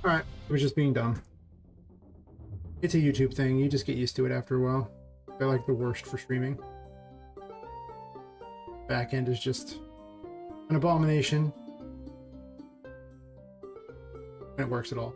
Alright, it was just being dumb. It's a YouTube thing. You just get used to it after a while. They're like the worst for streaming. Back end is just an abomination. And it works at all.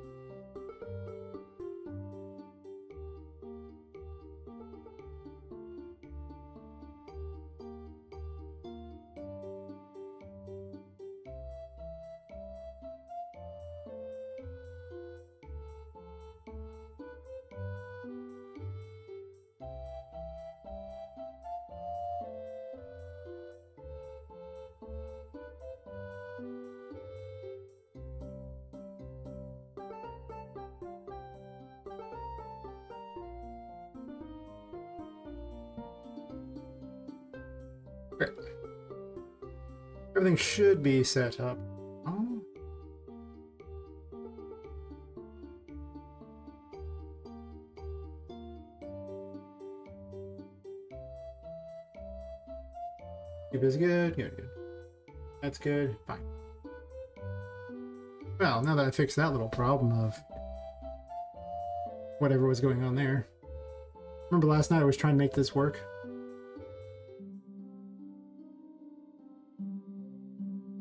Great. Everything should be set up. Oh. Keep is good. Good. That's good. Fine. Well, now that I fixed that little problem of whatever was going on there. Remember last night I was trying to make this work?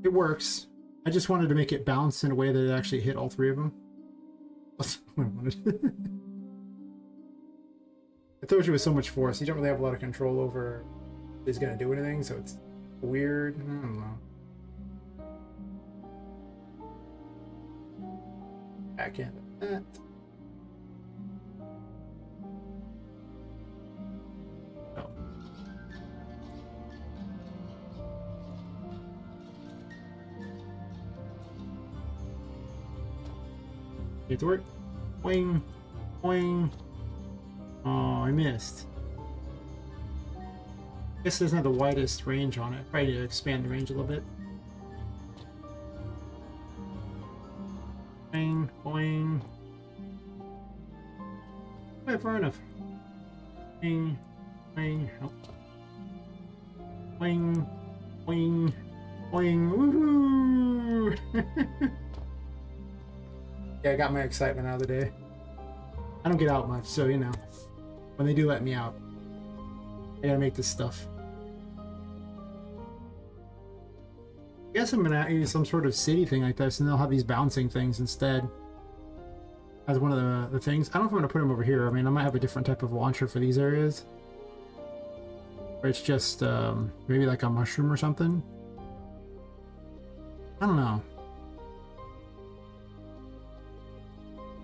It works. I just wanted to make it bounce in a way that it actually hit all three of them. That's what I wanted. I told you with so much force, you don't really have a lot of control over if he's going to do anything, so it's weird. I don't know. Back end of that. Oh. Get to work. Wing. Wing. Oh, I missed. Guess there's not the widest range on it. Probably need to expand the range a little bit. Boing, boing. Wait, far enough. Boing, boing, boing, boing, boing. Woohoo! Yeah, I got my excitement out of the day. I don't get out much, so you know, when they do let me out, I gotta make this stuff. I guess I'm gonna use some sort of city thing like this, and they'll have these bouncing things instead as one of the things. I don't know if I'm gonna put them over here. I mean, I might have a different type of launcher for these areas, or it's just maybe like a mushroom or something. I don't know.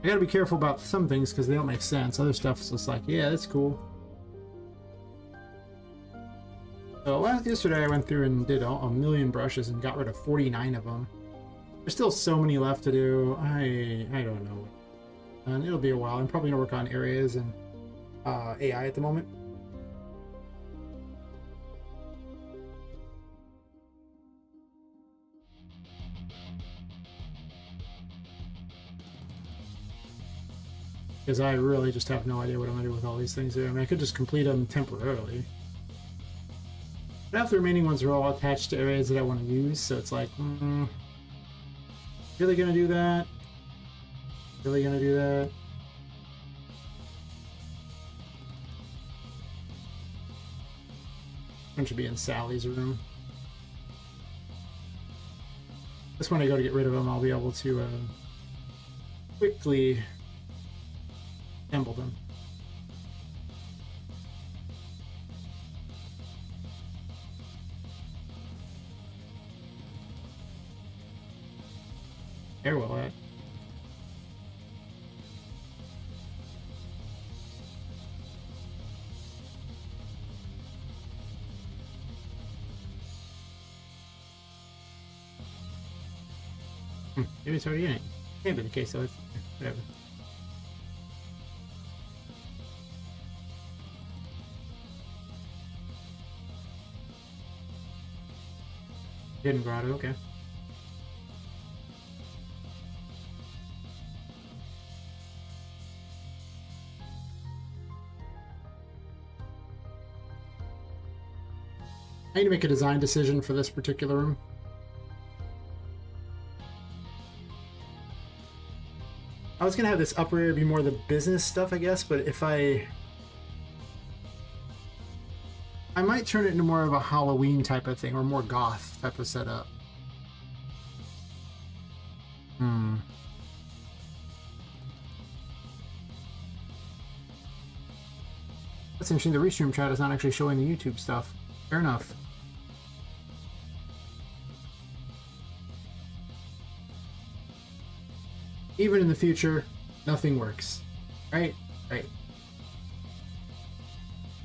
I gotta be careful about some things because they don't make sense. Other stuff's just like, yeah, that's cool. So yesterday I went through and did a million brushes and got rid of 49 of them. There's still so many left to do. I don't know. And it'll be a while. I'm probably gonna work on areas and AI at the moment. Because I really just have no idea what I'm going to do with all these things here. I mean, I could just complete them temporarily. But half the remaining ones are all attached to areas that I want to use, so it's like, really going to do that? Really going to do that? One should be in Sally's room. This when I go to get rid of them, I'll be able to quickly assemble them. There will at. Maybe it's already in it. Can't be the case, so it's whatever. Hidden grotto, okay. I need to make a design decision for this particular room. I was gonna have this upper area be more the business stuff, I guess, but if I might turn it into more of a Halloween type of thing, or more goth type of setup. That's interesting. The Restream chat is not actually showing the YouTube stuff. Fair enough. Even in the future, nothing works. Right? Right.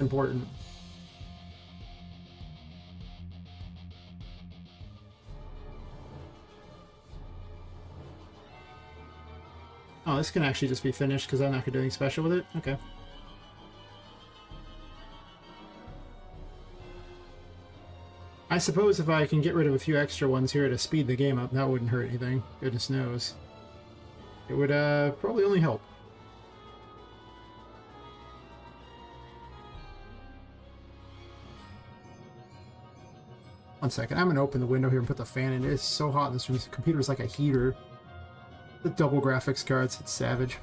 Important. Oh, this can actually just be finished because I'm not going to do anything special with it? Okay. I suppose if I can get rid of a few extra ones here to speed the game up, that wouldn't hurt anything. Goodness knows. It would probably only help. One second, I'm going to open the window here and put the fan in. It's so hot in this room. The computer's like a heater. The double graphics cards, it's savage.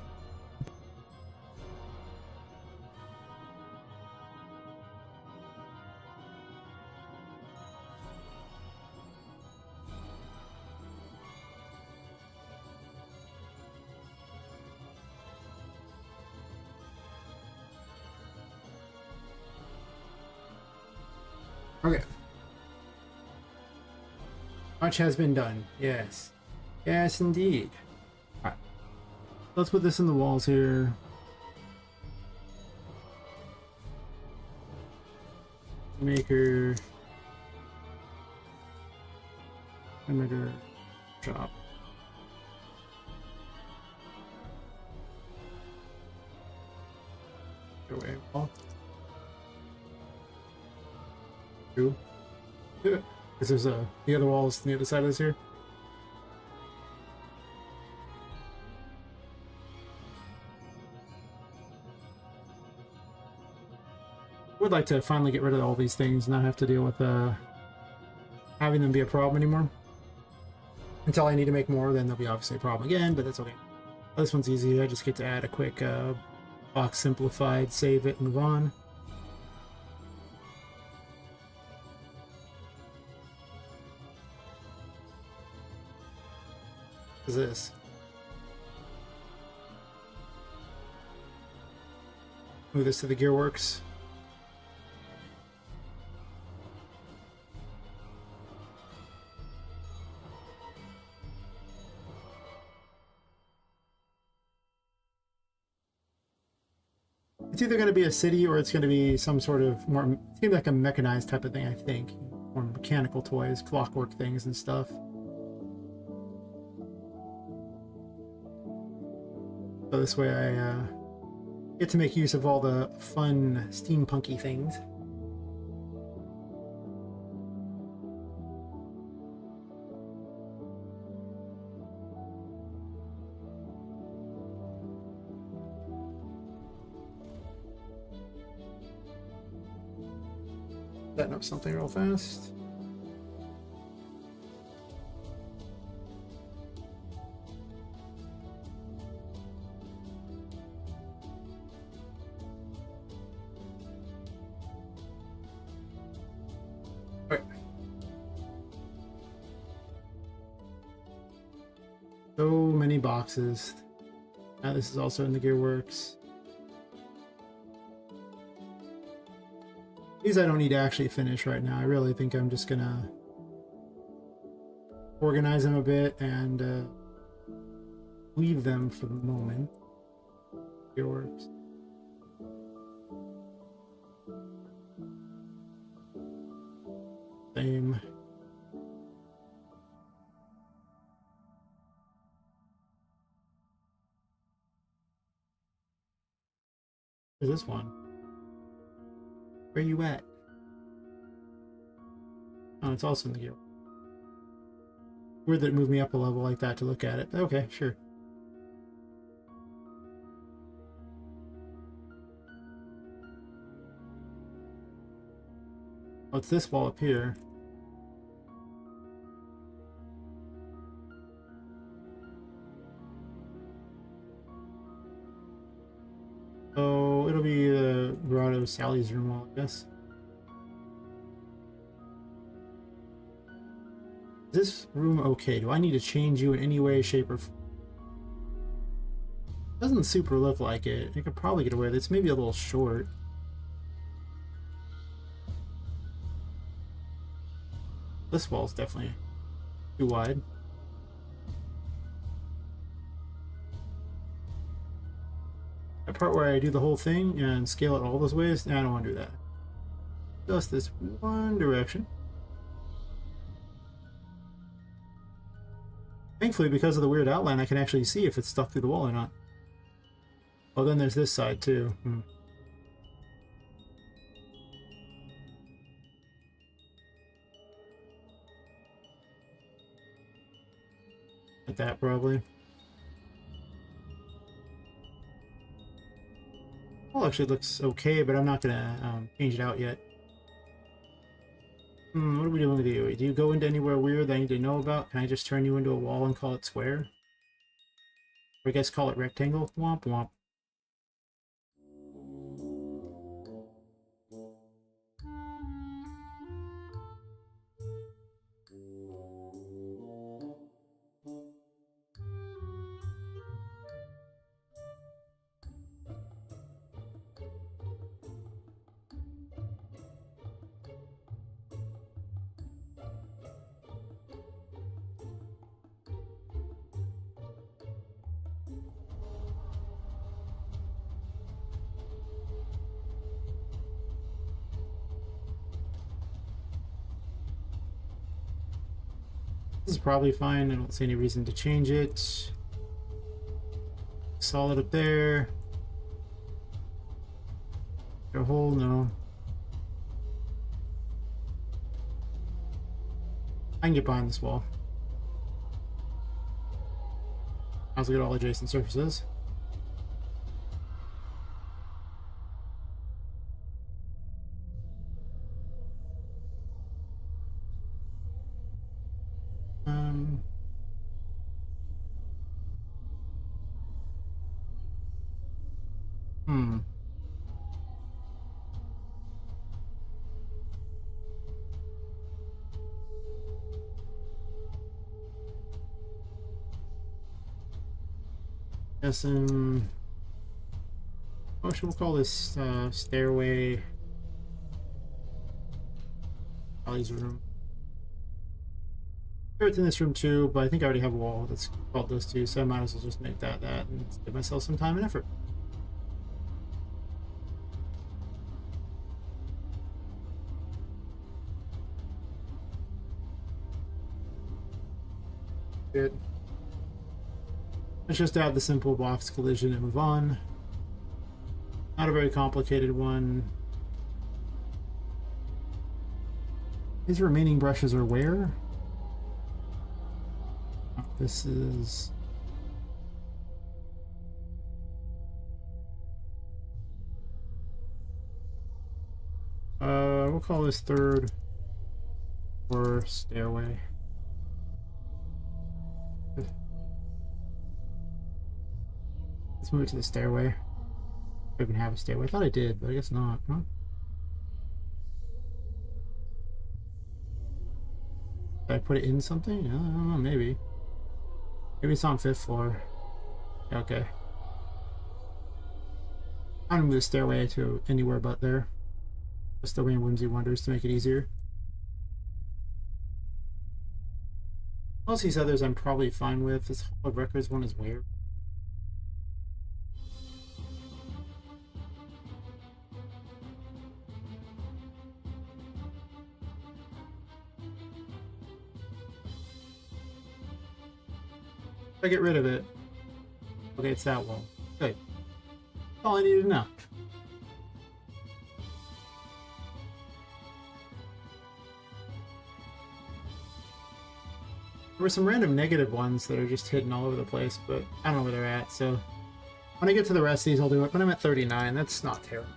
Okay. Much has been done. Yes. Yes, indeed. Alright. Let's put this in the walls here. Maker. Maker. Shop. Go away. Wall. Two. Because there's the other walls on the other side of this here. Would like to finally get rid of all these things, not have to deal with having them be a problem anymore. Until I need to make more, then there'll be obviously a problem again, but that's okay. This one's easy. I just get to add a quick box simplified, save it, move on. What is this? Move this to the Gearworks. It's either going to be a city or it's going to be some sort of more, it's going to be like a mechanized type of thing, I think. More mechanical toys, clockwork things and stuff. So this way I get to make use of all the fun steampunky things. Setting up something real fast. So many boxes. Now this is also in the Gearworks. These I don't need to actually finish right now. I really think I'm just gonna organize them a bit and leave them for the moment. Gearworks. Same. Where's this one? Where you at? Oh, it's also in the gear. Weird that it moved me up a level like that to look at it. Okay, sure. Oh, it's this wall up here. So it'll be the Grotto Sally's room wall, I guess. Is this room okay? Do I need to change you in any way, shape, or form? Doesn't super look like it. I could probably get away with it. It's maybe a little short. This wall's definitely too wide. That part where I do the whole thing and scale it all those ways, I don't want to do that. Just this one direction. Thankfully, because of the weird outline, I can actually see if it's stuck through the wall or not. Oh, then there's this side too. Like that, probably. Well, actually looks okay, but I'm not gonna change it out yet. What are we doing with you? Do you go into anywhere weird that I need to know about? Can I just turn you into a wall and call it square? Or I guess call it rectangle? Womp womp. This is probably fine. I don't see any reason to change it. Solid up there. A hole? No. I can get behind this wall. I'll look at all adjacent surfaces. Hmm. Yes, what should we call this stairway? Ollie's room. It's in this room too, but I think I already have a wall that's called those two, so I might as well just make that and give myself some time and effort. Good. Let's just add the simple box collision and move on. Not a very complicated one. These remaining brushes are where? This is... we'll call this third or stairway. Let's move it to the stairway. I even have a stairway. I thought I did, but I guess not. Huh? Did I put it in something? I don't know, maybe. Maybe it's on 5th floor. Okay. I'm gonna move the stairway to anywhere but there. Just the way in Whimsy Wonders to make it easier. Most of these others I'm probably fine with. This Hall of Records one is weird. If I get rid of it. Okay, it's that wall. Good. That's all I needed to know. There were some random negative ones that are just hidden all over the place, but I don't know where they're at, so when I get to the rest of these I'll do it, but I'm at 39, that's not terrible.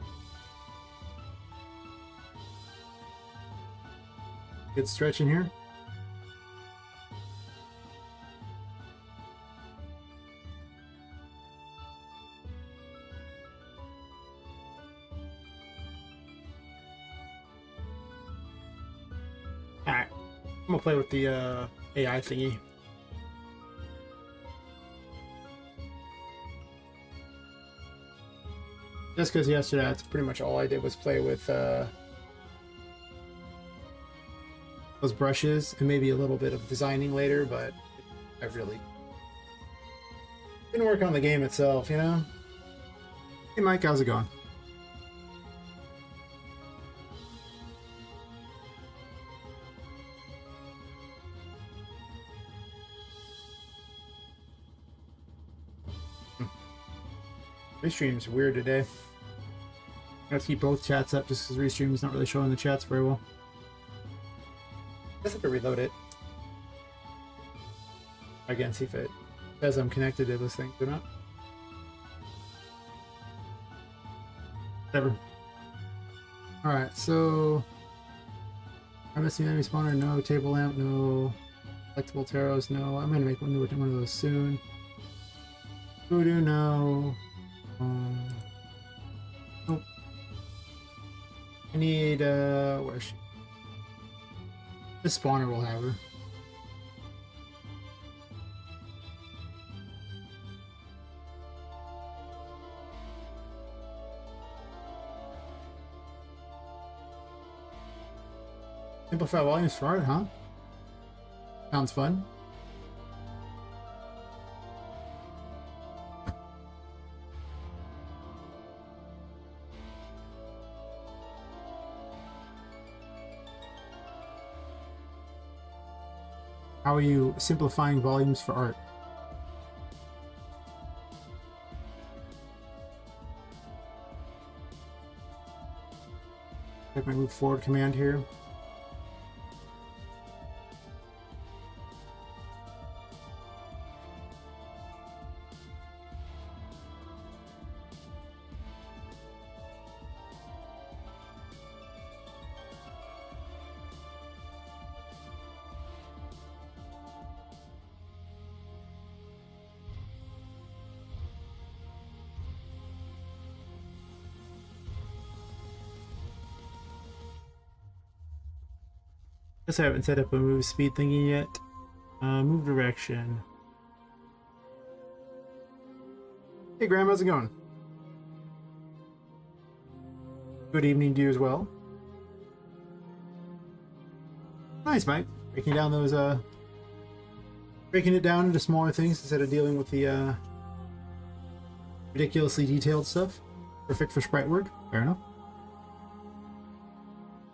Good stretch in here. Alright, I'm gonna play with the AI thingy. Just because yesterday that's pretty much all I did was play with those brushes and maybe a little bit of designing later, but I really didn't work on the game itself, you know? Hey Mike, how's it going? Restream's weird today. I have to keep both chats up just because Restream's not really showing the chats very well. I guess I could reload it. Again, see if it says I'm connected to this thing or not. Whatever. Alright, so I'm missing enemy spawner, no table lamp, no collectible tarots, no. I'm gonna make one of those soon. Voodoo, no. Nope. I need where is she? This spawner will have her. Simplify volume smart, huh? Sounds fun. How are you simplifying volumes for art? Take my move forward command here. Guess I haven't set up a move speed thingy yet. Move direction. Hey Graham, how's it going? Good evening to you as well. Nice, Mike. Breaking down those breaking it down into smaller things instead of dealing with the ridiculously detailed stuff. Perfect for sprite work. Fair enough.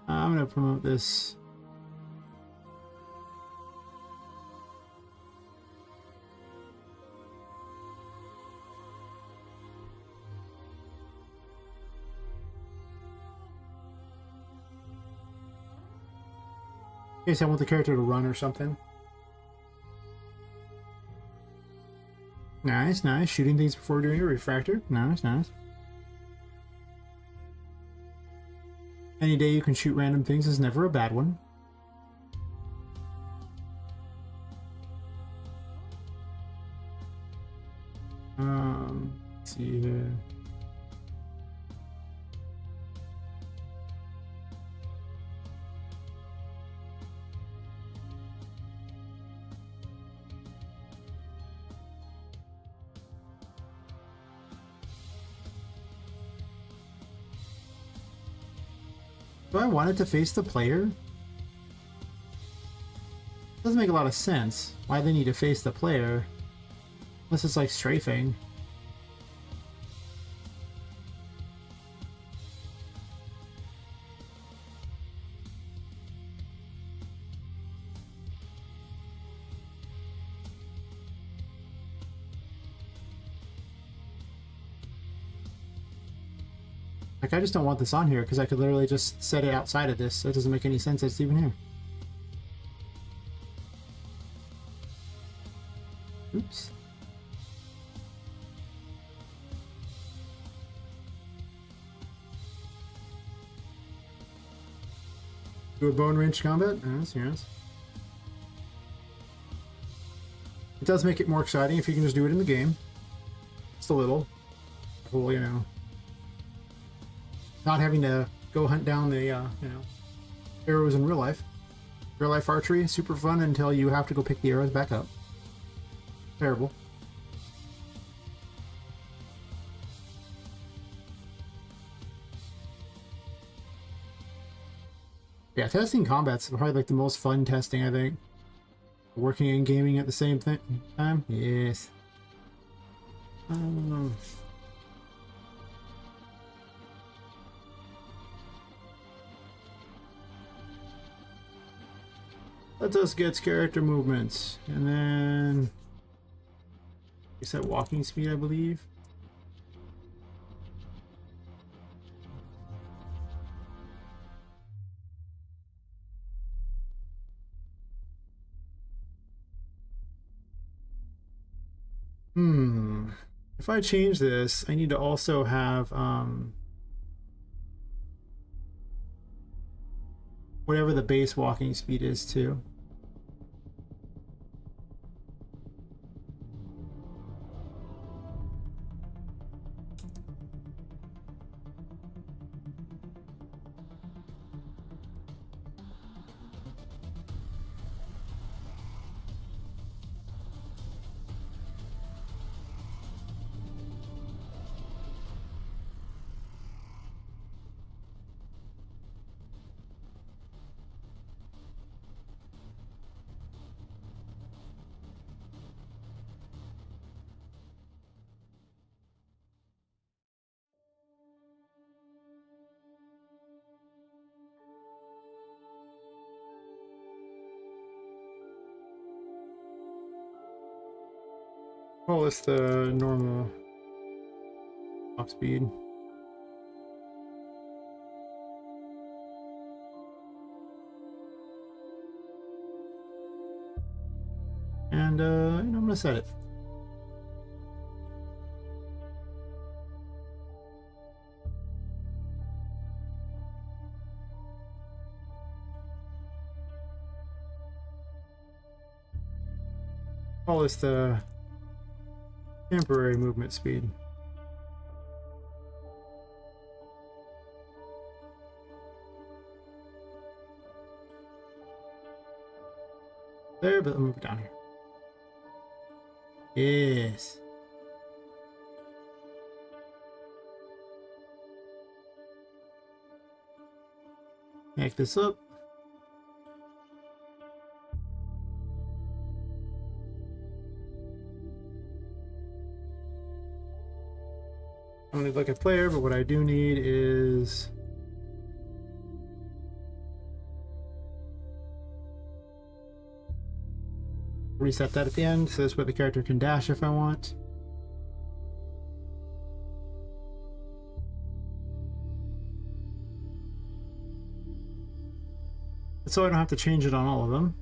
I'm gonna promote this. In case I want the character to run or something. Nice, nice. Shooting things before doing a refractor. Nice, nice. Any day you can shoot random things is never a bad one. Let's see here. Do I want it to face the player? Doesn't make a lot of sense. Why they need to face the player? Unless it's like strafing. Like, I just don't want this on here because I could literally just set it outside of this. So it doesn't make any sense that it's even here. Oops. Do a bone range combat? Yes, yes. It does make it more exciting if you can just do it in the game. Just a little. Well, you know. Not having to go hunt down the, you know, arrows in real life. Real life archery, super fun until you have to go pick the arrows back up. Terrible. Yeah, testing combat's probably like the most fun testing, I think. Working and gaming at the same time? Yes. Let us get character movements. And then... You said walking speed, I believe. If I change this, I need to also have whatever the base walking speed is too. Oh, it's the normal top speed. And I'm gonna set it. Call this the temporary movement speed. There, but let me move it down here. Yes. Back this up. I don't need to look at player, but what I do need is reset that at the end, so this way the character can dash if I want. So I don't have to change it on all of them.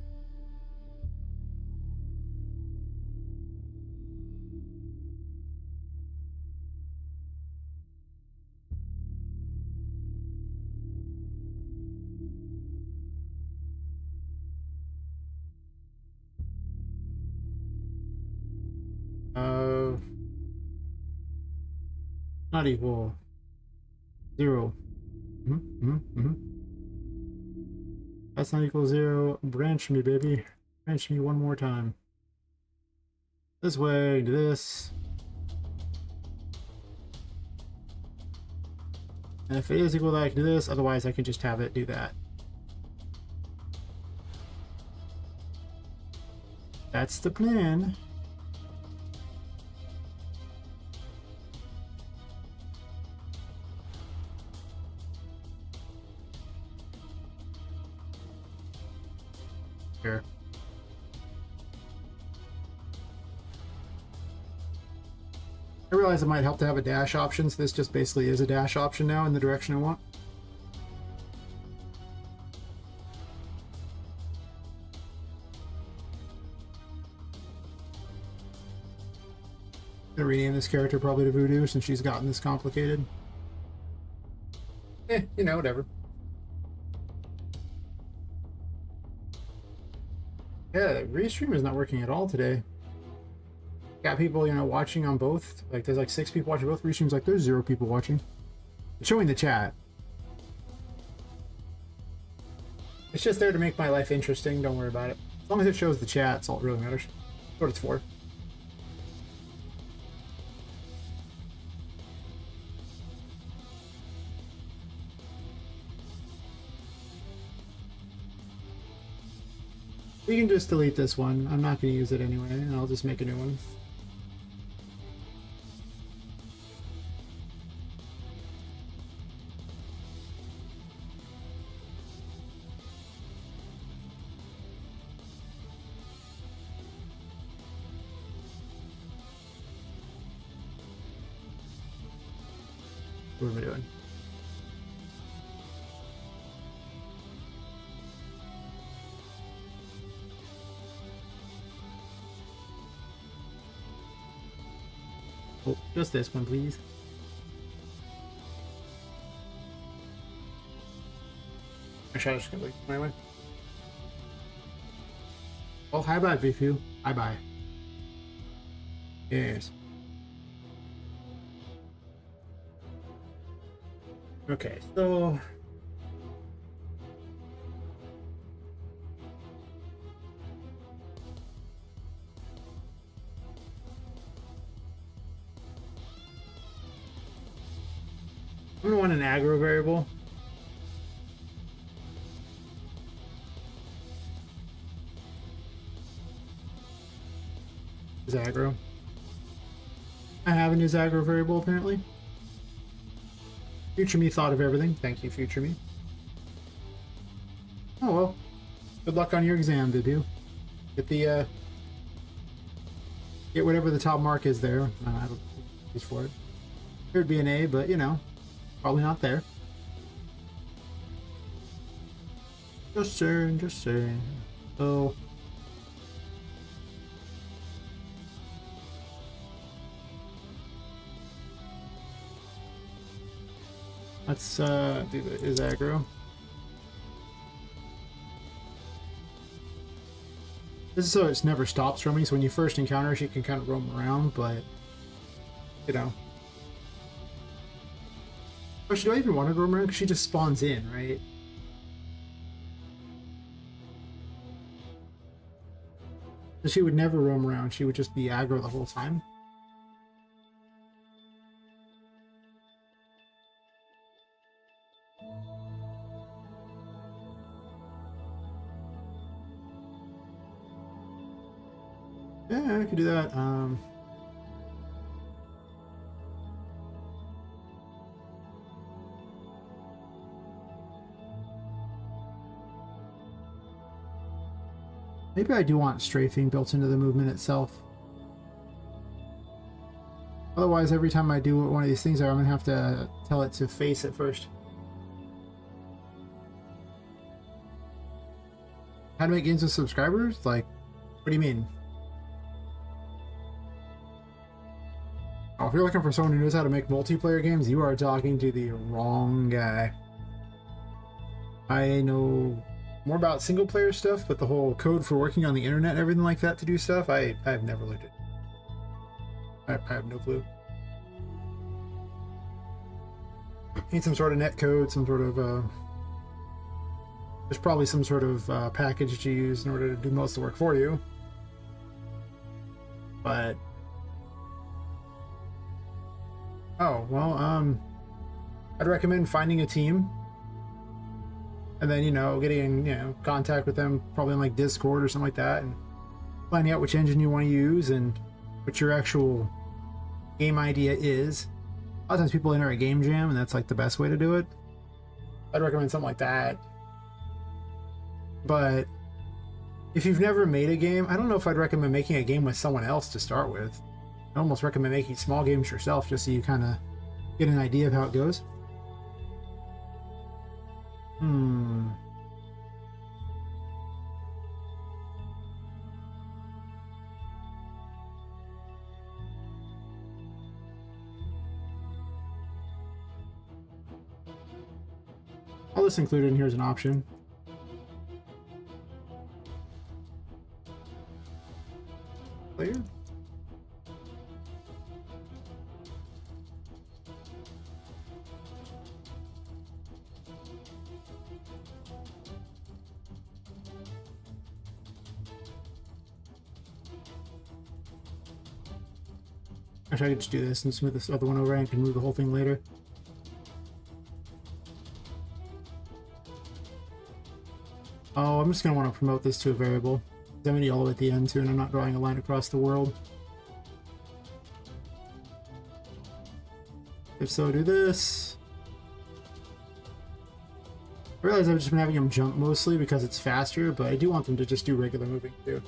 Not equal 0. That's not equal 0. Branch me, baby. Branch me one more time. This way, do this. And if it is equal, I can do this. Otherwise, I can just have it do that. That's the plan. Here. I realize it might help to have a dash option, so this just basically is a dash option now in the direction I want. I'm gonna rename this character probably to Voodoo since she's gotten this complicated. You know, whatever. Yeah, restream is not working at all today. Got people, you know, watching on both. Like, there's like 6 people watching both restreams. Like, there's 0 people watching. It's showing the chat. It's just there to make my life interesting. Don't worry about it. As long as it shows the chat, that's all that really matters. That's what it's for. We can just delete this one. I'm not going to use it anyway, and I'll just make a new one. What am I doing? Oh, just this one, please. Actually, I'm just gonna leave it anyway. Oh, hi bye, Vifu. Hi bye. Yes. Okay, so I'm gonna want an aggro variable. Is aggro. I have an is aggro variable apparently. Future me thought of everything. Thank you, future me. Oh well. Good luck on your exam, Vibu. Get the get whatever the top mark is there. I have a use for it. There'd be an A, but you know, probably not there. Just saying, just saying. So let's do the is aggro. This is so it never stops roaming, so when you first encounter her, she can kind of roam around, but you know. Actually, do I even want her to roam around? Because she just spawns in, right? So she would never roam around, she would just be aggro the whole time. Yeah, I could do that. Maybe I do want strafing built into the movement itself. Otherwise, every time I do one of these things, I'm gonna have to tell it to face it first. How to make games with subscribers? Like, what do you mean? Oh, if you're looking for someone who knows how to make multiplayer games, you are talking to the wrong guy. I know more about single player stuff, but the whole code for working on the internet and everything like that to do stuff, I've never looked at. I have no clue. Need some sort of net code, some sort of there's probably some sort of package to use in order to do most of the work for you. But oh well, I'd recommend finding a team, and then getting contact with them, probably on like Discord or something like that, and finding out which engine you want to use and what your actual game idea is. A lot of times people enter a game jam, and that's like the best way to do it. I'd recommend something like that. But if you've never made a game, I don't know if I'd recommend making a game with someone else to start with. I almost recommend making small games yourself, just so you kind of get an idea of how it goes. All this included in here is an option. Player? Actually, I could just do this and smooth this other one over and I can move the whole thing later. Oh, I'm just going to want to promote this to a variable. I'm going to yellow at the end too, and I'm not drawing a line across the world. If so, do this. I realize I've just been having them jump mostly because it's faster, but I do want them to just do regular moving too.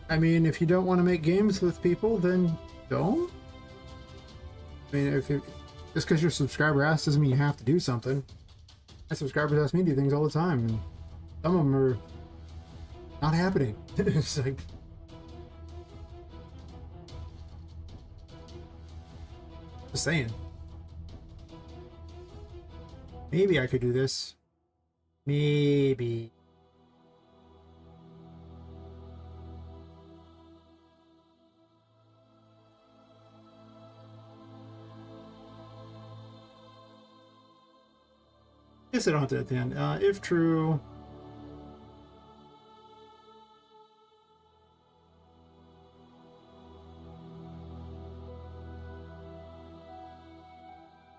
I mean, if you don't want to make games with people, then don't. I mean, if just because your subscriber asks doesn't mean you have to do something. My subscribers ask me to do things all the time, and some of them are not happening. It's like, just saying. Maybe I could do this. Maybe. Guess I don't have to at the end. If true.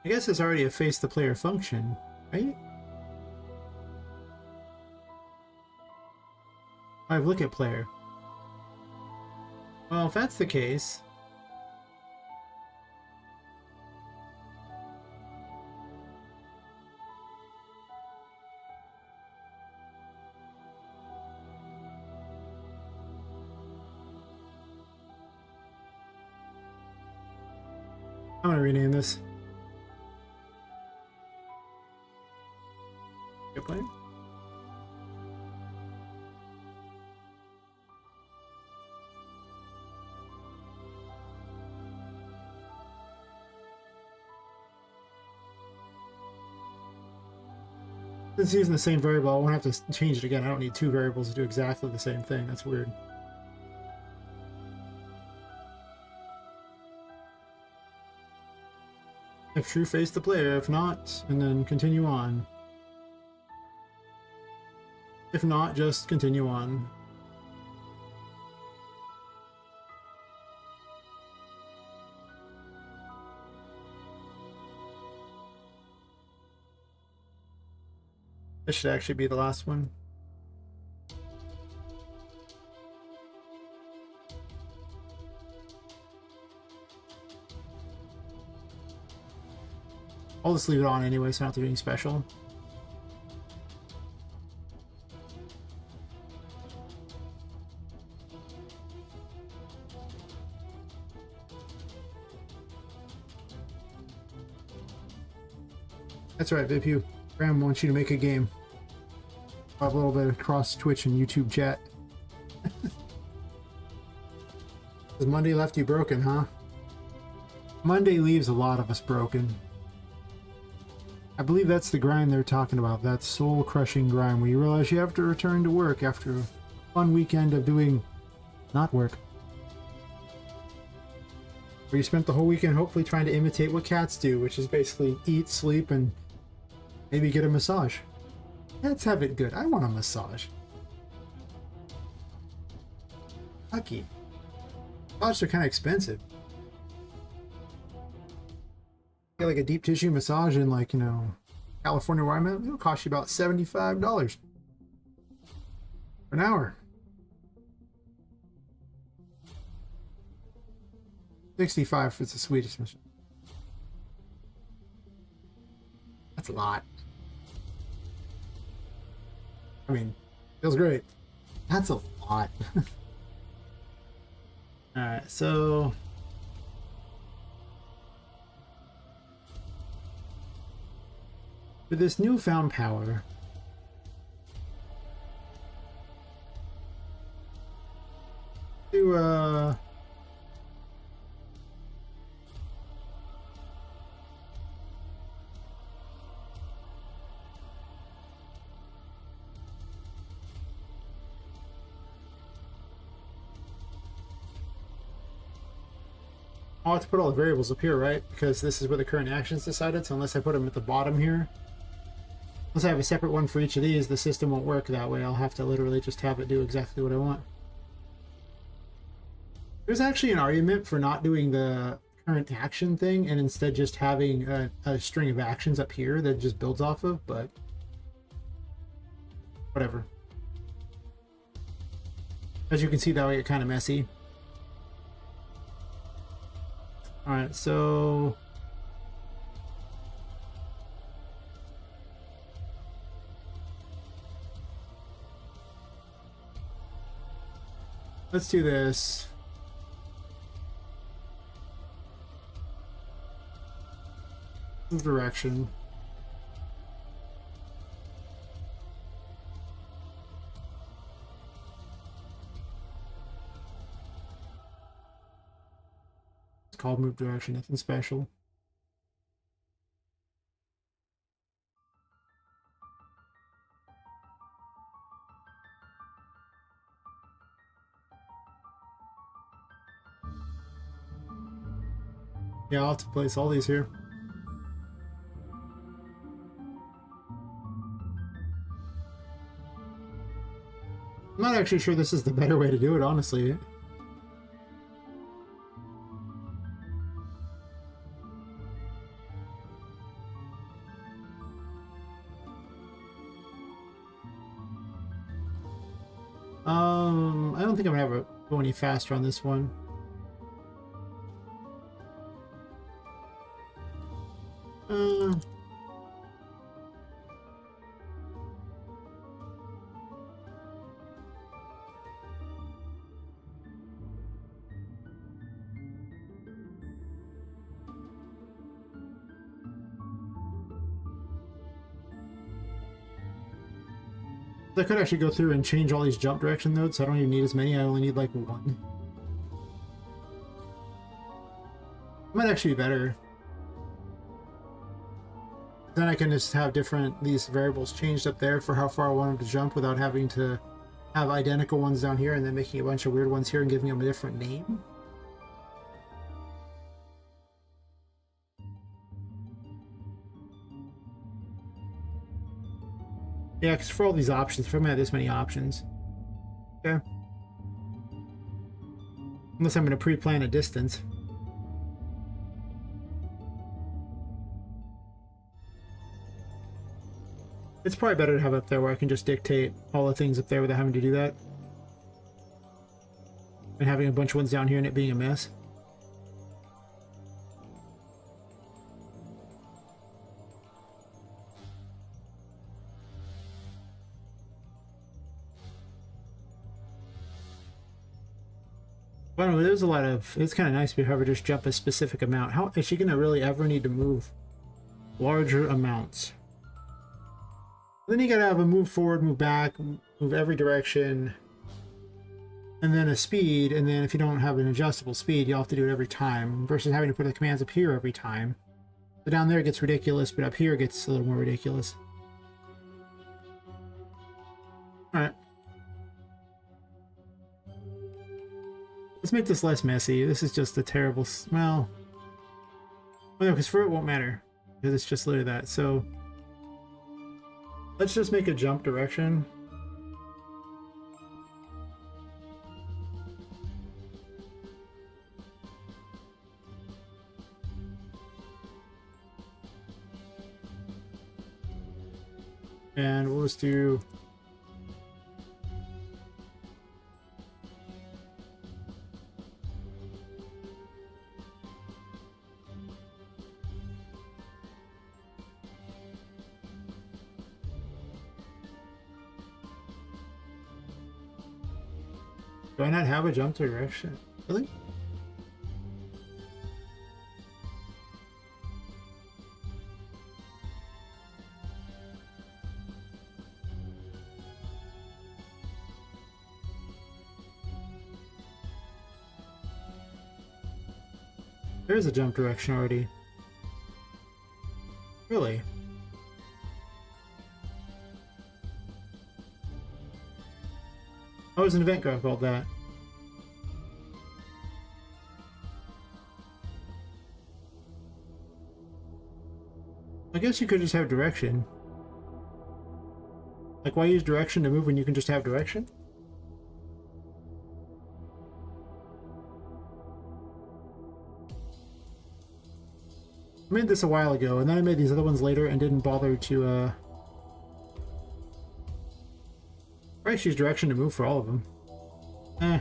I guess it's already a face the player function, right? I have look at player. Well, if that's the case. I'm gonna rename this. Good play. Since using the same variable, I won't have to change it again. I don't need two variables to do exactly the same thing. That's weird. If true, face the player. If not, and then continue on. If not, just continue on. This should actually be the last one. I'll just leave it on anyway, so I don't have to do anything special. That's right, Vipu. Graham wants you to make a game. I'll have a little bit across Twitch and YouTube chat. Has Monday left you broken, huh? Monday leaves a lot of us broken. I believe that's the grind they're talking about, that soul-crushing grind where you realize you have to return to work after a fun weekend of doing not work. Where you spent the whole weekend hopefully trying to imitate what cats do, which is basically eat, sleep, and maybe get a massage. Cats have it good. I want a massage. Lucky. Massages are kind of expensive. Get like a deep tissue massage in, like, you know, California where I'm at, it'll cost you about $75 for an hour. 65 if it's a Swedish massage. That's a lot. I mean, feels great. That's a lot. Alright, so with this newfound power, to I'll have to put all the variables up here, right? Because this is where the current action's decided, so unless I put them at the bottom here, Once I have a separate one for each of these, the system won't work that way. I'll have to literally just have it do exactly what I want. There's actually an argument for not doing the current action thing and instead just having a string of actions up here that just builds off of, but whatever. As you can see, that way get kind of messy. Alright, so let's do this. Direction. It's called move direction, nothing special. Yeah, I'll have to place all these here. I'm not actually sure this is the better way to do it, honestly. I don't think I'm gonna go any faster on this one. I could actually go through and change all these jump direction nodes, so I don't even need as many. I only need like one. Might actually be better. Then I can just have these variables changed up there for how far I want them to jump without having to have identical ones down here and then making a bunch of weird ones here and giving them a different name. Yeah, because for all these options, if I'm gonna have this many options. Okay. Unless I'm gonna pre-plan a distance. It's probably better to have up there where I can just dictate all the things up there without having to do that. And having a bunch of ones down here and it being a mess. But anyway, there's a lot of... It's kind of nice to have her just jump a specific amount. How is she going to really ever need to move larger amounts? Then you gotta have a move forward, move back, move every direction, and then a speed, and then if you don't have an adjustable speed, you'll have to do it every time, versus having to put the commands up here every time. So down there it gets ridiculous, but up here it gets a little more ridiculous. Alright. Let's make this less messy. This is just a terrible... Well, no, because for it won't matter, because it's just literally that, so... Let's just make a jump direction. And we'll just do... Do I not have a jump direction? Really? There's a jump direction already. Really? Oh, there's an event graph called that. I guess you could just have direction. Like, why use direction to move when you can just have direction? I made this a while ago, and then I made these other ones later and didn't bother to, probably use direction to move for all of them. Eh.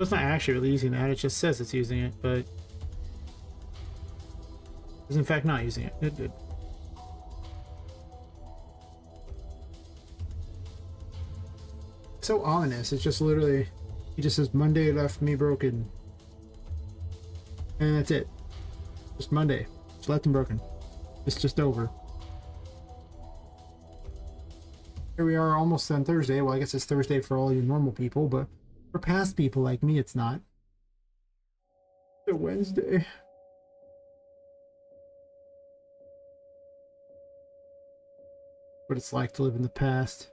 It's not actually really using that, it just says it's using it, but it's in fact not using it. Good. So ominous. It's just literally, he just says, Monday left me broken. And that's it. Just Monday. Just left him broken. It's just over. Here we are almost on Thursday. Well, I guess it's Thursday for all you normal people, but for past people like me, it's not. It's Wednesday. What it's like to live in the past.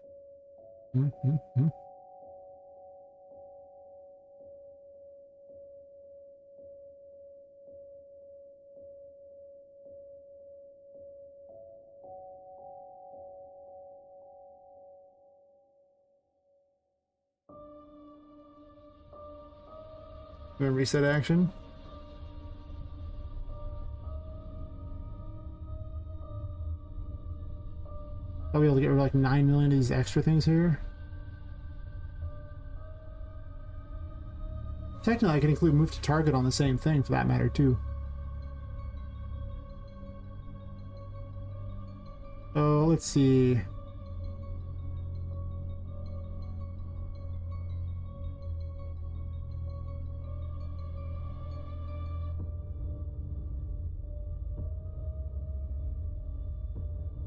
Gonna reset action. I'll be able to get rid of like 9 million of these extra things here. Technically, I can include move to target on the same thing for that matter too. So let's see.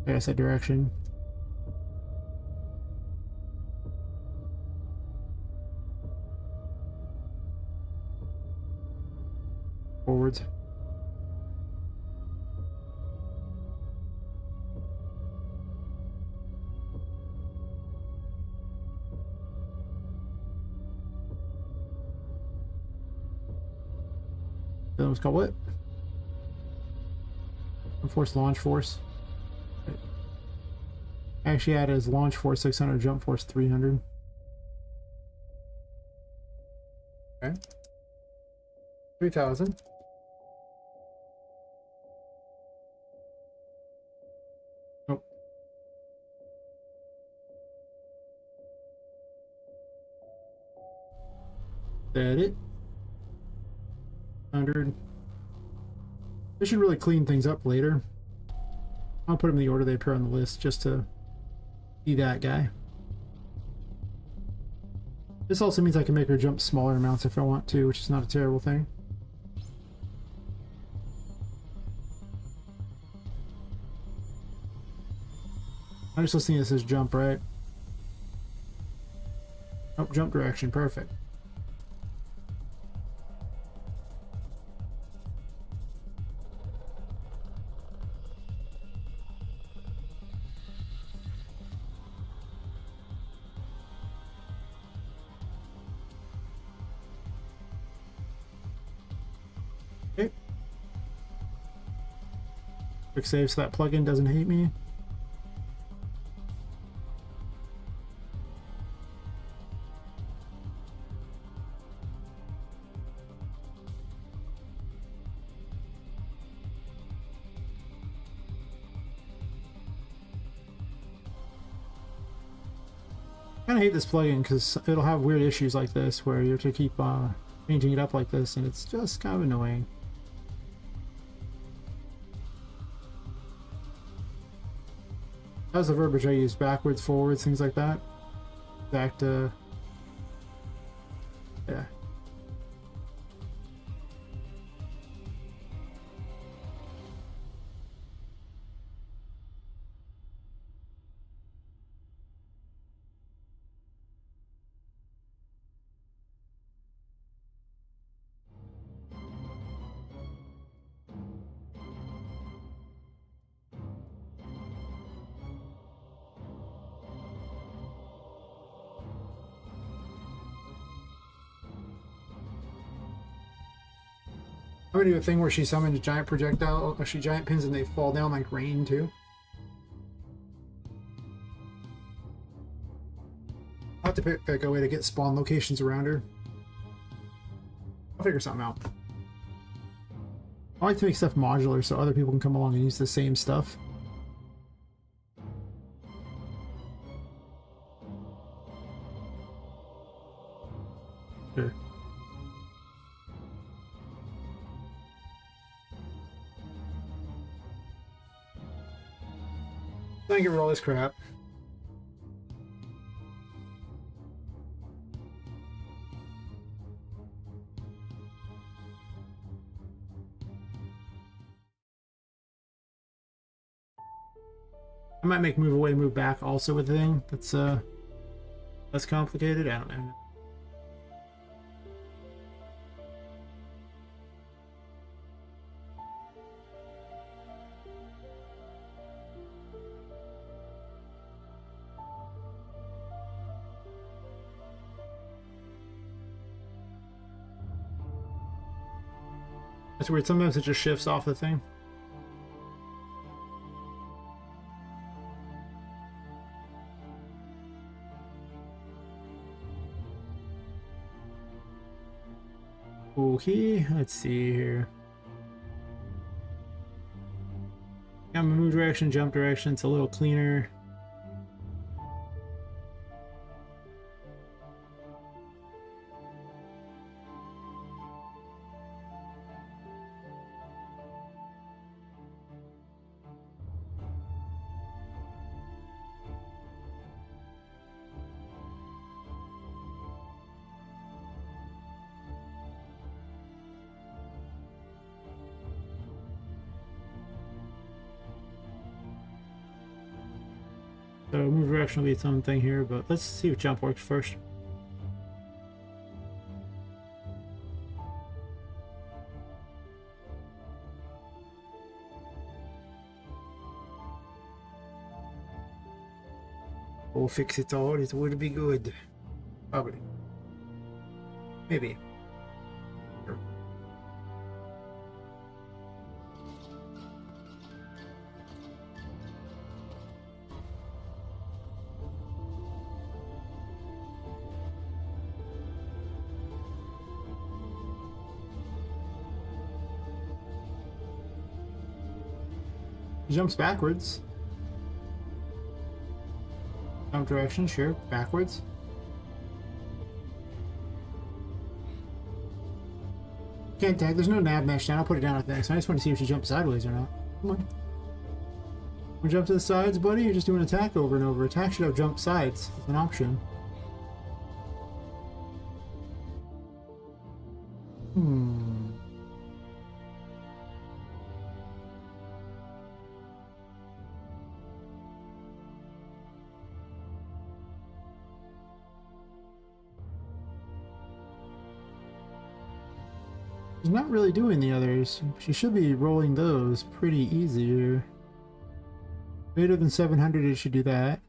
I guess that direction. Forwards. That was called what? Force launch force. Actually add as launch force 600, jump force 300. Okay. 3,000. Nope. That it. 100. This should really clean things up later. I'll put them in the order they appear on the list just to be that guy. This also means I can make her jump smaller amounts if I want to, which is not a terrible thing. I'm just listening to this as jump, right? Oh, jump direction, perfect. Okay. Quick save so that plugin doesn't hate me. I kind of hate this plugin because it'll have weird issues like this where you have to keep changing it up like this, and it's just kind of annoying. That was the verbiage I used. Backwards, forwards, things like that. Back to... Yeah. I'm gonna do a thing where she summons a giant projectile, actually giant pins, and they fall down like rain too. I'll have to pick like a way to get spawn locations around her. I'll figure something out. I like to make stuff modular so other people can come along and use the same stuff. Sure. Thank you for all this crap. I might make move away, move back also a thing. That's less complicated. I don't know. That's weird. Sometimes it just shifts off the thing. Okay, let's see here. Yeah, move direction, jump direction. It's a little cleaner. So move direction will be its own thing here, but let's see if jump works first. We'll fix it all, it would be good. Probably. Maybe. Sure. He jumps backwards. Jump direction, sure. Backwards. Can't tag. There's no nav mesh down. I'll put it down at next. I just want to see if she jumps sideways or not. Come on. We jump to the sides, buddy? You're just doing attack over and over. Attack should have jump sides as an option. She's not really doing the others. She should be rolling those pretty easy here. Greater than 700, it should do that.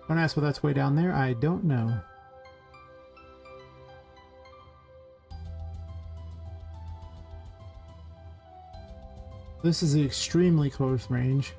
Don't ask what that's way down there. I don't know. This is the extremely close range.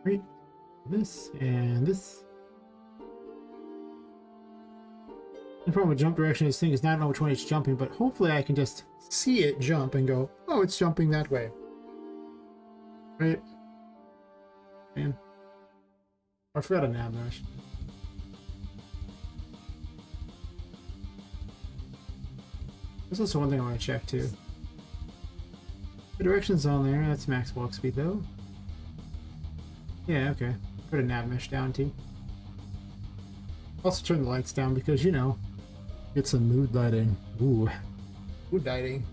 Right. This and this. The problem with jump direction is thing is not know which one it's jumping, but hopefully I can just see it jump and go, oh, it's jumping that way. Right? Man. I forgot a nav mesh. There's also one thing I want to check too. The directions on there, that's max walk speed though. Yeah, okay. Put a nav mesh down too. Also turn the lights down because, you know, get some mood lighting. Ooh. Mood lighting.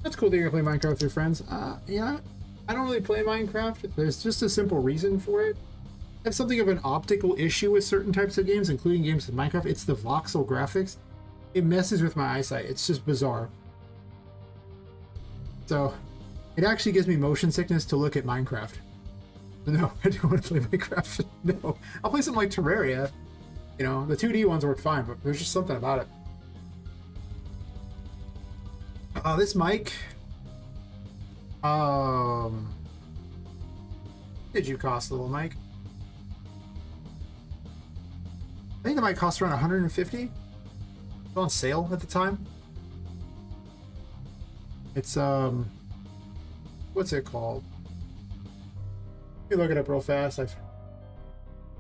That's cool that you're gonna play Minecraft with your friends. Yeah, I don't really play Minecraft. There's just a simple reason for it. I have something of an optical issue with certain types of games, including games with Minecraft. It's the voxel graphics. It messes with my eyesight. It's just bizarre. So, it actually gives me motion sickness to look at Minecraft. No, I don't want to play Minecraft. No. I'll play something like Terraria. You know, the 2D ones work fine, but there's just something about it. This mic. Did you cost a little mic? I think the mic cost around 150. It was on sale at the time. It's what's it called? Let me look it up real fast. I've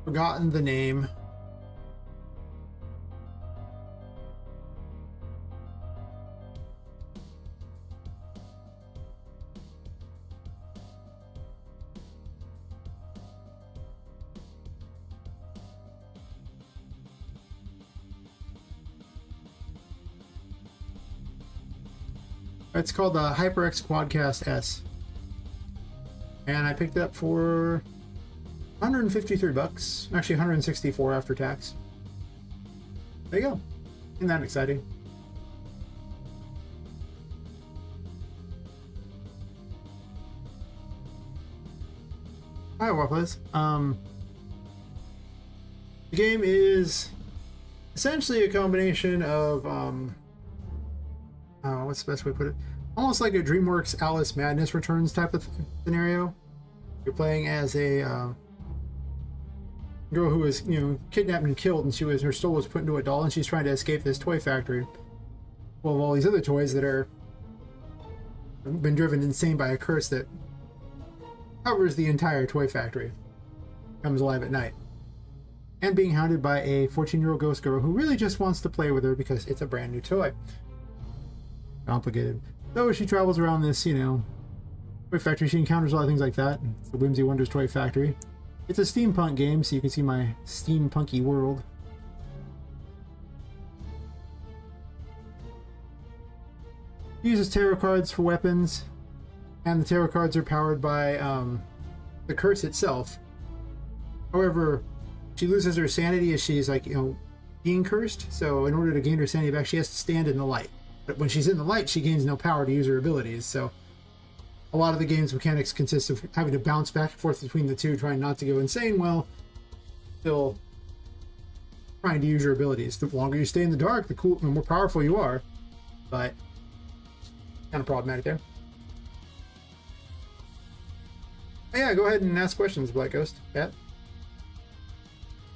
forgotten the name. It's called the HyperX Quadcast S. And I picked it up for 153 bucks. Actually 164 after tax. There you go. Isn't that exciting? Hi, Waffles. The game is essentially a combination of what's the best way to put it? Almost like a DreamWorks Alice Madness Returns type of scenario. You're playing as a girl who was, you know, kidnapped and killed, and her soul was put into a doll, and she's trying to escape this toy factory. Well, of all these other toys that are been driven insane by a curse that covers the entire toy factory, comes alive at night, and being hounded by a 14-year-old ghost girl who really just wants to play with her because it's a brand new toy. Complicated. So she travels around this, you know, toy factory. She encounters a lot of things like that. It's the Whimsy Wonders Toy Factory. It's a steampunk game, so you can see my steampunky world. She uses tarot cards for weapons, and the tarot cards are powered by the curse itself. However, she loses her sanity as she's, like, you know, being cursed. So in order to gain her sanity back, she has to stand in the light. But when she's in the light, she gains no power to use her abilities. So a lot of the game's mechanics consist of having to bounce back and forth between the two, trying not to go insane while still trying to use your abilities. The longer you stay in the dark, the more powerful you are. But kind of problematic there. Oh, yeah, go ahead and ask questions, Black Ghost. Cat?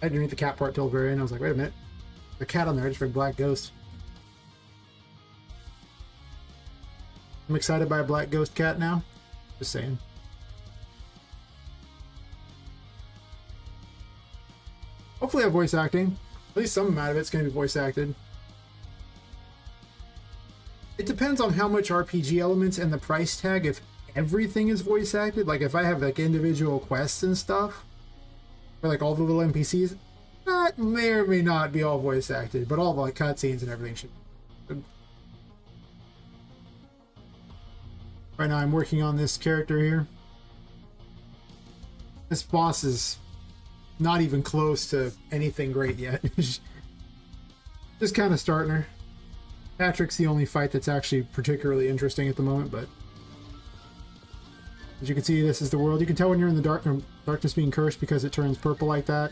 I didn't read the cat part till the very end. I was like, wait a minute. The cat on there, I just read Black Ghost. I'm excited by a Black Ghost cat now. Just saying. Hopefully I have voice acting. At least some amount of it's going to be voice acted. It depends on how much RPG elements and the price tag. If everything is voice acted, like if I have like individual quests and stuff, or like all the little NPCs, that may or may not be all voice acted, but all the like cutscenes and everything should. Right now I'm working on this character here. This boss is not even close to anything great yet. Just kind of starting her. Patrick's the only fight that's actually particularly interesting at the moment, but as you can see, this is the world. You can tell when you're in the darkness being cursed because it turns purple like that.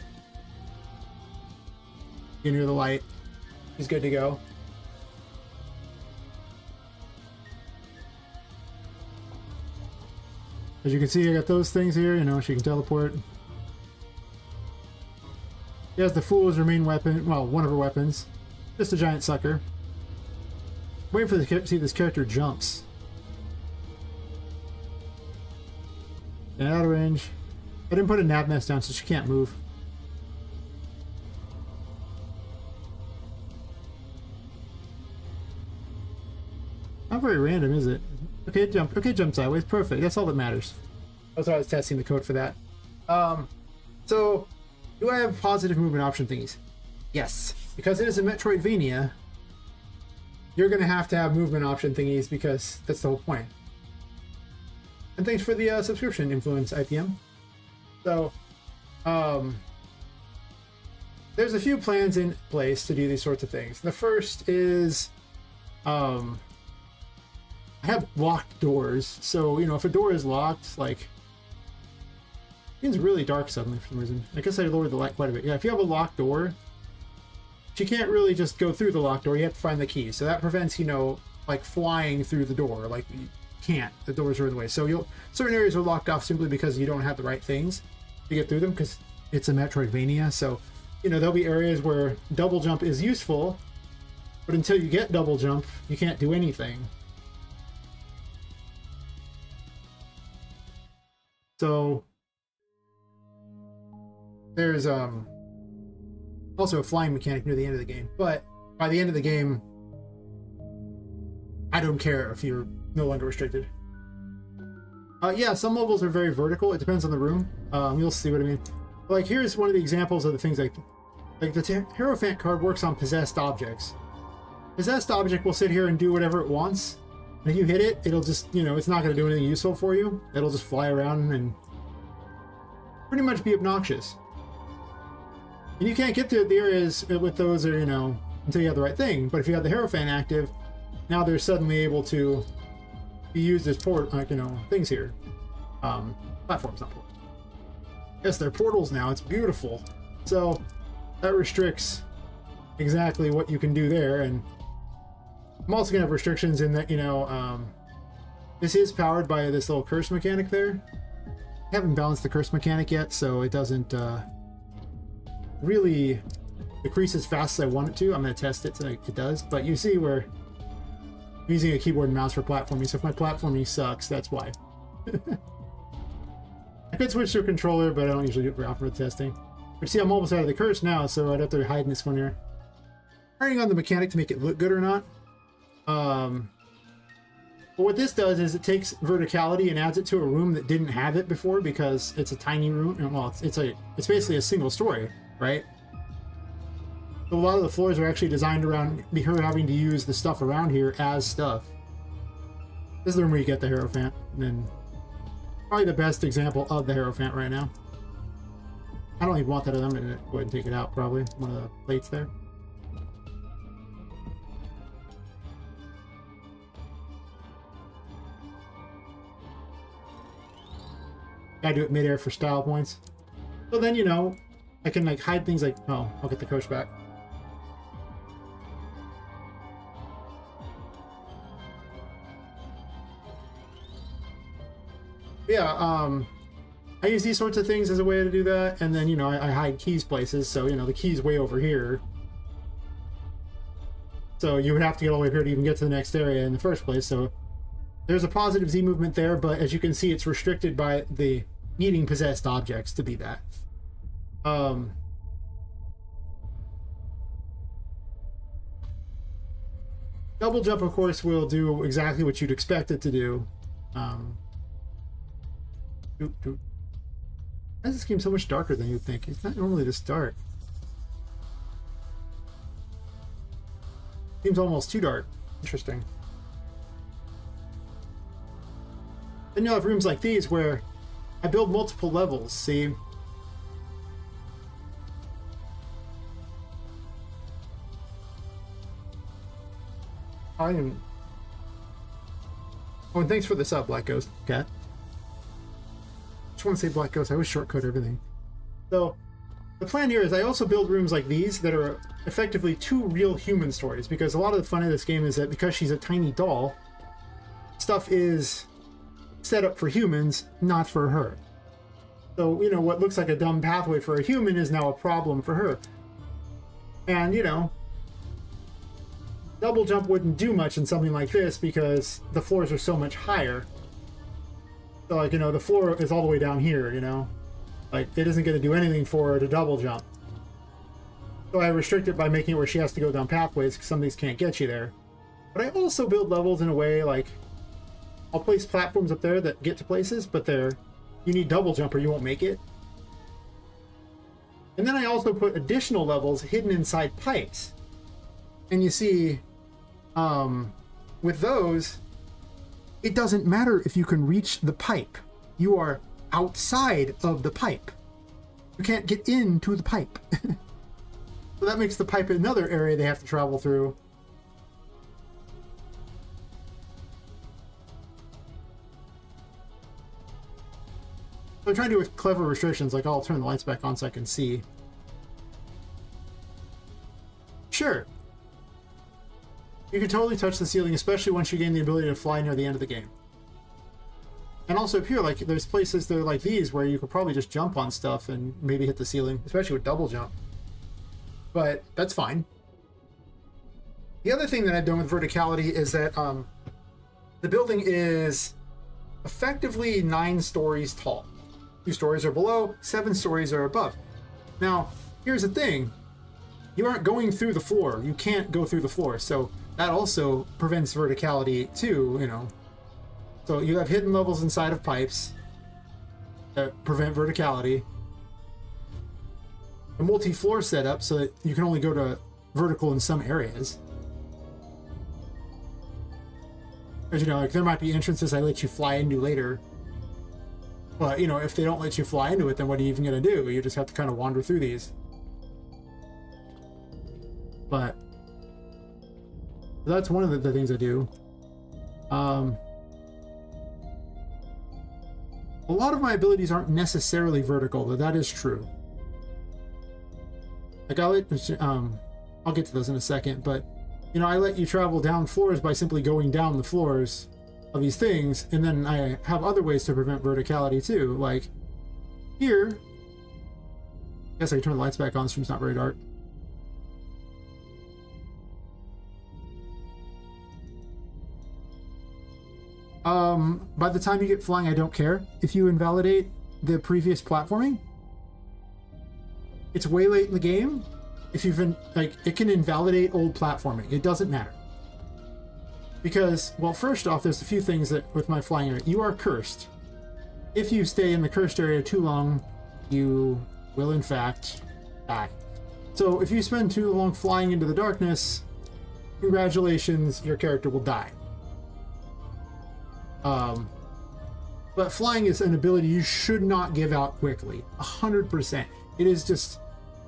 You're near the light. He's good to go. As you can see, I got those things here, you know, she can teleport. She has the Fool as her main weapon, well, one of her weapons. Just a giant sucker. Waiting for the see this character jumps. And out of range. I didn't put a nav nest down so she can't move. Not very random, is it? Okay, jump. Okay, jump sideways. Perfect. That's all that matters. That's why I was testing the code for that. So, do I have positive movement option thingies? Yes. Because it is a Metroidvania, you're going to have movement option thingies because that's the whole point. And thanks for the subscription, Influence IPM. So, there's a few plans in place to do these sorts of things. The first is, I have locked doors. So, you know, if a door is locked, like, it's really dark suddenly for some reason. I guess I lowered the light quite a bit. Yeah, if you have a locked door, you can't really just go through the locked door. You have to find the key. So that prevents, you know, like flying through the door. Like, you can't. The doors are in the way. So certain areas are locked off simply because you don't have the right things to get through them because it's a Metroidvania. So, you know, there'll be areas where double jump is useful, but until you get double jump, you can't do anything. So there's also a flying mechanic near the end of the game, but by the end of the game, I don't care if you're no longer restricted. Yeah, some levels are very vertical. It depends on the room. You'll see what I mean. Like, here's one of the examples of the things like the Hierophant card works on possessed objects. Possessed object will sit here and do whatever it wants. And if you hit it, it'll just, you know, it's not going to do anything useful for you. It'll just fly around and pretty much be obnoxious. And you can't get to the areas with those, or, you know, until you have the right thing. But if you have the Hierophant active, now they're suddenly able to be used as like, you know, things here. Platforms, not portals. Yes, they're portals now. It's beautiful. So that restricts exactly what you can do there. And I'm also gonna have restrictions in that, you know, this is powered by this little curse mechanic there. I haven't balanced the curse mechanic yet, so it doesn't really decrease as fast as I want it to. I'm gonna test it so it does. But you see where I'm using a keyboard and mouse for platforming, so if my platforming sucks, that's why. I could switch to a controller, but I don't usually do it very often for testing. But see, I'm almost out of the curse now, so I'd have to hide in this one here. Turning on the mechanic to make it look good or not. But what this does is it takes verticality and adds it to a room that didn't have it before because it's a tiny room. Well, it's basically a single story, right? So a lot of the floors are actually designed around her having to use the stuff around here as stuff. This is the room where you get the Hierophant, and then probably the best example of the Hierophant right now. I don't even want that. I'm gonna go ahead and take it out, probably. One of the plates there. Gotta do it midair for style points. So then, you know, I can like hide things like, oh, I'll get the coach back. Yeah, I use these sorts of things as a way to do that, and then, you know, I hide keys places, so, you know, the key's way over here. So you would have to get all the way up here to even get to the next area in the first place, so there's a positive Z movement there, but as you can see, it's restricted by the needing possessed objects to be that. Double jump, of course, will do exactly what you'd expect it to do. Why is this game so much darker than you'd think? It's not normally this dark. Seems almost too dark. Interesting. Then you'll have rooms like these where I build multiple levels, see? Oh, and thanks for the sub, Black Ghost. Cat. Just want to say Black Ghost. I always shortcut everything. So the plan here is I also build rooms like these that are effectively two real human stories, because a lot of the fun of this game is that because she's a tiny doll, stuff is set up for humans, not for her. So, you know, what looks like a dumb pathway for a human is now a problem for her. And, you know, double jump wouldn't do much in something like this because the floors are so much higher. So, like, you know, the floor is all the way down here, you know? Like, it isn't going to do anything for her to double jump. So I restrict it by making it where she has to go down pathways because some of these can't get you there. But I also build levels in a way, like, I'll place platforms up there that get to places, but you need double jump or you won't make it. And then I also put additional levels hidden inside pipes. And you see, with those, it doesn't matter if you can reach the pipe. You are outside of the pipe. You can't get into the pipe. So that makes the pipe another area they have to travel through. So I'm trying to do with clever restrictions, like I'll turn the lights back on so I can see. Sure. You can totally touch the ceiling, especially once you gain the ability to fly near the end of the game. And also up here, like, there's places that are like these where you could probably just jump on stuff and maybe hit the ceiling, especially with double jump. But that's fine. The other thing that I've done with verticality is that the building is effectively 9 stories tall. 2 stories are below, 7 stories are above. Now, here's the thing. You aren't going through the floor. You can't go through the floor. So that also prevents verticality too, you know. So you have hidden levels inside of pipes that prevent verticality. A multi-floor setup so that you can only go to vertical in some areas. As you know, like there might be entrances I let you fly into later. But, you know, if they don't let you fly into it, then what are you even going to do? You just have to kind of wander through these. But that's one of the things I do. A lot of my abilities aren't necessarily vertical, though that is true. Like I'll get to those in a second, but you know, I let you travel down floors by simply going down the floors of these things, and then I have other ways to prevent verticality too. Like here, I guess I can turn the lights back on. This room's not very dark. By the time you get flying, I don't care if you invalidate the previous platforming. It's way late in the game. If you've been, like, it can invalidate old platforming. It doesn't matter. Because, well, first off, there's a few things that with my flying area. You are cursed. If you stay in the cursed area too long, you will in fact die. So if you spend too long flying into the darkness, congratulations, your character will die. But flying is an ability you should not give out quickly. 100%. It is just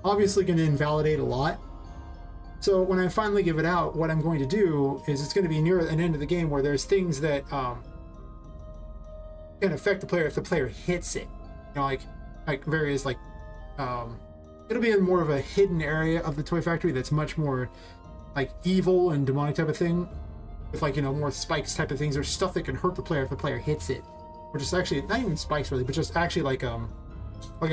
obviously going to invalidate a lot. So when I finally give it out, what I'm going to do is it's going to be near an end of the game where there's things that can affect the player if the player hits it. You know, like various like it'll be in more of a hidden area of the toy factory that's much more like evil and demonic type of thing. With like, you know, more spikes type of things. There's stuff that can hurt the player if the player hits it. Or just actually, not even spikes really, but just actually like a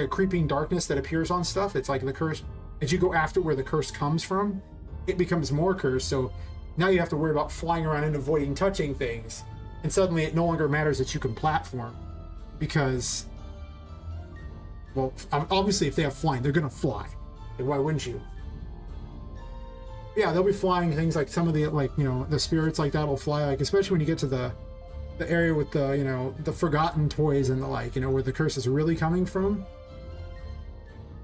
creeping darkness that appears on stuff. It's like the curse. As you go after where the curse comes from, it becomes more cursed. So now you have to worry about flying around and avoiding touching things. And suddenly it no longer matters that you can platform. Because, well, obviously if they have flying, they're going to fly. Like, why wouldn't you? Yeah, they'll be flying things like some of the, like, you know, the spirits like that will fly, like, especially when you get to the area with the, you know, the forgotten toys and the like, you know, where the curse is really coming from,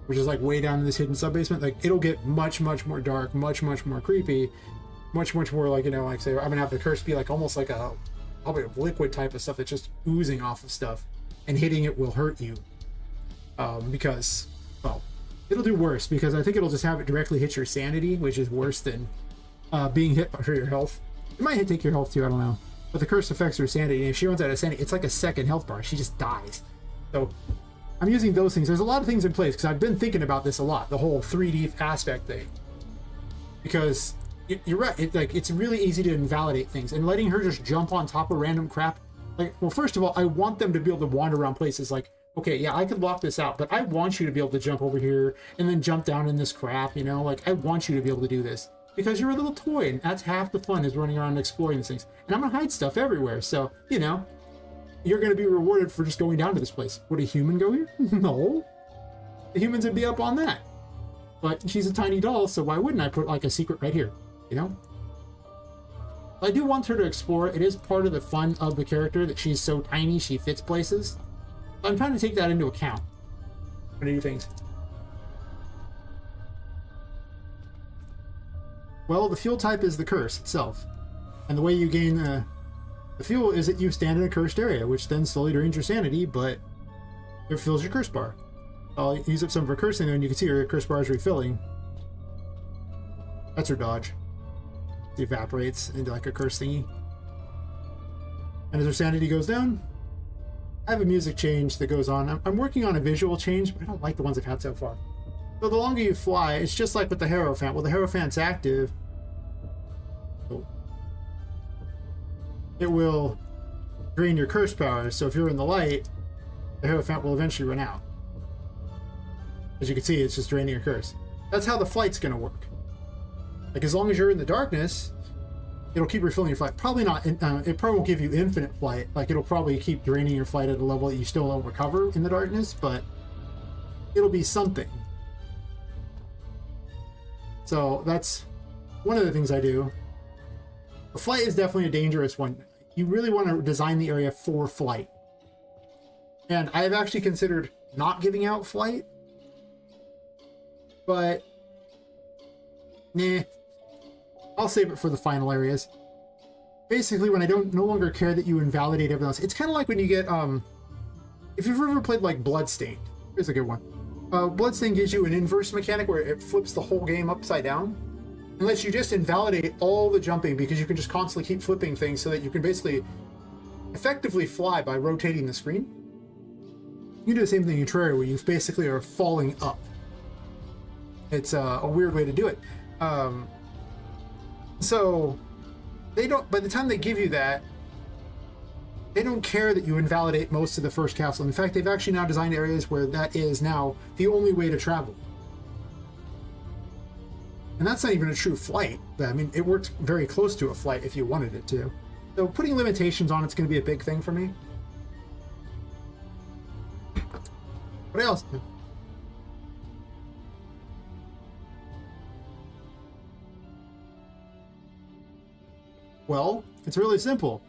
which is like way down in this hidden sub-basement. Like, it'll get much more dark, much more creepy, much more like, you know, like, say, I'm gonna have the curse be like almost like a probably a liquid type of stuff that's just oozing off of stuff, and hitting it will hurt you, because, well, it'll do worse, because I think it'll just have it directly hit your sanity, which is worse than being hit for your health. It might take your health too, I don't know. But the curse affects her sanity, and if she runs out of sanity, it's like a second health bar. She just dies. So I'm using those things. There's a lot of things in place, because I've been thinking about this a lot, the whole 3D aspect thing. Because you're right, it's really easy to invalidate things, and letting her just jump on top of random crap Like, well, first of all, I want them to be able to wander around places. Like, okay, yeah, I could lock this out, but I want you to be able to jump over here and then jump down in this crap, you know? Like, I want you to be able to do this. Because you're a little toy, and that's half the fun, is running around and exploring these things. And I'm gonna hide stuff everywhere, so, you know, you're gonna be rewarded for just going down to this place. Would a human go here? No. The humans would be up on that. But she's a tiny doll, so why wouldn't I put, like, a secret right here, you know? I do want her to explore. It is part of the fun of the character that she's so tiny she fits places. I'm trying to take that into account when I do things. Well, the fuel type is the curse itself. And the way you gain the fuel is that you stand in a cursed area, which then slowly drains your sanity, but it fills your curse bar. I'll use up some of her cursing there, and you can see her curse bar is refilling. That's her dodge. It evaporates into like a curse thingy. And as her sanity goes down, I have a music change that goes on. I'm working on a visual change, but I don't like the ones I've had so far. So the longer you fly, it's just like with the Hierophant. Well, the Hierophant's active. It will drain your curse powers. So if you're in the light, the Hierophant will eventually run out. As you can see, it's just draining your curse. That's how the flight's going to work. Like, as long as you're in the darkness, it'll keep refilling your flight. Probably not, it probably won't give you infinite flight. Like, it'll probably keep draining your flight at a level that you still don't recover in the darkness, but it'll be something. So that's one of the things I do. The flight is definitely a dangerous one. You really want to design the area for flight. And I have actually considered not giving out flight, but nah, I'll save it for the final areas. Basically, when I no longer care that you invalidate everything else, it's kind of like when you get if you've ever played like Bloodstained. Here's a good one. Bloodstained gives you an inverse mechanic where it flips the whole game upside down and lets you just invalidate all the jumping, because you can just constantly keep flipping things so that you can basically effectively fly by rotating the screen. You do the same thing in Terraria, where you basically are falling up. It's a weird way to do it. So they don't, by the time they give you that, they don't care that you invalidate most of the first castle. In fact, they've actually now designed areas where that is now the only way to travel. And that's not even a true flight. I mean, it works very close to a flight if you wanted it to. So putting limitations on it's going to be a big thing for me. What else? Well, it's really simple.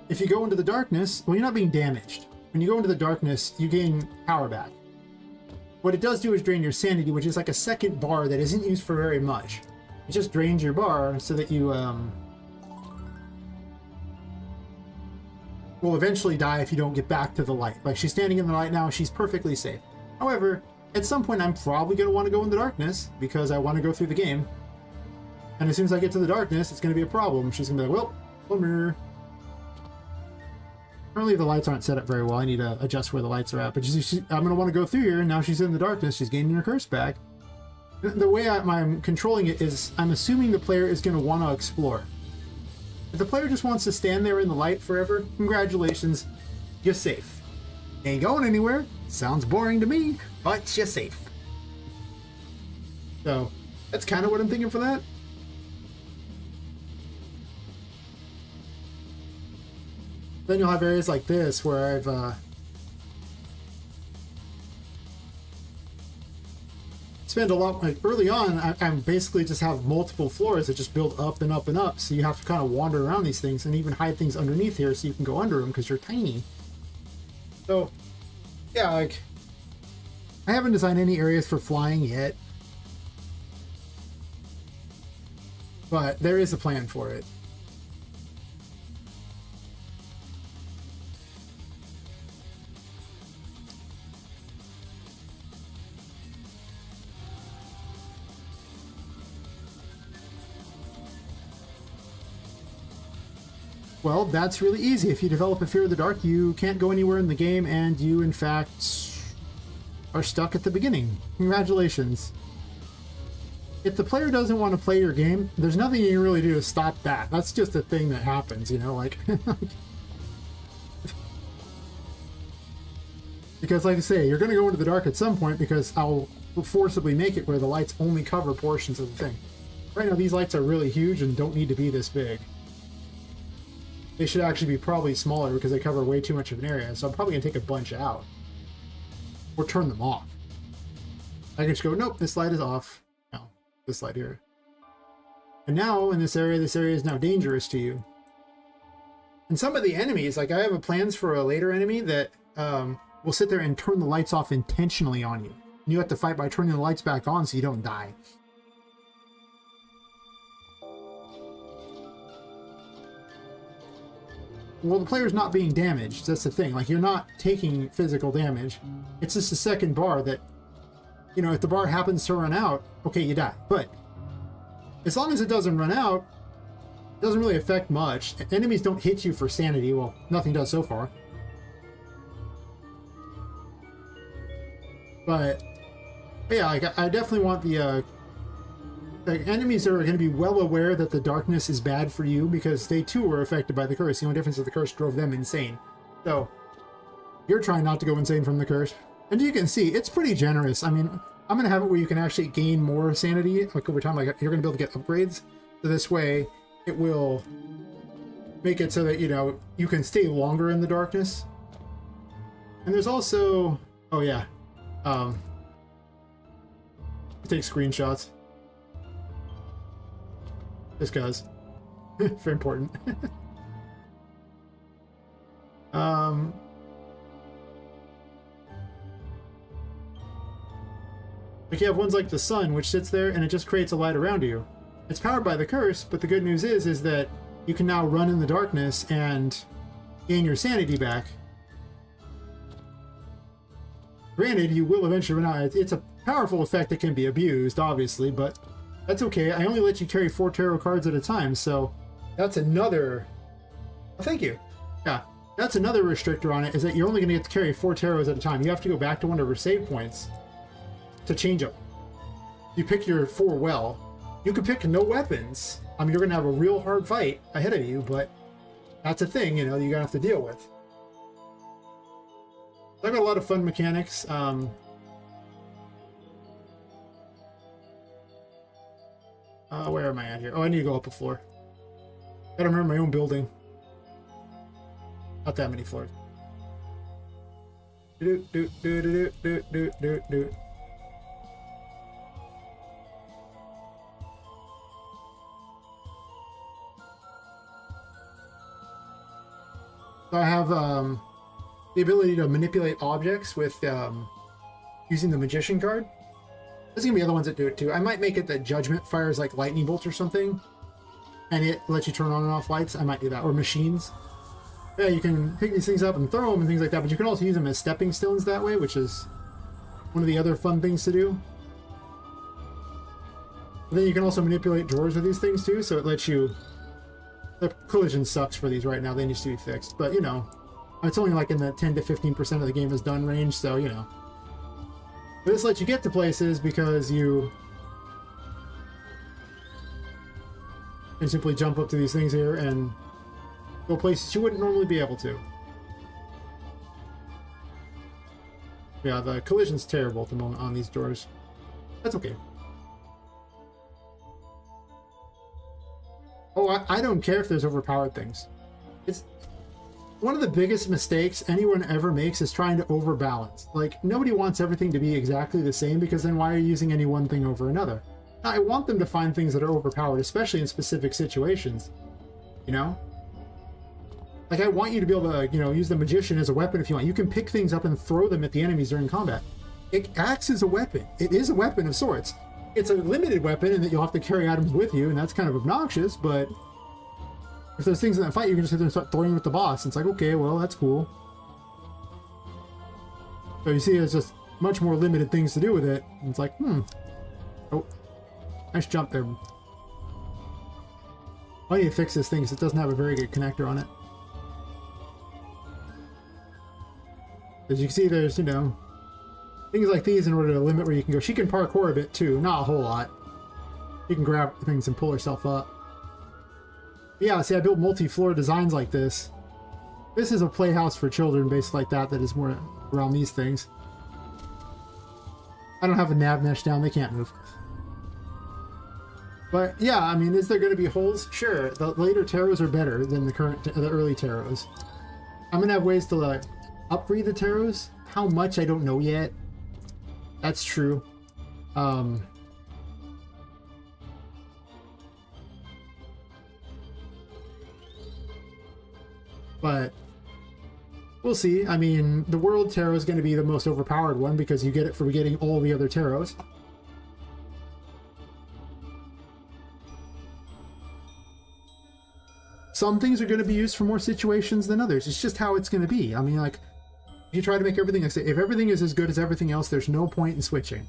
If you go into the darkness, well, you're not being damaged. When you go into the darkness, you gain power back. What it does do is drain your sanity, which is like a second bar that isn't used for very much. It just drains your bar so that you will eventually die if you don't get back to the light. Like, she's standing in the light now, she's perfectly safe. However, at some point I'm probably going to want to go in the darkness because I want to go through the game. And as soon as I get to the darkness, it's going to be a problem. She's going to be like, well, bummer. Currently the lights aren't set up very well. I need to adjust where the lights are at. But I'm going to want to go through here, and now she's in the darkness. She's gaining her curse back. The way I'm controlling it is I'm assuming the player is going to want to explore. If the player just wants to stand there in the light forever, congratulations, you're safe. Ain't going anywhere. Sounds boring to me, but you're safe. So that's kind of what I'm thinking for that. Then you'll have areas like this where I've spent a lot, like early on, I basically just have multiple floors that just build up and up and up, so you have to kind of wander around these things and even hide things underneath here so you can go under them because you're tiny. So yeah, like, I haven't designed any areas for flying yet, but there is a plan for it. Well, that's really easy. If you develop a fear of the dark, you can't go anywhere in the game, and you, in fact, are stuck at the beginning. Congratulations. If the player doesn't want to play your game, there's nothing you can really do to stop that. That's just a thing that happens, you know, like... If Because like I say, you're going to go into the dark at some point because I'll forcibly make it where the lights only cover portions of the thing. Right now these lights are really huge and don't need to be this big. They should actually be probably smaller because they cover way too much of an area, so I'm probably going to take a bunch out. Or turn them off. I can just go, nope, this light is off. No, this light here. And now in this area is now dangerous to you. And some of the enemies, like I have plans for a later enemy that will sit there and turn the lights off intentionally on you. And you have to fight by turning the lights back on so you don't die. Well, the player's not being damaged. That's the thing. Like, you're not taking physical damage. It's just a second bar that, you know, if the bar happens to run out, okay, you die. But as long as it doesn't run out, it doesn't really affect much. Enemies don't hit you for sanity. Well, nothing does so far. But yeah, like, I definitely want the enemies that are going to be well aware that the darkness is bad for you because they too were affected by the curse. The only difference is the curse drove them insane. So you're trying not to go insane from the curse. And you can see it's pretty generous. I mean, I'm going to have it where you can actually gain more sanity like over time. Like you're going to be able to get upgrades. So this way it will make it so that, you know, you can stay longer in the darkness. And there's also, oh yeah, take screenshots. This guy's very important. Like you have ones like the sun, which sits there and it just creates a light around you. It's powered by the curse, but the good news is that you can now run in the darkness and gain your sanity back. Granted, you will eventually run out. It's a powerful effect that can be abused, obviously, but that's okay. I only let you carry 4 tarot cards at a time, so that's another... Oh, thank you. Yeah, that's another restrictor on it, is that you're only going to get to carry 4 tarots at a time. You have to go back to one of her save points to change them. You pick your 4 well. You could pick no weapons. I mean, you're going to have a real hard fight ahead of you, but that's a thing, you know, you're going to have to deal with. I've got a lot of fun mechanics. Where am I at here? Oh, I need to go up a floor. Gotta remember my own building. Not that many floors. Do do do do do do do do. So I have the ability to manipulate objects with using the magician card. There's gonna be other ones that do it too. I might make it that judgment fires like lightning bolts or something, and it lets you turn on and off lights. I might do that, or machines. Yeah, you can pick these things up and throw them and things like that, but you can also use them as stepping stones that way, which is one of the other fun things to do. But then you can also manipulate drawers with these things too, so it lets you... The collision sucks for these right now. They need to be fixed, but you know, it's only like in the 10 to 15% of the game is done range, so you know. But this lets you get to places because you can simply jump up to these things here and go places you wouldn't normally be able to. Yeah, the collision's terrible at the moment on these doors. That's okay. Oh, I don't care if there's overpowered things. It's one of the biggest mistakes anyone ever makes is trying to overbalance. Like, nobody wants everything to be exactly the same, because then why are you using any one thing over another? Now, I want them to find things that are overpowered, especially in specific situations. You know? Like, I want you to be able to, you know, use the magician as a weapon if you want. You can pick things up and throw them at the enemies during combat. It acts as a weapon. It is a weapon of sorts. It's a limited weapon in that you'll have to carry items with you, and that's kind of obnoxious, but if there's things in that fight, you can just sit there and start throwing with the boss. It's like, okay, well, that's cool. So you see, there's just much more limited things to do with it. And it's like, oh, nice jump there. I need to fix this thing because it doesn't have a very good connector on it. As you can see, there's, you know, things like these in order to limit where you can go. She can parkour a bit too, not a whole lot. She can grab things and pull herself up. But yeah, see, I built multi-floor designs like this. This is a playhouse for children, based like that is more around these things. I don't have a nav mesh down. They can't move. But yeah, I mean, is there going to be holes? Sure. The later taros are better than the early taros. I'm going to have ways to like upgrade the taros. How much, I don't know yet. That's true. But we'll see. I mean, the World Tarot is going to be the most overpowered one because you get it for getting all the other taros. Some things are going to be used for more situations than others. It's just how it's going to be. I mean, like, if you try to make everything, if everything is as good as everything else, there's no point in switching.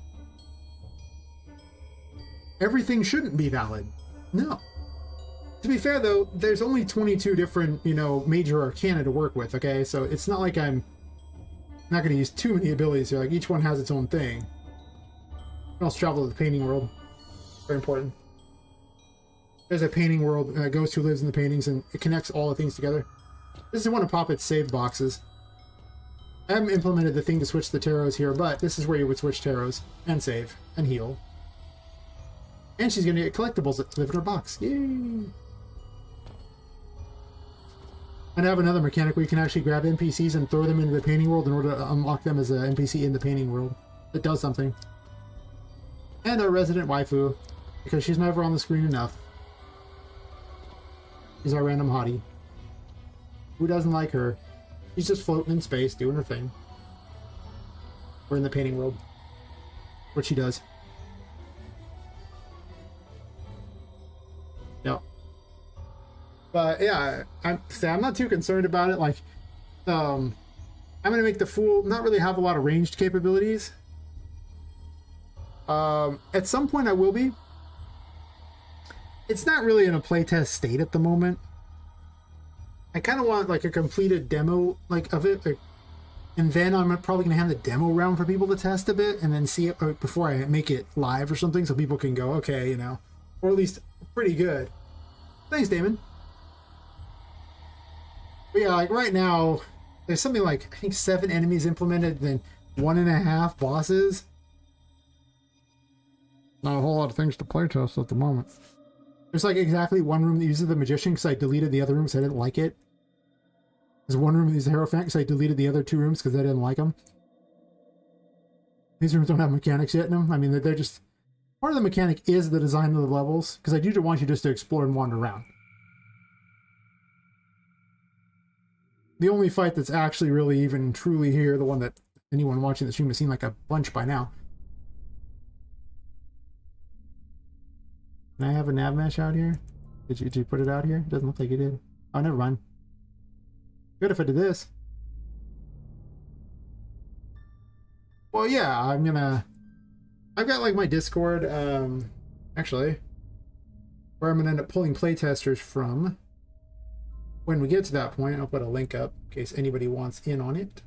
Everything shouldn't be valid. No. To be fair, though, there's only 22 different, you know, major arcana to work with, okay? So it's not like I'm not going to use too many abilities here. Like, each one has its own thing. You can also travel to the painting world. Very important. There's a painting world, a ghost who lives in the paintings, and it connects all the things together. This is one of Poppet's save boxes. I haven't implemented the thing to switch the taros here, but this is where you would switch taros and save and heal. And she's going to get collectibles that live in her box. Yay! And I have another mechanic where you can actually grab NPCs and throw them into the painting world in order to unlock them as an NPC in the painting world. That does something. And our resident waifu, because she's never on the screen enough. She's our random hottie. Who doesn't like her? She's just floating in space, doing her thing. We're in the painting world. What she does. Yep. But yeah, I'm not too concerned about it. Like, I'm gonna make the Fool not really have a lot of ranged capabilities. At some point I will be. It's not really in a playtest state at the moment. I kind of want like a completed demo like of it, like, and then I'm probably gonna have the demo around for people to test a bit, and then see it before I make it live or something, so people can go, okay, you know, or at least pretty good. Thanks, Damon. But yeah, like right now, there's something like I think 7 enemies implemented, then 1.5 bosses. Not a whole lot of things to playtest at the moment. There's like exactly one room that uses the Magician because I deleted the other rooms because I didn't like it. There's one room that uses the Hierophant because I deleted the other 2 rooms because I didn't like them. These rooms don't have mechanics yet in them. I mean, they're just... Part of the mechanic is the design of the levels, because I do want you just to explore and wander around. The only fight that's actually really even truly here, the one that anyone watching the stream has seen like a bunch by now. Can I have a nav mesh out here? Did you put it out here? It doesn't look like you did. Oh, never mind. Good if I did this. Well, yeah, I've got like my Discord, actually, where I'm gonna end up pulling playtesters from. When we get to that point, I'll put a link up in case anybody wants in on it.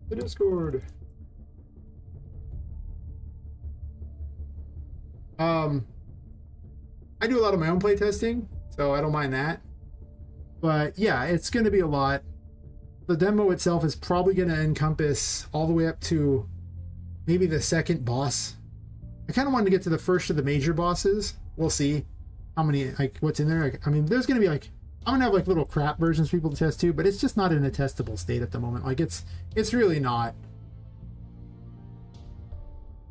The Discord. I do a lot of my own playtesting, so I don't mind that. But yeah, it's going to be a lot. The demo itself is probably going to encompass all the way up to maybe the second boss. I kind of wanted to get to the first of the major bosses. We'll see how many, like, what's in there. Like, I mean, there's going to be like, I'm going to have like little crap versions for people to test too, but it's just not in a testable state at the moment. Like, it's really not.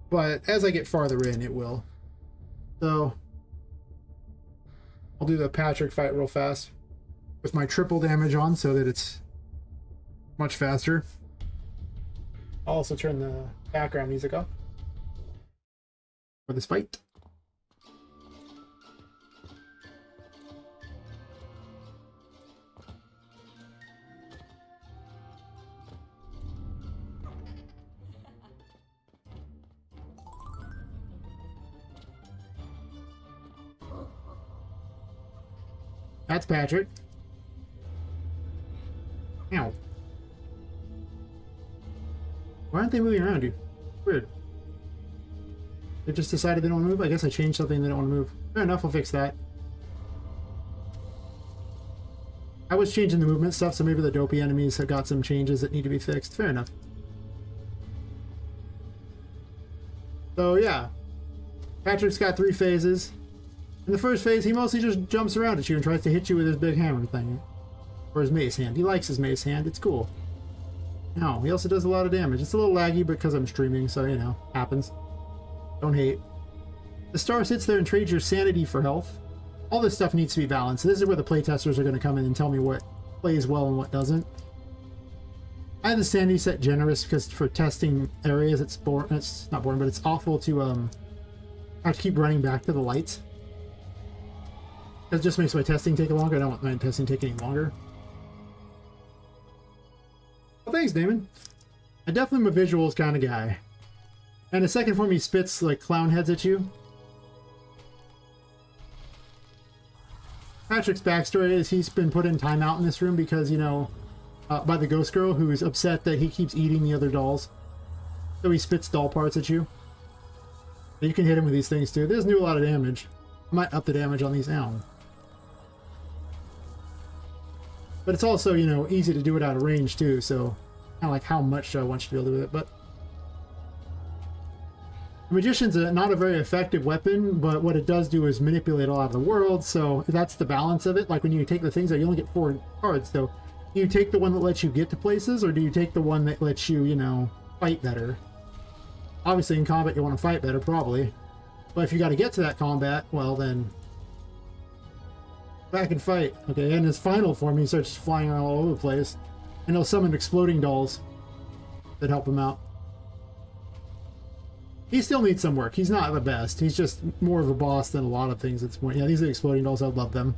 But as I get farther in, it will. So I'll do the Patrick fight real fast with my triple damage on so that it's much faster. I'll also turn the background music up for this fight. That's Patrick. Ow. Why aren't they moving around, dude? They just decided they don't want to move? I guess I changed something they don't want to move. Fair enough, I'll fix that. I was changing the movement stuff, so maybe the dopey enemies have got some changes that need to be fixed. Fair enough. So yeah, Patrick's got 3 phases. In the first phase, he mostly just jumps around at you and tries to hit you with his big hammer thing. Or his mace hand. He likes his mace hand, it's cool. No, he also does a lot of damage. It's a little laggy because I'm streaming, so you know, happens. Don't hate. The star sits there and trades your sanity for health. All this stuff needs to be balanced. This is where the playtesters are going to come in and tell me what plays well and what doesn't. I have the sanity set generous because for testing areas, it's boring. It's not boring, but it's awful to have to keep running back to the lights. That just makes my testing take longer. I don't want my testing to take any longer. Well, thanks, Damon. I definitely am a visuals kind of guy. And the second form, he spits like clown heads at you. Patrick's backstory is he's been put in timeout in this room because, you know, by the ghost girl who is upset that he keeps eating the other dolls. So he spits doll parts at you. You can hit him with these things too. This do a lot of damage. I might up the damage on these. Ow. But it's also, you know, easy to do it out of range too, so kind of like how much do I want you to be able to do it. But the Magician's not a very effective weapon, but what it does do is manipulate a lot of the world, so that's the balance of it. Like when you take the things out, you only get 4 cards, so do you take the one that lets you get to places, or do you take the one that lets you, you know, fight better? Obviously in combat you want to fight better, probably. But if you got to get to that combat, well then... back and fight. Okay, and his final form, he starts flying around all over the place. And he'll summon exploding dolls that help him out. He still needs some work. He's not the best. He's just more of a boss than a lot of things at this point. Yeah, these are exploding dolls. I love them.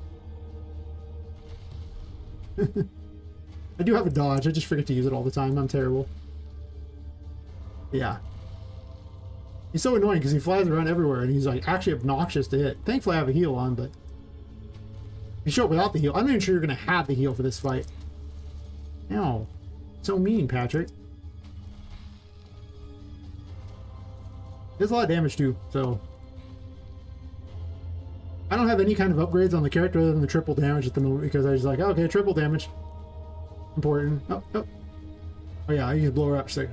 I do have a dodge. I just forget to use it all the time. I'm terrible. Yeah. He's so annoying because he flies around everywhere and he's like actually obnoxious to hit. Thankfully I have a heal on, but... if you show up without the heal, I'm not even sure you're going to have the heal for this fight. Ow. So mean, Patrick. There's a lot of damage too, so... I don't have any kind of upgrades on the character other than the triple damage at the moment because I was like, okay, triple damage. Important. Oh, oh. Oh yeah, I need to blow her up. So.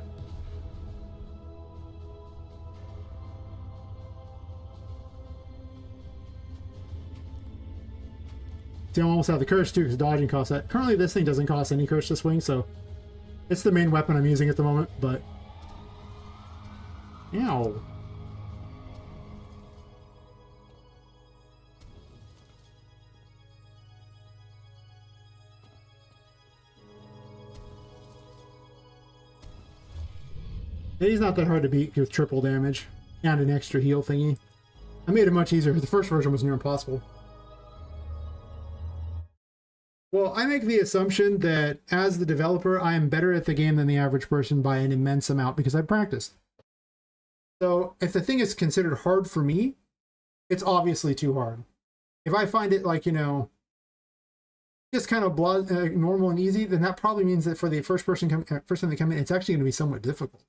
See, I almost have the curse too because dodging costs that. Currently this thing doesn't cost any curse to swing, so it's the main weapon I'm using at the moment, but... ow. He's not that hard to beat with triple damage and an extra heal thingy. I made it much easier. The first version was near impossible. Well, I make the assumption that as the developer, I am better at the game than the average person by an immense amount because I've practiced. So if the thing is considered hard for me, it's obviously too hard. If I find it like, you know, just kind of normal and easy, then that probably means that for the first time they come in, it's actually going to be somewhat difficult.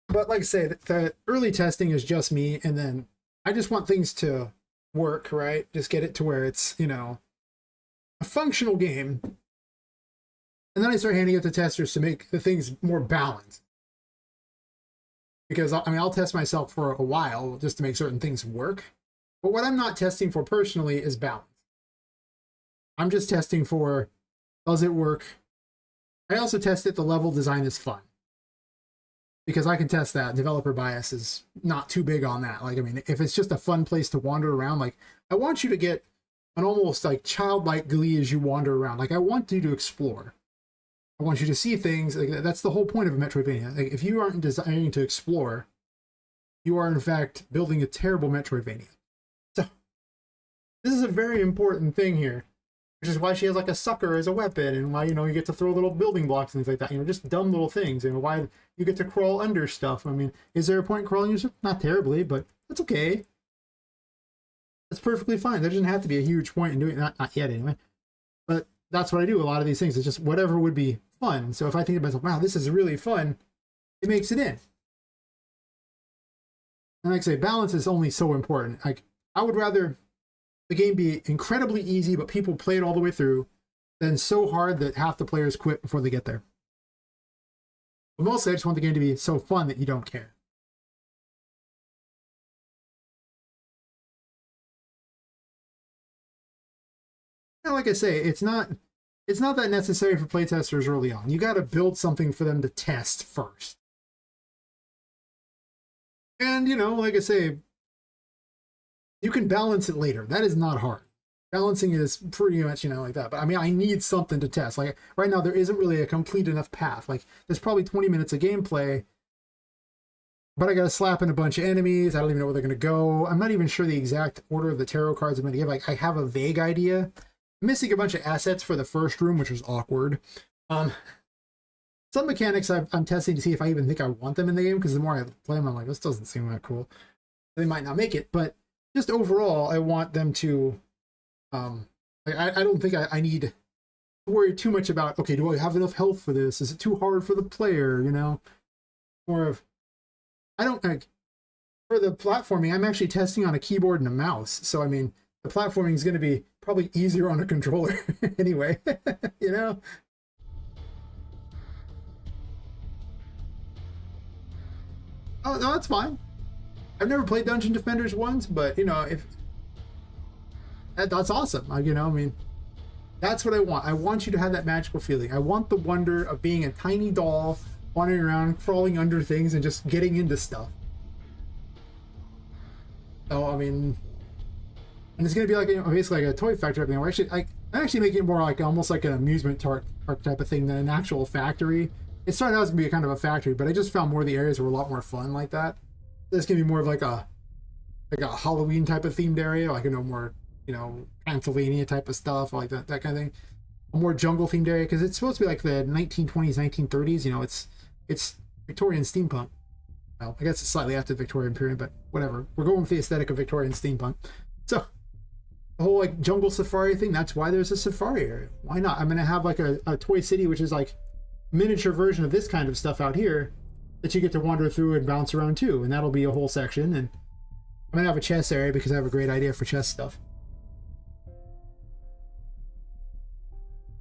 But like I say, the early testing is just me, and then I just want things to work, right? Just get it to where it's, you know, a functional game. And then I start handing it to testers to make the things more balanced. Because, I mean, I'll test myself for a while just to make certain things work. But what I'm not testing for personally is balance. I'm just testing for, does it work? I also test if the level design is fun. Because I can test that. Developer bias is not too big on that. Like, I mean, if it's just a fun place to wander around, like, I want you to get an almost like childlike glee as you wander around. Like, I want you to explore. I want you to see things. Like, that's the whole point of a Metroidvania. Like, if you aren't designing to explore, you are in fact building a terrible Metroidvania. So, this is a very important thing here. Which is why she has like a sucker as a weapon, and why, you know, you get to throw little building blocks and things like that. You know, just dumb little things. You know, why you get to crawl under stuff. I mean, is there a point in crawling under stuff? Not terribly, but that's okay. That's perfectly fine. There doesn't have to be a huge point in doing that. Not yet, anyway. But that's what I do. A lot of these things. It's just whatever would be fun. So if I think to myself, wow, this is really fun, it makes it in. And like I say, balance is only so important. Like, I would rather the game be incredibly easy, but people play it all the way through, than so hard that half the players quit before they get there. But mostly, I just want the game to be so fun that you don't care. And like I say, it's not that necessary for playtesters early on. You got to build something for them to test first. And, you know, like I say, you can balance it later. That is not hard. Balancing is pretty much, you know, like that. But I mean, I need something to test. Like right now, there isn't really a complete enough path. Like there's probably 20 minutes of gameplay, but I got to slap in a bunch of enemies. I don't even know where they're going to go. I'm not even sure the exact order of the tarot cards I'm going to give. Like I have a vague idea. I'm missing a bunch of assets for the first room, which was awkward. Some mechanics I'm testing to see if I even think I want them in the game, because the more I play them, I'm like, this doesn't seem that cool. They might not make it, but just overall, I want them to. I don't think I need to worry too much about, okay, do I have enough health for this? Is it too hard for the player? You know, more of, I don't like for the platforming. I'm actually testing on a keyboard and a mouse, so I mean, the platforming is going to be probably easier on a controller anyway. You know. Oh no, that's fine. I've never played Dungeon Defenders once, but you know, if that's awesome. You know, I mean, that's what I want. I want you to have that magical feeling. I want the wonder of being a tiny doll, wandering around, crawling under things, and just getting into stuff. So, I mean, and it's going to be like, you know, basically like a toy factory. Everything. I'm actually making it more like almost like an amusement park type of thing than an actual factory. It started out as going to be a kind of a factory, but I just found more of the areas were a lot more fun like that. This can be more of like a Halloween type of themed area, like, you know, more, you know, Pennsylvania type of stuff, like that kind of thing. A more jungle themed area, because it's supposed to be like the 1920s, 1930s. You know, it's Victorian steampunk. Well, I guess it's slightly after the Victorian period, but whatever. We're going with the aesthetic of Victorian steampunk. So the whole like jungle safari thing, that's why there's a safari area. Why not? I'm gonna have like a toy city, which is like miniature version of this kind of stuff out here that you get to wander through and bounce around too, and that'll be a whole section. And I'm gonna have a chess area because I have a great idea for chess stuff.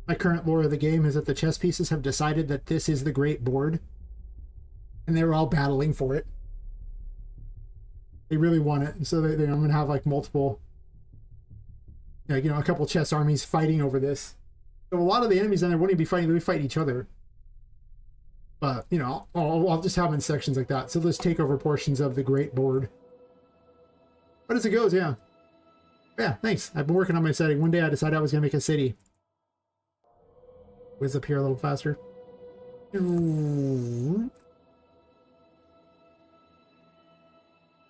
My current lore of the game is that the chess pieces have decided that this is the great board, and they're all battling for it. They really want it, and so I'm going to have like multiple, like, you know, a couple chess armies fighting over this. So a lot of the enemies on there won't even be fighting; they'll be fighting each other. But you know, I'll just have them in sections like that. So let's take over portions of the great board. But as it goes, yeah, thanks. I've been working on my setting. One day I decided I was going to make a city. Whiz up here a little faster. I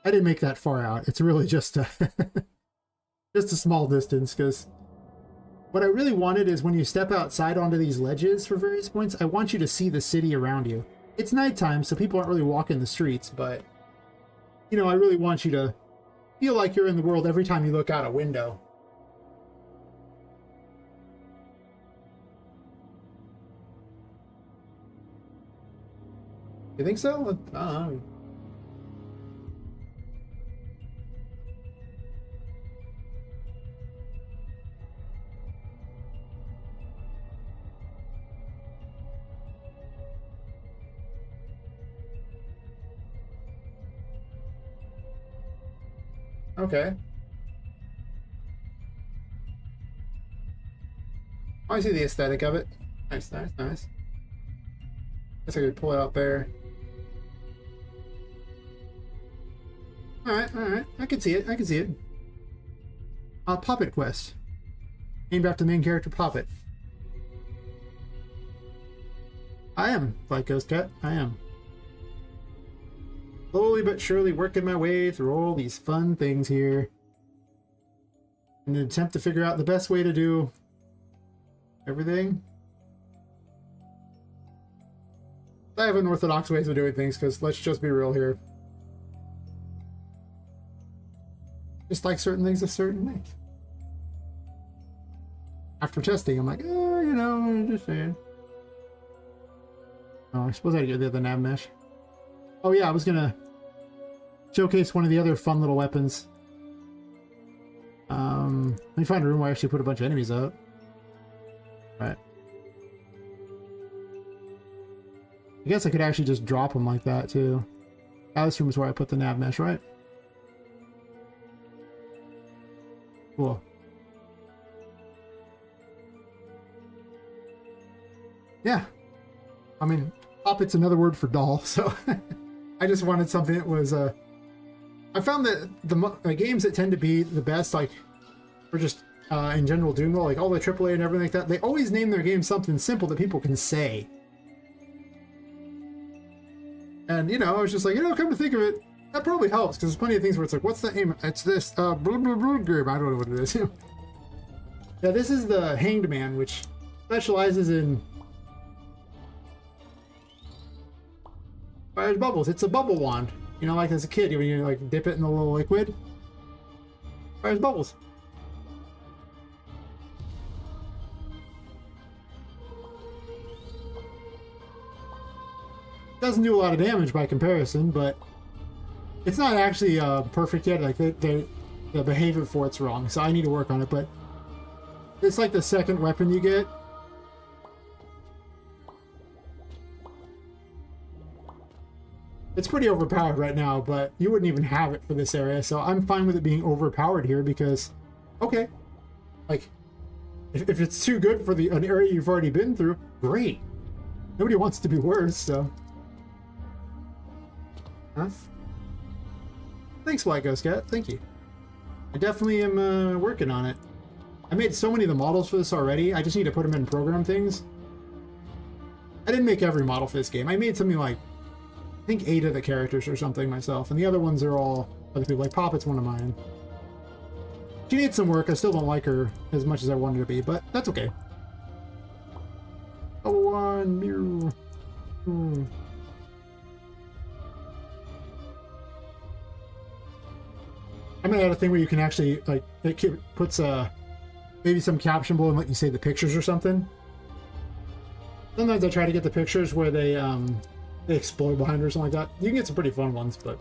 didn't make that far out. It's really just a just a small distance, because what I really wanted is when you step outside onto these ledges for various points, I want you to see the city around you. It's nighttime, so people aren't really walking the streets, but you know, I really want you to feel like you're in the world every time you look out a window. You think so? I don't know. Okay. I see the aesthetic of it. Nice, nice, nice. Guess I could pull it out there. Alright. I can see it. Poppet quest. Named after the main character, Poppet. I am, like Ghost Cat. I am. Slowly but surely working my way through all these fun things here. In an attempt to figure out the best way to do everything. I have unorthodox ways of doing things, because let's just be real here. Just like certain things a certain way. After testing, I'm like, oh, you know, I'm just saying. Oh, I suppose I had to get the other nav mesh. Oh yeah, I was gonna showcase one of the other fun little weapons. Let me find a room where I actually put a bunch of enemies out. Right. I guess I could actually just drop them like that too. This room is where I put the nav mesh, right? Cool. Yeah. I mean, Poppet's another word for doll, so I just wanted something that was, I found that the games that tend to be the best, like, for just, in general Doom, like all the AAA and everything like that, they always name their games something simple that people can say. And, you know, I was just like, you know, come to think of it, that probably helps, because there's plenty of things where it's like, what's the name? It's this, blah, blah, blah, blah. I don't know what it is. Yeah, this is the Hanged Man, which specializes in fires bubbles. It's a bubble wand. You know, like as a kid, when you like dip it in the little liquid, fires bubbles. Doesn't do a lot of damage by comparison, but it's not actually perfect yet. Like the behavior for it's wrong, so I need to work on it. But it's like the second weapon you get. It's pretty overpowered right now, but you wouldn't even have it for this area, so I'm fine with it being overpowered here because, okay, like, if it's too good for an area you've already been through, great. Nobody wants it to be worse, so. Huh? Thanks, White Ghost Cat. Thank you. I definitely am working on it. I made so many of the models for this already. I just need to put them in program things. I didn't make every model for this game. I made something like, I think 8 of the characters or something myself, and the other ones are all other people. Like Poppet's one of mine. She needs some work. I still don't like her as much as I wanted her to be, but that's okay. Oh, one, mew. I'm gonna add a thing where you can actually, like, it puts maybe some caption below and let you say the pictures or something. Sometimes I try to get the pictures where they explode behind her or something like that. You can get some pretty fun ones, but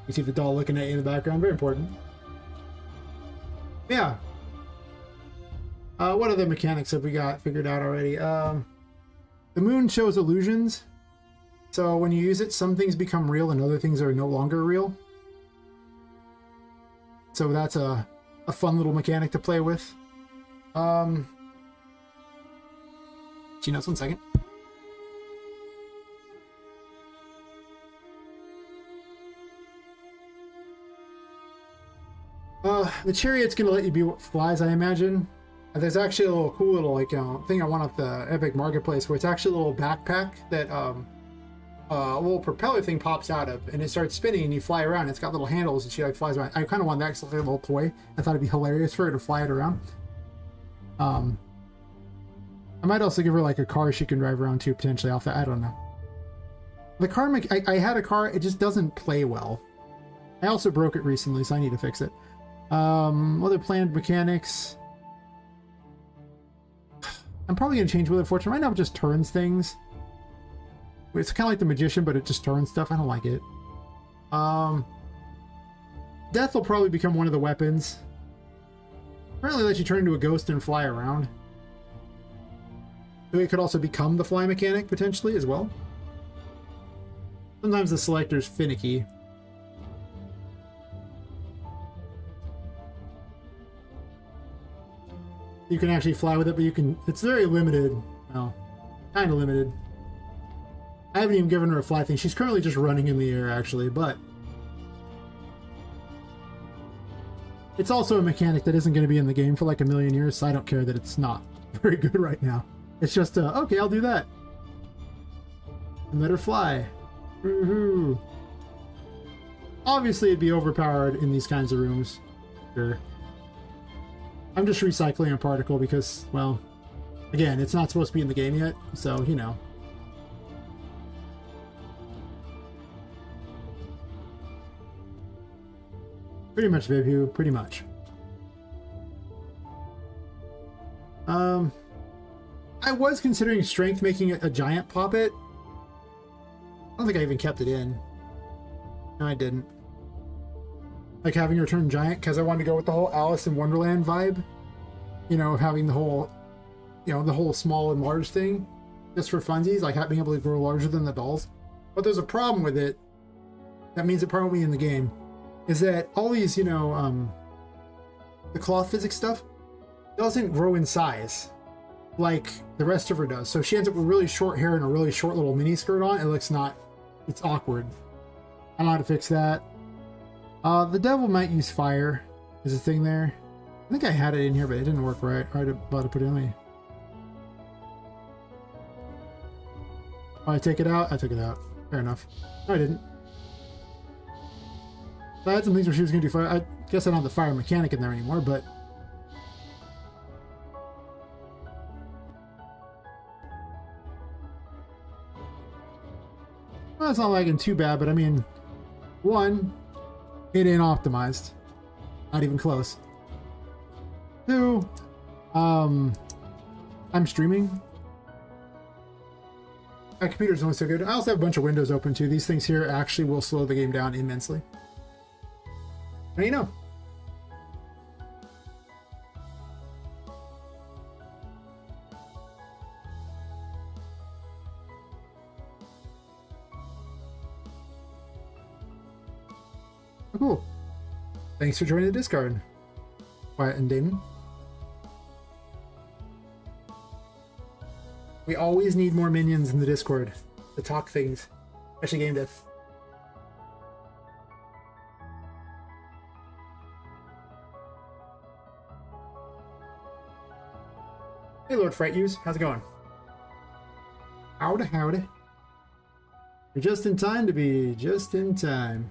you see the doll looking at you in the background. Very important. Yeah. What other mechanics have we got figured out already? The moon shows illusions. So when you use it, some things become real and other things are no longer real. So that's a fun little mechanic to play with. She knows, 1 second. The chariot's gonna let you be what flies, I imagine. There's actually a little cool little like thing I want off the Epic Marketplace where it's actually a little backpack that a little propeller thing pops out of, and it starts spinning and you fly around. It's got little handles and she like flies around. I kind of want that because it's like a little toy. I thought it'd be hilarious for her to fly it around. I might also give her like a car she can drive around too, potentially off that. I don't know. The car, I had a car, it just doesn't play well. I also broke it recently, so I need to fix it. Other planned mechanics. I'm probably gonna change Wheel of Fortune. Right now it just turns things. It's kind of like the Magician, but it just turns stuff. I don't like it. Death will probably become one of the weapons. Apparently lets you turn into a ghost and fly around. So it could also become the fly mechanic, potentially, as well. Sometimes the selector's finicky. You can actually fly with it, but you can... It's very limited. Well, kind of limited. I haven't even given her a fly thing. She's currently just running in the air, actually, but... It's also a mechanic that isn't going to be in the game for like a million years, so I don't care that it's not very good right now. It's just, okay, I'll do that. And let her fly. Woohoo! Obviously, it'd be overpowered in these kinds of rooms. Sure. I'm just recycling a particle because, well, again, it's not supposed to be in the game yet, so, you know. Pretty much, Vibhu, pretty much. I was considering strength making it a giant Poppet. I don't think I even kept it in. No, I didn't. Like having her turn giant, because I wanted to go with the whole Alice in Wonderland vibe. You know, having the whole, you know, the whole small and large thing. Just for funsies, like being able to grow larger than the dolls. But there's a problem with it. That means it probably in the game. Is that all these, you know, the cloth physics stuff doesn't grow in size like the rest of her does. So she ends up with really short hair and a really short little mini skirt on. It looks not, it's awkward. I don't know how to fix that. The devil might use fire. Is a thing there. I think I had it in here, but it didn't work right. I was about to put it in me. Oh, I take it out? I took it out. Fair enough. No, I didn't. So I had some things where she was going to do fire. I guess I don't have the fire mechanic in there anymore, but... well, it's not lagging too bad, but I mean... one, it ain't optimized. Not even close. Two, I'm streaming. My computer's only so good. I also have a bunch of windows open too. These things here actually will slow the game down immensely. Now you know. Oh, cool. Thanks for joining the Discord, Wyatt and Damon. We always need more minions in the Discord to talk things, especially game dev. Hey, Lord Frightuse, how's it going? Howdy, howdy. You're just in time to be just in time.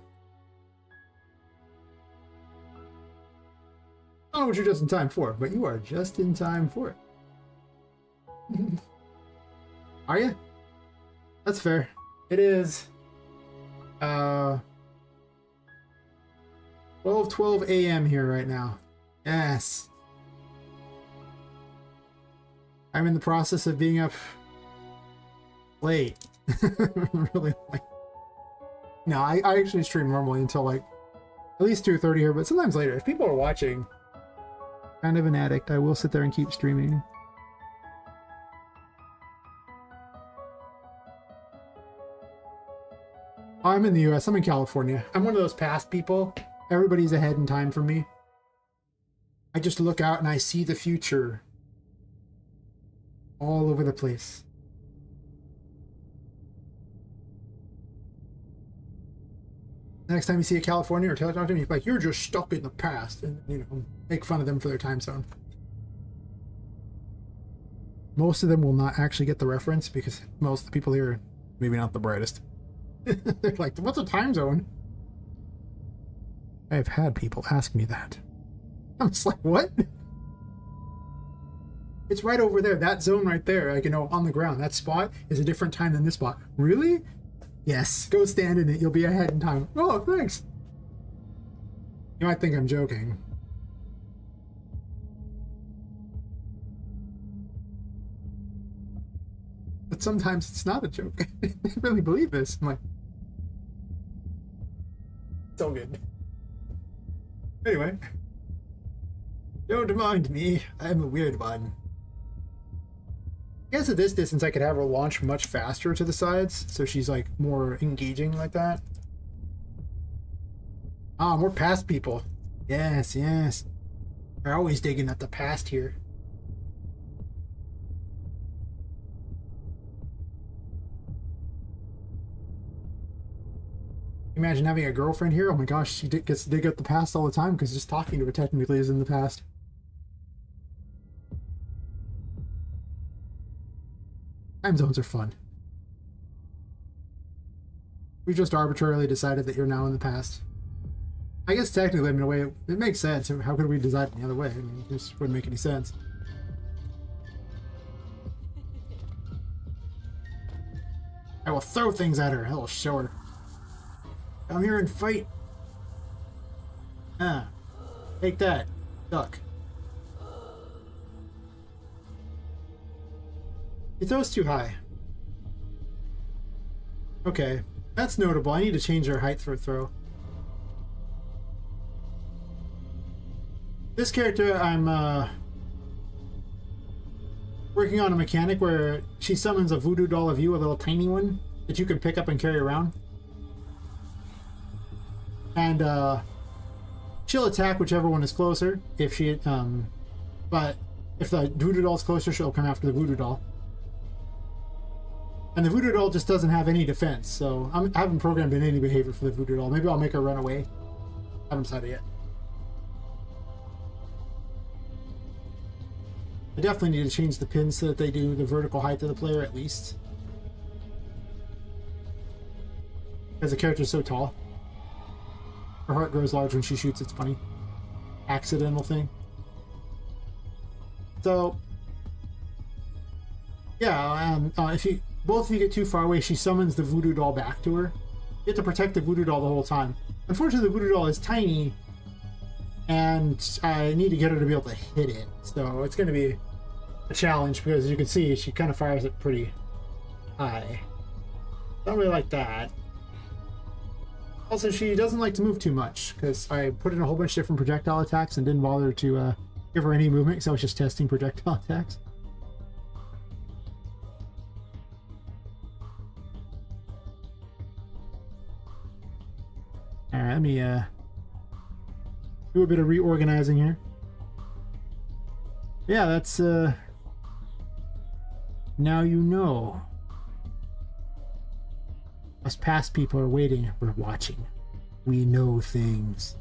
I don't know what you're just in time for, but you are just in time for it. Are you? That's fair. It is 12:12 a.m. here right now. Yes. I'm in the process of being up late. Really late. No, I actually stream normally until like at least 2:30 here, but sometimes later. If people are watching, kind of an addict, I will sit there and keep streaming. I'm in the US. I'm in California. I'm one of those past people. Everybody's ahead in time from me. I just look out and I see the future all over the place. Next time you see a California or talk to me, you're like, you're just stuck in the past, and you know, make fun of them for their time zone. Most of them will not actually get the reference because most of the people here are maybe not the brightest. They're like, what's a time zone? I've had people ask me that. I'm just like, what? It's right over there. That zone right there, like, you know, on the ground. That spot is a different time than this spot. Really? Yes. Go stand in it. You'll be ahead in time. Oh, thanks. You might think I'm joking. But sometimes it's not a joke. I really believe this. I'm like, so good. Anyway. Don't mind me. I'm a weird one. I guess at this distance I could have her launch much faster to the sides, so she's like more engaging like that. Ah, more past people. Yes, yes. They're always digging at the past here. Imagine having a girlfriend here. Oh my gosh, she gets to dig up the past all the time because just talking to her technically is in the past. Time zones are fun. We just arbitrarily decided that you're now in the past. I guess technically, in a way, it makes sense. How could we decide it the other way? I mean, it just wouldn't make any sense. I will throw things at her. I will show her. Come here and fight. Ah. Take that. Duck. He throws too high. Okay. That's notable. I need to change her height for a throw. This character, I'm working on a mechanic where she summons a voodoo doll of you, a little tiny one, that you can pick up and carry around. And she'll attack whichever one is closer. If she, but if the voodoo doll's closer, she'll come after the voodoo doll. And the voodoo doll just doesn't have any defense, so I haven't programmed in any behavior for the voodoo doll. Maybe I'll make her run away. I haven't decided yet. I definitely need to change the pins so that they do the vertical height of the player at least. Because the character's so tall. Her heart grows large when she shoots, it's funny. Accidental thing. So, yeah, if you both of you get too far away, she summons the voodoo doll back to her. You have to protect the voodoo doll the whole time. Unfortunately, the voodoo doll is tiny, and I need to get her to be able to hit it. So it's going to be a challenge because, as you can see, she kind of fires it pretty high. Don't really like that. Also, she doesn't like to move too much because I put in a whole bunch of different projectile attacks and didn't bother to give her any movement because I was just testing projectile attacks. Alright, let me do a bit of reorganizing here. Yeah, that's now you know. Us past people are waiting. We're watching. We know things.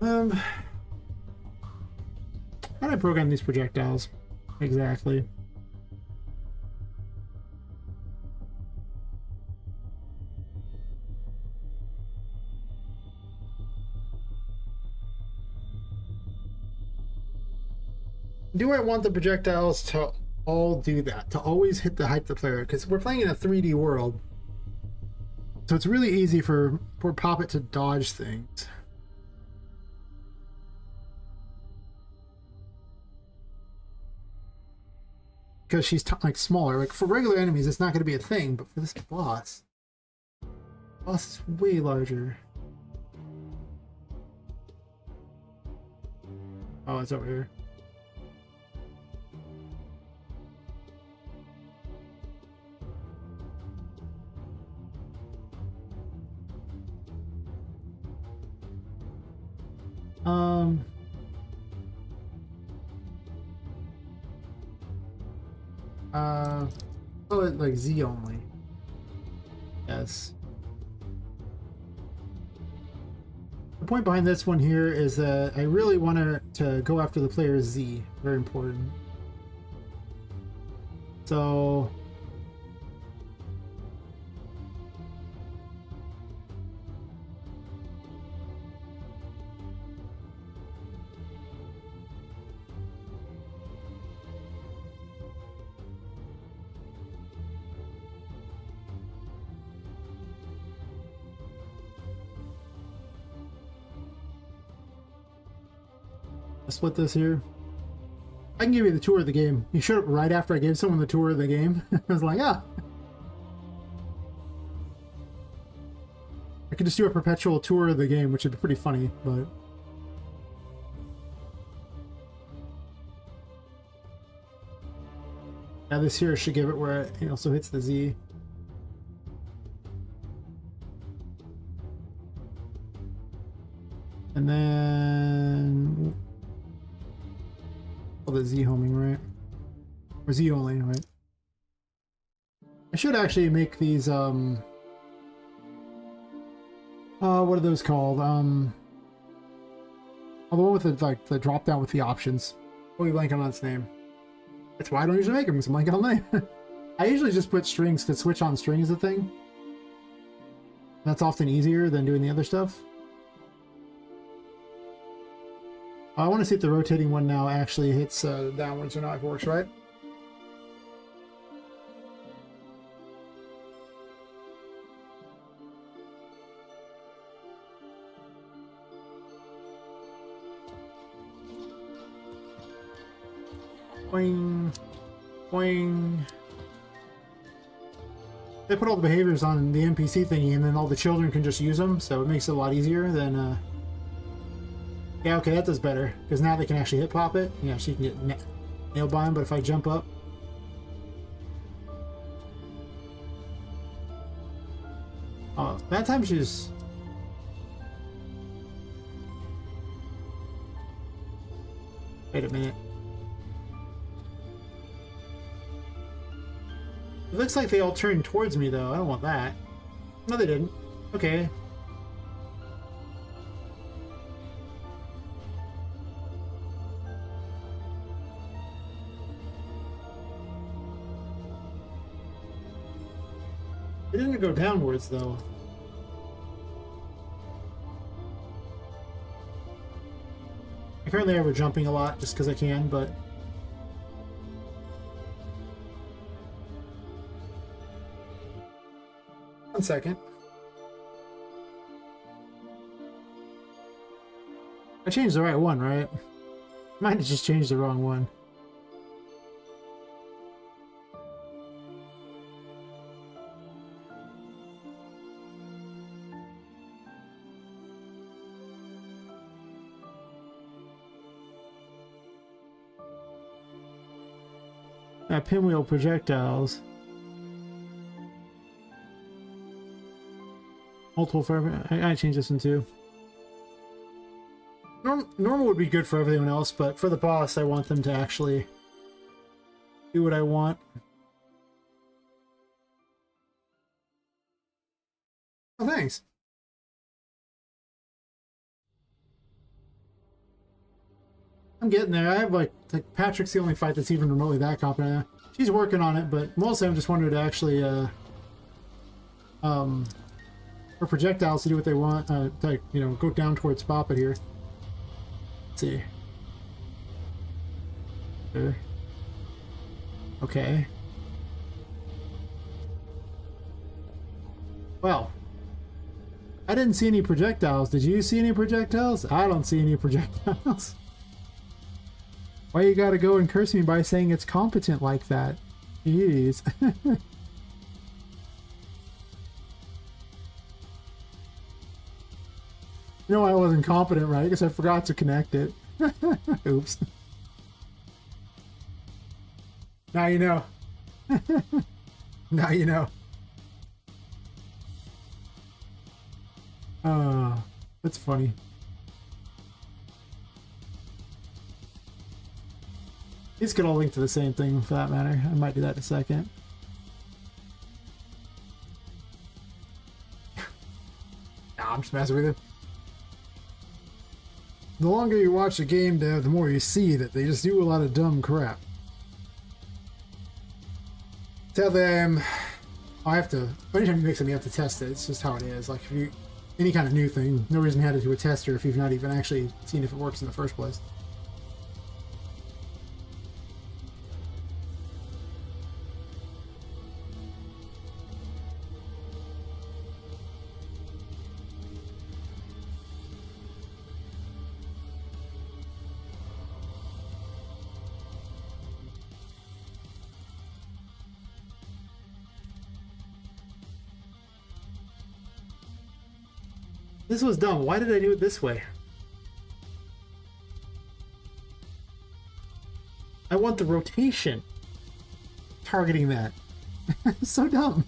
How do I program these projectiles? Exactly. Do I want the projectiles to all do that? To always hit the height of the player? Because we're playing in a 3D world. So it's really easy for Poppet to dodge things. Because she's like smaller. Like for regular enemies, it's not going to be a thing, but for this boss, is way larger. Oh, it's over here. Oh, it like Z only. Yes. The point behind this one here is that I really want to go after the player's Z. Very important. So I'll split this here. I can give you the tour of the game. You showed up right after I gave someone the tour of the game. I was like, ah. I could just do a perpetual tour of the game, which would be pretty funny, but... yeah, this here should give it where it also hits the Z. And then... oh, the Z homing, right? Or Z only, right? I should actually make these, what are those called? Oh, the one with the, like, the drop down with the options. What are you blanking on its name? That's why I don't usually make them, because I'm blanking on the name. I usually just put strings, because switch on string is a thing. That's often easier than doing the other stuff. I want to see if the rotating one now actually hits downwards or not, if it works right. Boing. Boing. They put all the behaviors on the NPC thingy, and then all the children can just use them, so it makes it a lot easier than, Yeah, okay, that does better, because now they can actually hit Poppet. Yeah, she can get nailed by him, but if I jump up... Oh, that time she's... Wait a minute. It looks like they all turned towards me, though. I don't want that. No, they didn't. Okay. It didn't go downwards, though. I currently ever jumping a lot just because I can, but... One second. I changed the right one, right? Might have just changed the wrong one. Pinwheel projectiles. Multiple fire. I changed this one too. Normal would be good for everyone else, but for the boss, I want them to actually do what I want. Oh, thanks. I'm getting there. I have like Patrick's the only fight that's even remotely that competent. She's working on it, but mostly I'm just wanting to actually for projectiles to do what they want, to, you know, go down towards Poppet here. Let's see. There. Okay. Well, I didn't see any projectiles. Did you see any projectiles? I don't see any projectiles. Why you gotta go and curse me by saying it's competent like that? Jeez. You know I wasn't competent, right? Because I forgot to connect it. Oops. Now you know. Now you know. That's funny. These could all link to the same thing for that matter. I might do that in a second. Nah, I'm just messing with it. The longer you watch the game dev, the more you see that they just do a lot of dumb crap. Tell them I have to, anytime you make something you have to test it. It's just how it is. Like if you, any kind of new thing, no reason to have to do a tester if you've not even actually seen if it works in the first place. This was dumb. Why did I do it this way? I want the rotation. Targeting that. So dumb.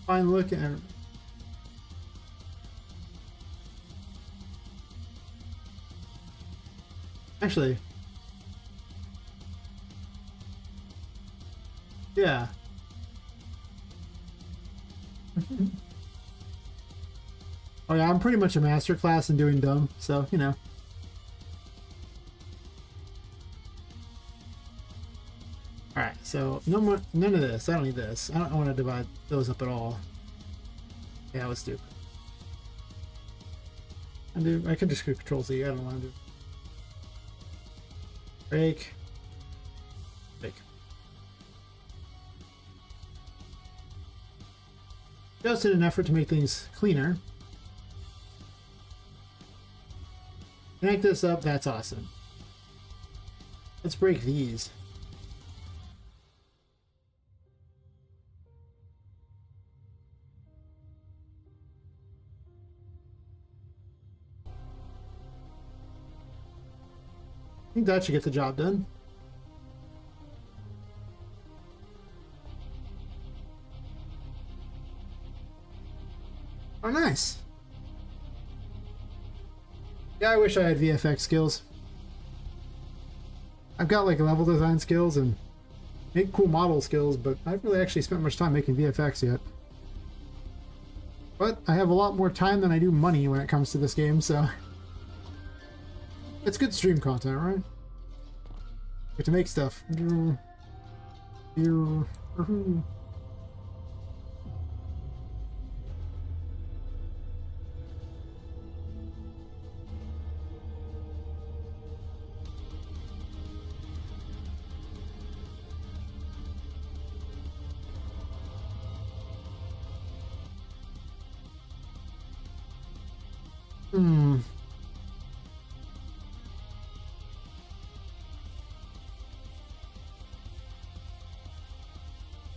Fine look at it. Actually. Yeah. Oh yeah, I'm pretty much a master class in doing dumb, so you know. Alright, so no more, none of this. I don't need this. I don't want to divide those up at all. Yeah, that was stupid. I can just control Z. I don't want to do. Break. Break. Just in an effort to make things cleaner. Connect this up. That's awesome. Let's break these. I think that should get the job done. Oh, nice. Yeah, I wish I had VFX skills. I've got like level design skills and make cool model skills, but I haven't really actually spent much time making VFX yet. But I have a lot more time than I do money when it comes to this game, so it's good stream content, right? Get to make stuff.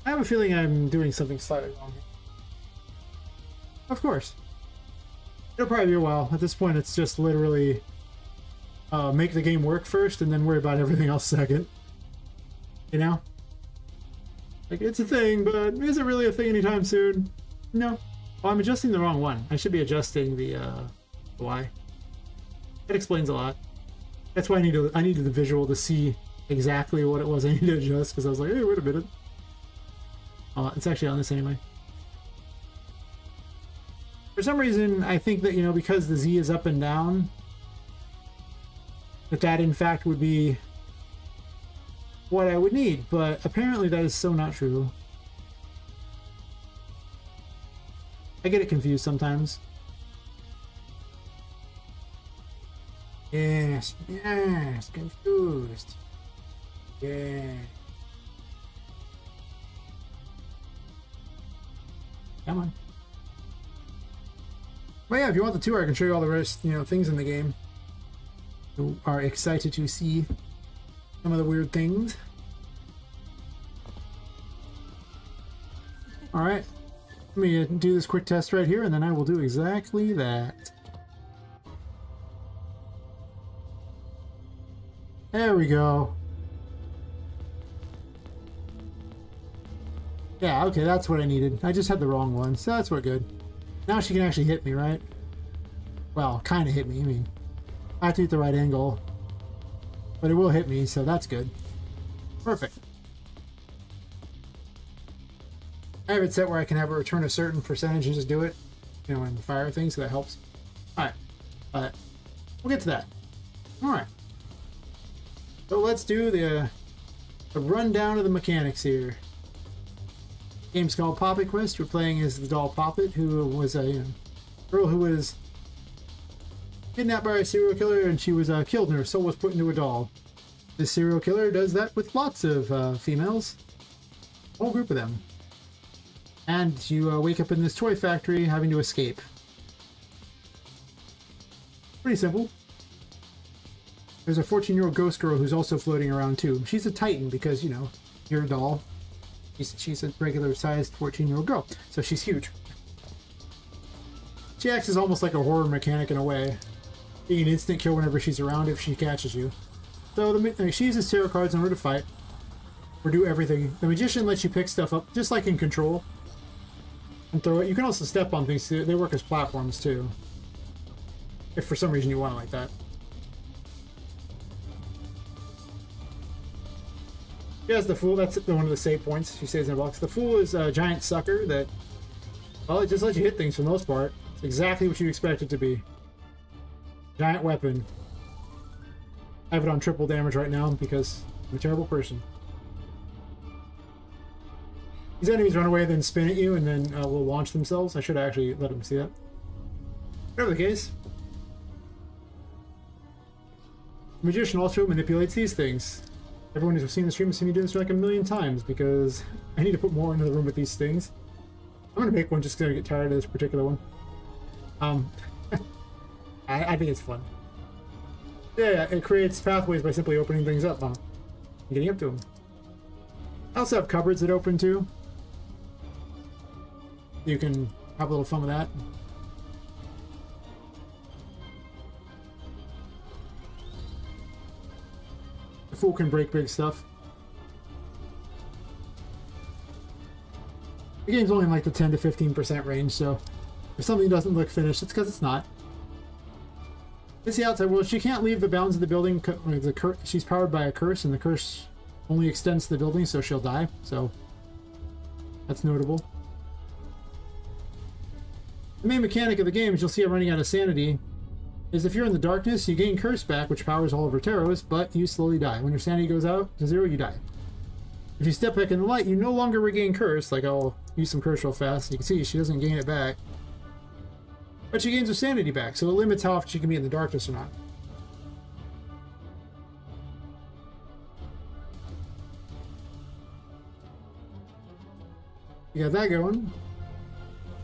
I have a feeling I'm doing something slightly wrong here. Of course. It'll probably be a while. At this point, it's just literally make the game work first and then worry about everything else second. You know? Like, it's a thing, but is it really a thing anytime soon? No. Oh, I'm adjusting the wrong one. I should be adjusting the Y. That explains a lot. That's why I needed the visual to see exactly what it was I needed to adjust, because I was like, hey, wait a minute. It's actually on this anyway. For some reason, I think that, you know, because the Z is up and down, that in fact would be what I would need, but apparently that is so not true. I get it confused sometimes. Yes, confused. Yeah. Come on. But yeah, if you want the tour, I can show you all the rest, you know, things in the game. You are excited to see some of the weird things. Alright. Let me do this quick test right here, and then I will do exactly that. There we go. Yeah, okay, that's what I needed. I just had the wrong one, so that's what good. Now she can actually hit me, right? Well, kind of hit me. I mean, I have to hit the right angle. But it will hit me, so that's good. Perfect. I have it set where I can have it return a certain percentage and just do it, you know, in the fire thing, so that helps. Alright. We'll get to that. Alright. So let's do the rundown of the mechanics here. The game's called Poppet Quest. We're playing as the doll Poppet, who was a girl who was kidnapped by a serial killer, and she was killed and her soul was put into a doll. This serial killer does that with lots of females. A whole group of them. And you wake up in this toy factory having to escape. Pretty simple. There's a 14-year-old ghost girl who's also floating around too. She's a titan because, you know, you're a doll. She's a regular-sized 14-year-old girl, so she's huge. She acts as almost like a horror mechanic in a way, being an instant kill whenever she's around if she catches you. So she uses tarot cards in order to fight, or do everything. The magician lets you pick stuff up, just like in Control, and throw it. You can also step on things too. They work as platforms too, if for some reason you want it like that. She has the Fool. That's one of the save points she saves in a box. The Fool is a giant sucker that, well, it just lets you hit things for the most part. It's exactly what you expect it to be. Giant weapon. I have it on triple damage right now because I'm a terrible person. These enemies run away, then spin at you, and then will launch themselves. I should actually let them see that. Whatever the case. The magician also manipulates these things. Everyone who's seen the stream has seen me do this like a million times because I need to put more into the room with these things. I'm gonna make one just because I get tired of this particular one. I think it's fun. Yeah, it creates pathways by simply opening things up, huh? And getting up to them. I also have cupboards that open too. You can have a little fun with that. The Fool can break big stuff. The game's only in like the 10 to 15% range, so if something doesn't look finished, it's because it's not. It's the outside world. She can't leave the bounds of the building. She's powered by a curse, and the curse only extends to the building, so she'll die. So that's notable. The main mechanic of the game, as you'll see it running out of sanity, is if you're in the darkness, you gain curse back, which powers all of her tarots, but you slowly die. When your sanity goes out to 0, you die. If you step back in the light, you no longer regain curse. Like, I'll use some curse real fast. You can see she doesn't gain it back. But she gains her sanity back, so it limits how often she can be in the darkness or not. You got that going.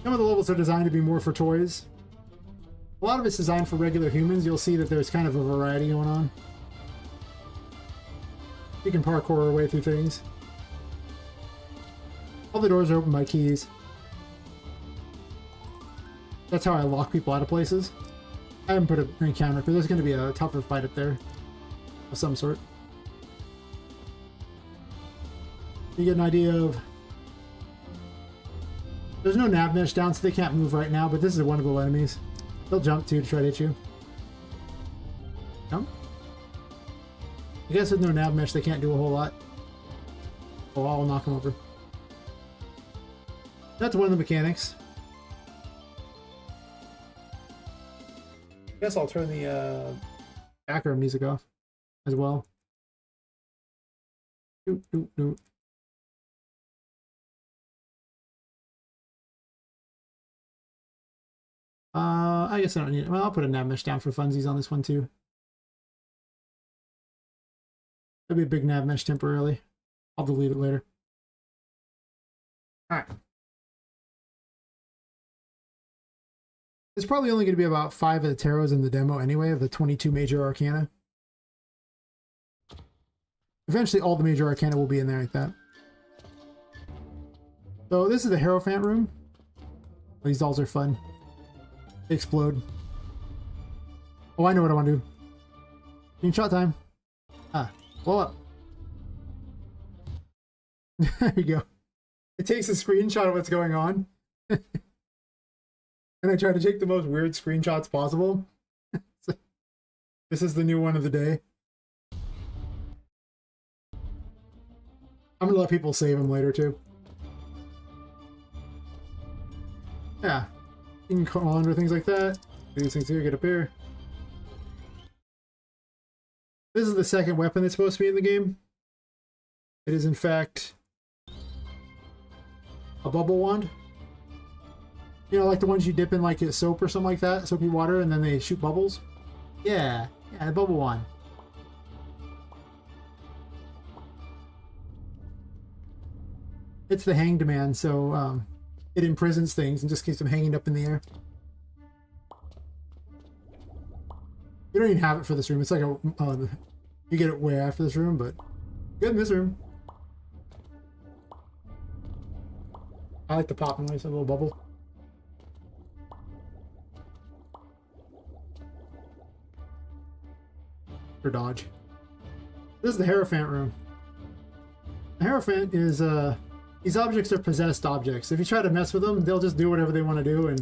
Some of the levels are designed to be more for toys. A lot of it's designed for regular humans. You'll see that there's kind of a variety going on. You can parkour your way through things. All the doors are open by keys. That's how I lock people out of places. I haven't put an encounter, but there's going to be a tougher fight up there of some sort. You get an idea of... There's no nav mesh down, so they can't move right now, but this is one of the enemies. They'll jump too to try to hit you. Jump? I guess with no nav mesh, they can't do a whole lot. Oh, I'll knock them over. That's one of the mechanics. I guess I'll turn the background music off as well. Doot, doot, doot. I guess I don't need it. Well, I'll put a nav mesh down for funsies on this one too. That'll be a big nav mesh temporarily. I'll delete it later. Alright. There's probably only going to be about 5 of the tarots in the demo anyway, of the 22 major arcana. Eventually all the major arcana will be in there like that. So this is the Hierophant room. These dolls are fun. They explode. Oh, I know what I want to do. Screenshot time. Ah, blow up. There you go. It takes a screenshot of what's going on. And I try to take the most weird screenshots possible. So, this is the new one of the day. I'm gonna let people save them later too. Yeah. You can call under things like that. Do these things here, get up here. This is the second weapon that's supposed to be in the game. It is in fact a bubble wand. You know, like the ones you dip in like soap or something like that, soapy water, and then they shoot bubbles. Yeah, the bubble wand. It's the hanged man, so it imprisons things and just keeps them hanging up in the air. You don't even have it for this room. It's like a you get it way after this room, but good in this room. I like the pop noise, a little bubble. Or dodge. This is the Hierophant room. The Hierophant is these objects are possessed objects. If you try to mess with them, they'll just do whatever they want to do, and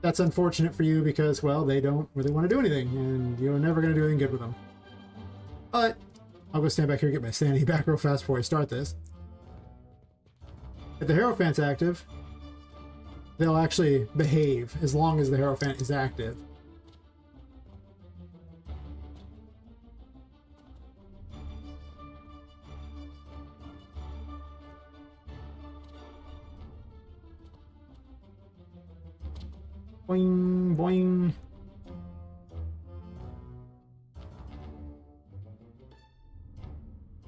that's unfortunate for you because, well, they don't really want to do anything, and you're never going to do anything good with them. But I'll go stand back here and get my sanity back real fast before I start this. If the Hierophant's active, they'll actually behave as long as the Hierophant is active. Boing, boing.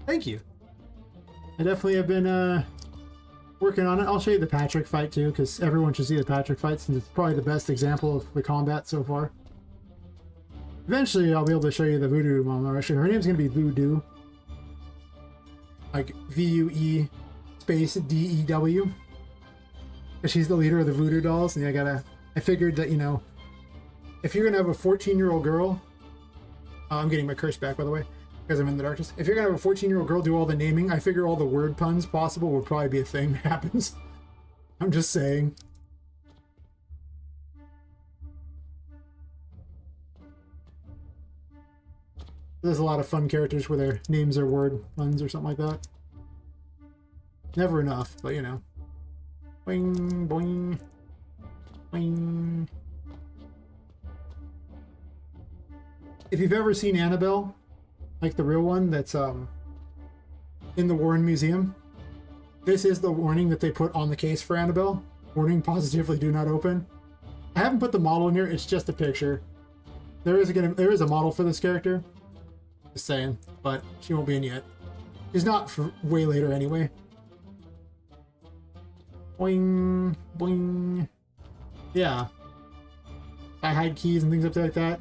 Thank you. I definitely have been working on it. I'll show you the Patrick fight too, because everyone should see the Patrick fight since it's probably the best example of the combat so far. Eventually, I'll be able to show you the Voodoo mom. Actually, her name's gonna be Voodoo, like VUE space DEW. She's the leader of the Voodoo dolls, and I figured that, you know, if you're gonna have a 14-year-old girl, I'm getting my curse back, by the way, because I'm in the darkness. If you're gonna have a 14-year-old girl do all the naming, I figure all the word puns possible would probably be a thing that happens. I'm just saying. There's a lot of fun characters where their names are word puns or something like that. Never enough, but you know. Boing, boing, boing. If you've ever seen Annabelle, like the real one that's in the Warren Museum, this is the warning that they put on the case for Annabelle. Warning, positively do not open. I haven't put the model in here, it's just a picture. There is a model for this character. Just saying, but she won't be in yet. She's not for way later anyway. Boing, boing. Yeah. I hide keys and things up there like that.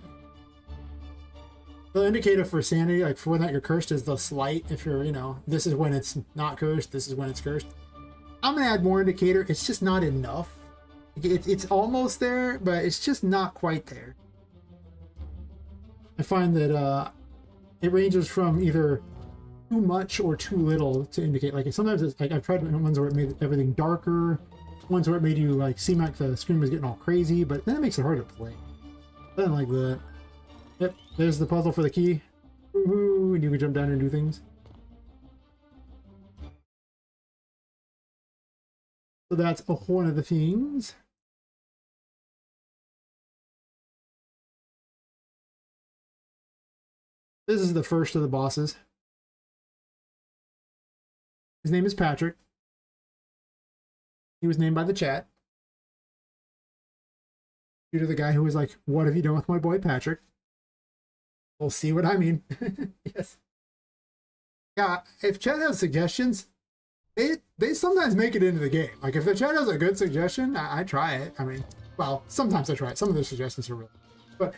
The indicator for sanity, like for when that you're cursed, is the slight. If you're, you know, this is when it's not cursed, this is when it's cursed. I'm gonna add more indicator. It's just not enough. It's almost there, but it's just not quite there. I find that it ranges from either too much or too little to indicate. Like sometimes it's like I've tried ones where it made everything darker, ones where it made you like seem like the screen was getting all crazy, but then it makes it hard to play. Nothing like that. Yep, there's the puzzle for the key. Ooh, and you can jump down and do things. So that's one of the things. This is the first of the bosses. His name is Patrick. He was named by the chat. Due to the guy who was like, "What have you done with my boy Patrick?" We'll see what I mean. Yes. Yeah, if chat has suggestions, they sometimes make it into the game. Like if the chat has a good suggestion, I try it. I mean, well, sometimes I try it. Some of the suggestions are real. But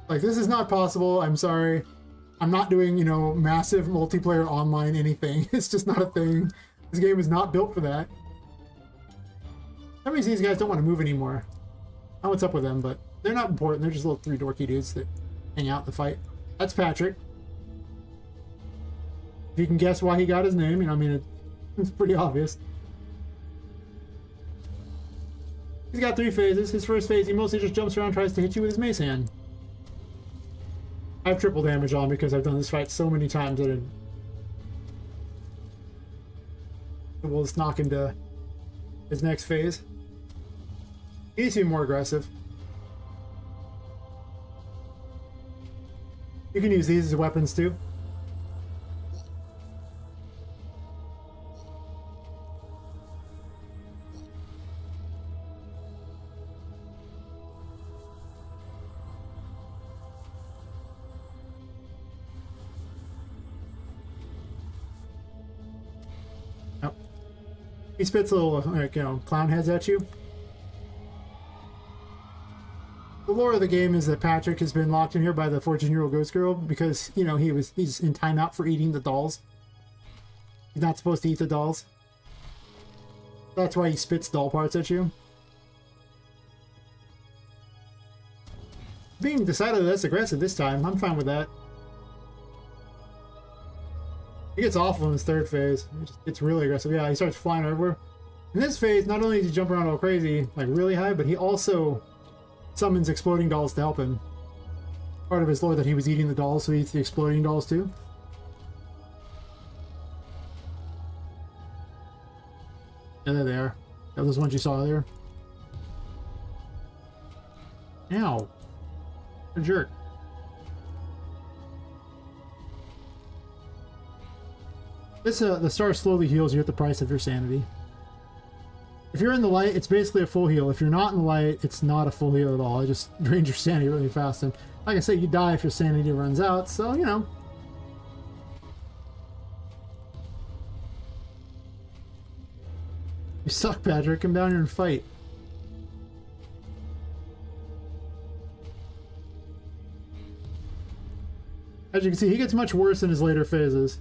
like this is not possible. I'm sorry. I'm not doing, you know, massive multiplayer online anything. It's just not a thing. This game is not built for that. That means these guys don't want to move anymore. I don't know what's up with them, but they're not important. They're just little three dorky dudes that hang out in the fight. That's Patrick. If you can guess why he got his name, you know, I mean, it's pretty obvious. He's got 3 phases. His first phase, he mostly just jumps around and tries to hit you with his mace hand. I have triple damage on because I've done this fight so many times that we'll just knock him to his next phase. He needs to be more aggressive. You can use these as weapons too. Oh. He spits little, like, you know, clown heads at you. The lore of the game is that Patrick has been locked in here by the 14-year-old ghost girl because, you know, he's in timeout for eating the dolls. He's not supposed to eat the dolls. That's why he spits doll parts at you. Being decidedly less aggressive this time, I'm fine with that. He gets awful in his third phase. He just gets really aggressive. Yeah, he starts flying everywhere. In this phase, not only does he jump around all crazy, like really high, but he also summons exploding dolls to help him. Part of his lore that he was eating the dolls, so he eats the exploding dolls too. Yeah, there they are. Yeah, those ones you saw earlier. Ow. A jerk. This the star slowly heals you at the price of your sanity. If you're in the light, it's basically a full heal. If you're not in the light, it's not a full heal at all. It just drains your sanity really fast. And like I say, you die if your sanity runs out, so, you know. You suck, Patrick. Come down here and fight. As you can see, he gets much worse in his later phases.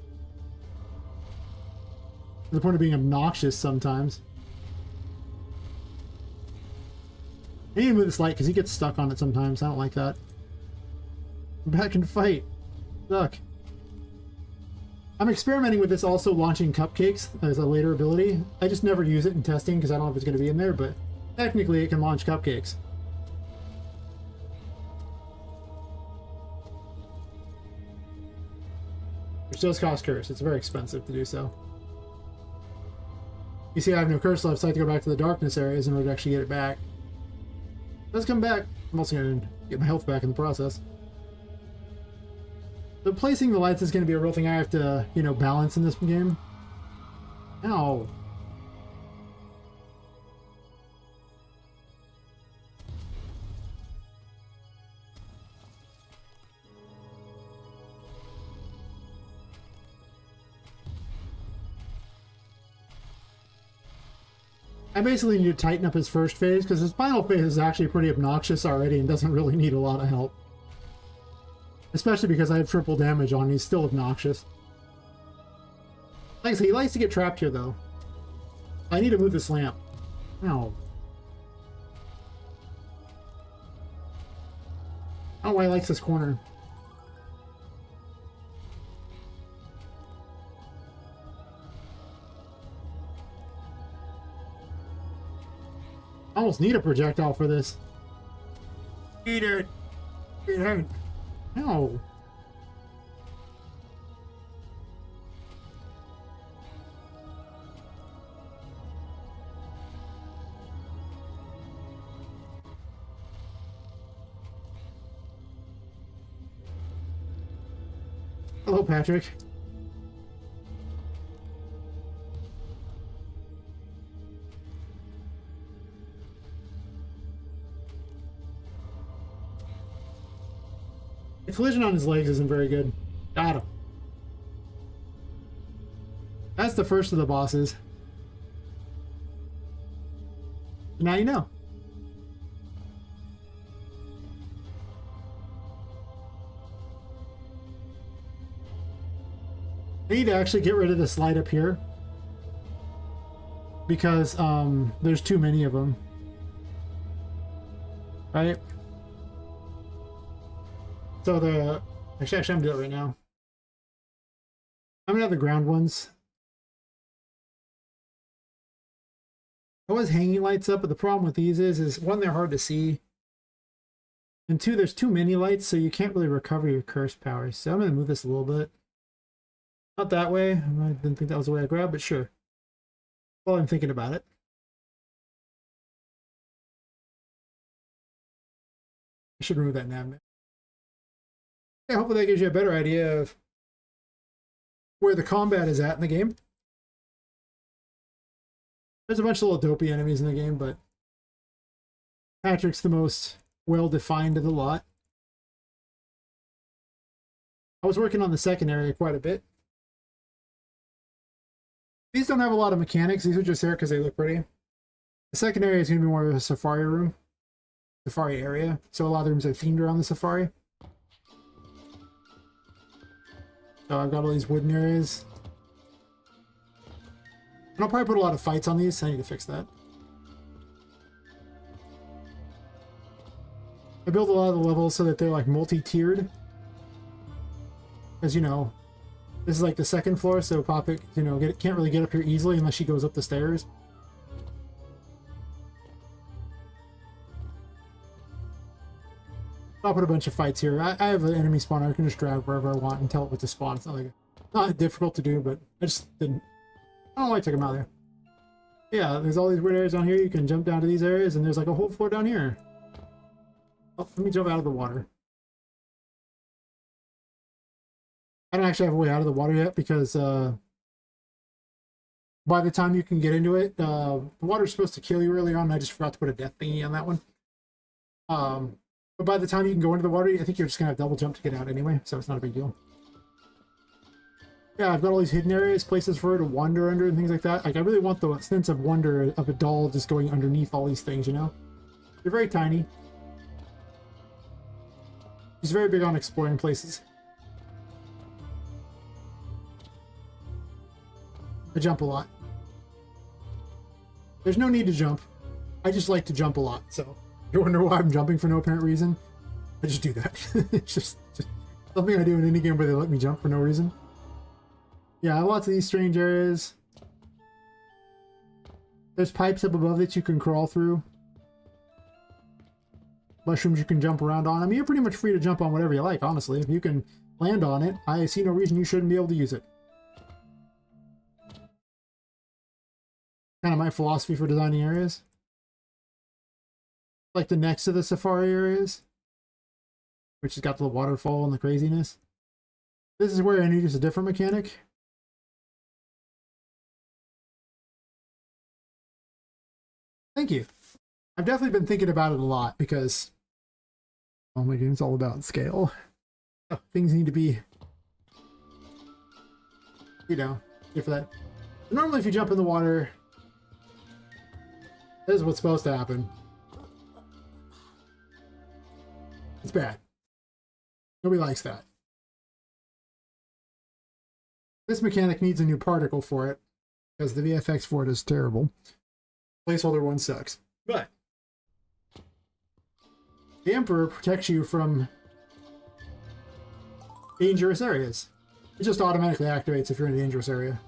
To the point of being obnoxious sometimes. I need to move this light because he gets stuck on it sometimes. I don't like that. I'm back in fight. Look. I'm experimenting with this also launching cupcakes as a later ability. I just never use it in testing because I don't know if it's going to be in there, but technically it can launch cupcakes. Which does cost curse. It's very expensive to do so. You see I have no curse left, so I have to go back to the darkness areas in order to actually get it back. It does come back. I'm also going to get my health back in the process. So placing the lights is going to be a real thing I have to, you know, balance in this game. Ow. I basically need to tighten up his first phase because his final phase is actually pretty obnoxious already and doesn't really need a lot of help. Especially because I have triple damage on him, he's still obnoxious. Like I said, he likes to get trapped here though. I need to move this lamp. Ow. I don't know why he likes this corner. I almost need a projectile for this. Eat it! Eat it! No! Hello, Patrick. The collision on his legs isn't very good. Got him. That's the first of the bosses. Now you know. I need to actually get rid of this light up here because there's too many of them. Right? So actually I'm gonna do it right now. I'm gonna have the ground ones. I was hanging lights up, but the problem with these is one, they're hard to see, and two, there's too many lights, so you can't really recover your curse powers. So I'm gonna move this a little bit. Not that way. I didn't think that was the way I grabbed, but sure. While I'm thinking about it. I should remove that nav. Yeah, hopefully that gives you a better idea of where the combat is at in the game. There's a bunch of little dopey enemies in the game, but Patrick's the most well-defined of the lot. I was working on the second area quite a bit. These don't have a lot of mechanics. These are just there because they look pretty. The second area is going to be more of a safari room. Safari area. So a lot of rooms are themed around the safari. So I've got all these wooden areas. And I'll probably put a lot of fights on these, so I need to fix that. I build a lot of the levels so that they're like multi-tiered. Because, you know, this is like the second floor, so Poppet, you know, can't really get up here easily unless she goes up the stairs. I'll put a bunch of fights here. I have an enemy spawner. I can just drag wherever I want and tell it what to spawn. It's not difficult to do, but I just didn't. I don't know why I took them out there. Yeah, there's all these weird areas down here. You can jump down to these areas, and there's like a whole floor down here. Oh, let me jump out of the water. I don't actually have a way out of the water yet because by the time you can get into it, the water's supposed to kill you early on. And I just forgot to put a death thingy on that one. But by the time you can go into the water, I think you're just going to have double jump to get out anyway, so it's not a big deal. Yeah, I've got all these hidden areas, places for her to wander under and things like that. Like, I really want the sense of wonder of a doll just going underneath all these things, you know? They're very tiny. She's very big on exploring places. I jump a lot. There's no need to jump. I just like to jump a lot, so you wonder why I'm jumping for no apparent reason. I just do that. It's just something I do in any game where they let me jump for no reason. Yeah, lots of these strange areas. There's pipes up above that you can crawl through. Mushrooms you can jump around on. I mean, you're pretty much free to jump on whatever you like, honestly. If you can land on it, I see no reason you shouldn't be able to use it. Kind of my philosophy for designing areas. Like the next to the safari areas, which has got the waterfall and the craziness. This is where I introduce a different mechanic. Thank you. I've definitely been thinking about it a lot because my game's all about scale. Things need to be, you know, here for that. Normally if you jump in the water, this is what's supposed to happen. It's bad. Nobody likes that. This mechanic needs a new particle for it, because the VFX for it is terrible. Placeholder one sucks. But the Emperor protects you from dangerous areas. It just automatically activates if you're in a dangerous area.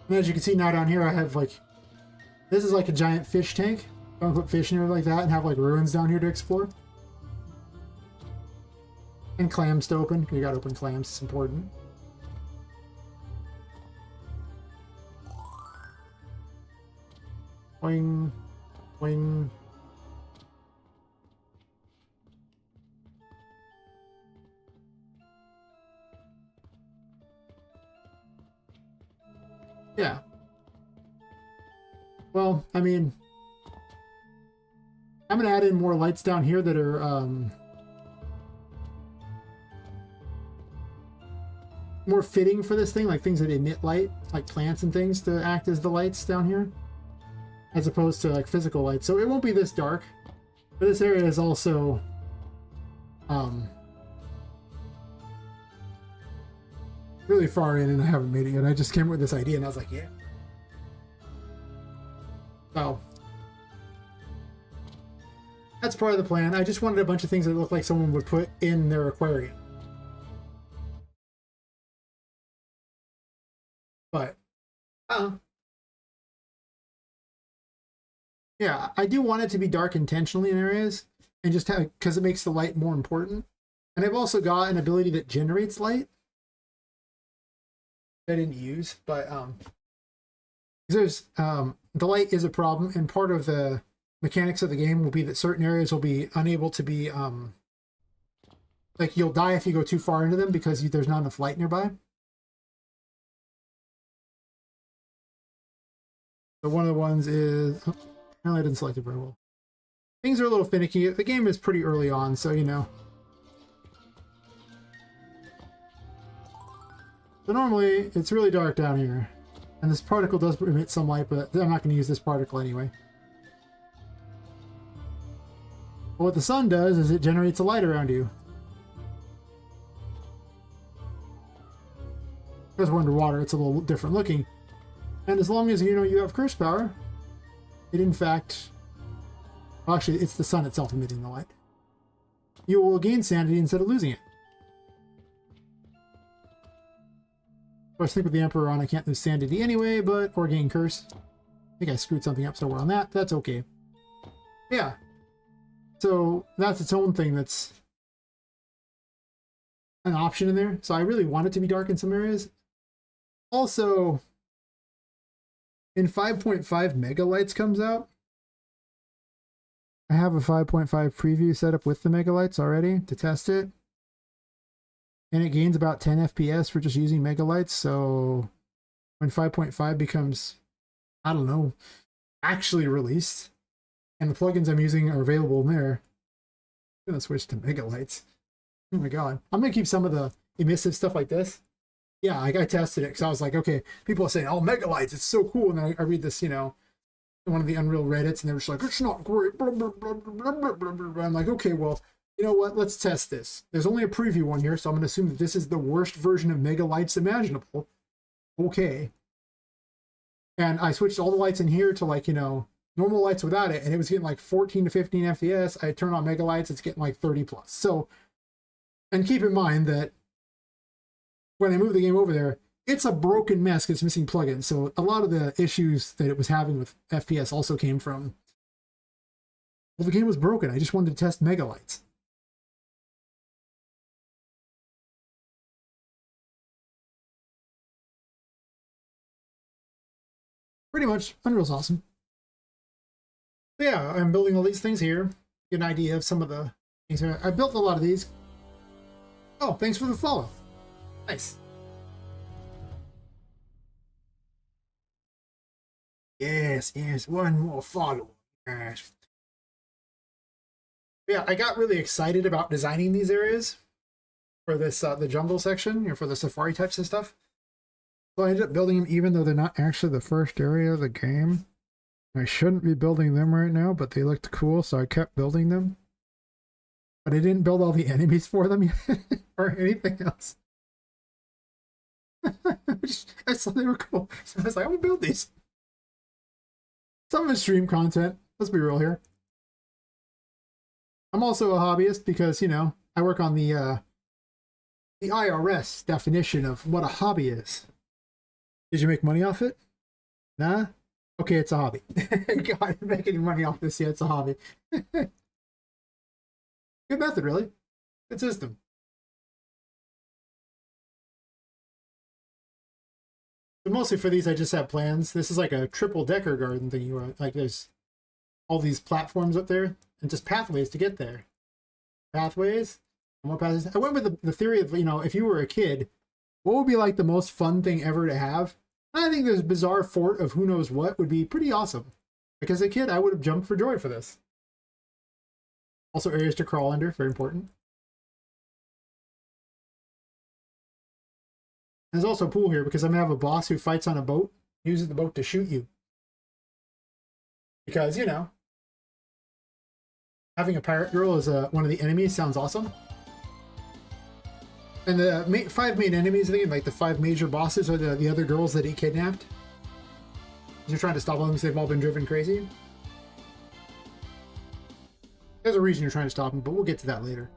And as you can see now down here, I have like, this is like a giant fish tank. I'm gonna put fish in here like that and have like ruins down here to explore. And clams to open. You gotta open clams, it's important. Wing, wing. Yeah. Well, I mean, I'm going to add in more lights down here that are more fitting for this thing, like things that emit light, like plants and things to act as the lights down here, as opposed to like physical lights. So it won't be this dark, but this area is also really far in and I haven't made it yet. I just came up with this idea and I was like, yeah. So that's part of the plan. I just wanted a bunch of things that look like someone would put in their aquarium. But, yeah, I do want it to be dark intentionally in areas, and just have, because it makes the light more important. And I've also got an ability that generates light that I didn't use, but there's the light is a problem, and part of the mechanics of the game will be that certain areas will be unable to be like you'll die if you go too far into them because there's not enough light nearby. So one of the ones is, oh, apparently I didn't select it very well. Things are a little finicky. The game is pretty early on, so you know. So normally it's really dark down here, and this particle does emit some light, but I'm not going to use this particle anyway. But what the sun does is it generates a light around you. Because we're underwater, it's a little different looking. And as long as you know you have curse power, it in fact, well, actually it's the sun itself emitting the light. You will gain sanity instead of losing it. Of course, I think with the Emperor on, I can't lose sanity anyway, but or gain curse. I think I screwed something up somewhere on that. That's okay. Yeah. So that's its own thing. That's an option in there. So I really want it to be dark in some areas. Also, in 5.5 Mega Lights comes out. I have a 5.5 preview set up with the Mega Lights already to test it. And it gains about 10 FPS for just using Mega Lights. So when 5.5 becomes, I don't know, actually released, and the plugins I'm using are available in there, I'm going to switch to Mega Lights. Oh my god. I'm going to keep some of the emissive stuff like this. Yeah, I tested it because I was like, okay, people are saying, oh, Mega Lights, it's so cool. And then I read this, you know, one of the Unreal Reddits, and they were just like, it's not great. Blah, blah, blah, blah, blah, blah, blah. I'm like, okay, well, You know what? Let's test this. There's only a preview one here, so I'm going to assume that this is the worst version of Mega Lights imaginable. Okay. And I switched all the lights in here to, like, you know, normal lights without it, and it was getting like 14 to 15 FPS. I turn on Mega Lights, it's getting like 30 plus. So, and keep in mind that when I move the game over there, it's a broken mess because it's missing plugins. So a lot of the issues that it was having with FPS also came from, well, the game was broken. I just wanted to test Mega Lights. Pretty much, Unreal's awesome. But yeah, I'm building all these things here. Get an idea of some of the things here. I built a lot of these. Oh, thanks for the follow. Nice. Yes, yes, one more follow. Yes. Yeah, I got really excited about designing these areas for this, the jungle section, you know, for the safari types of stuff. So I ended up building them even though they're not actually the first area of the game. I shouldn't be building them right now, but they looked cool, so I kept building them. But I didn't build all the enemies for them yet, or anything else. I saw they were cool, so I was like, I'm gonna build these. Some of it's stream content, let's be real here. I'm also a hobbyist because, you know, I work on the IRS definition of what a hobby is. Did you make money off it? Nah? Okay, it's a hobby. God, I didn't make any money off this yet, it's a hobby. Good method, really. Good system. But mostly for these, I just have plans. This is like a triple-decker garden thing. Like, there's all these platforms up there, and just pathways to get there. Pathways, more pathways. I went with the theory of, you know, if you were a kid, what would be like the most fun thing ever to have? I think this bizarre fort of who knows what would be pretty awesome. Because as a kid, I would have jumped for joy for this. Also, areas to crawl under, very important. There's also a pool here because I'm going to have a boss who fights on a boat, uses the boat to shoot you. Because, you know, having a pirate girl as one of the enemies sounds awesome. And the 5 main enemies, I think, like the 5 major bosses are the other girls that he kidnapped. You're trying to stop them because they've all been driven crazy. There's a reason you're trying to stop them, but we'll get to that later.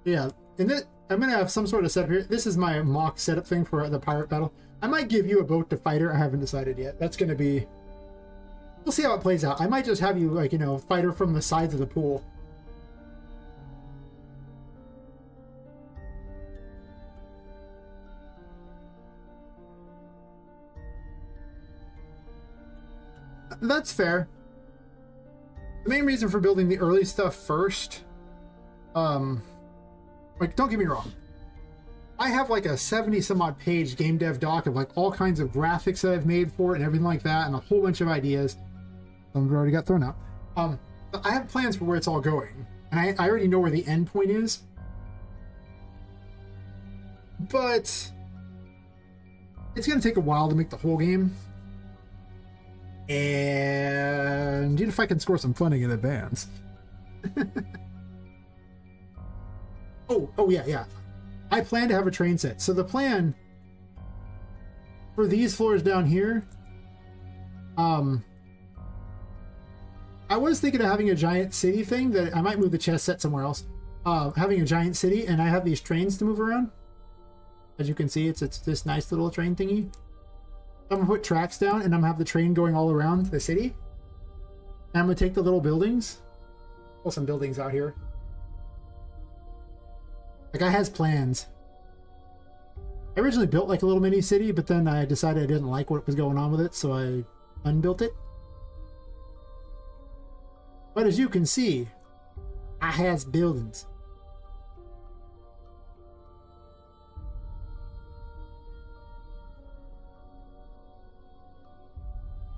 Yeah, and then I'm going to have some sort of setup here. This is my mock setup thing for the pirate battle. I might give you a boat to fight her. I haven't decided yet. That's going to be... We'll see how it plays out. I might just have you, like, you know, fight her from the sides of the pool. That's fair. The main reason for building the early stuff first, like, don't get me wrong, I have like a 70 some odd page game dev doc of like all kinds of graphics that I've made for it and everything like that, and a whole bunch of ideas. Some have already got thrown out. I have plans for where it's all going, and I already know where the end point is. But it's going to take a while to make the whole game. And if I can score some funding in advance. oh yeah. I plan to have a train set. So the plan for these floors down here, I was thinking of having a giant city thing that I might move the chess set somewhere else. Having a giant city, and I have these trains to move around. As you can see, it's this nice little train thingy. I'm gonna put tracks down, and I'm gonna have the train going all around the city. And I'm gonna take the little buildings. Pull some buildings out here. The guy has plans. I originally built like a little mini city, but then I decided I didn't like what was going on with it, so I unbuilt it. But as you can see, I has buildings.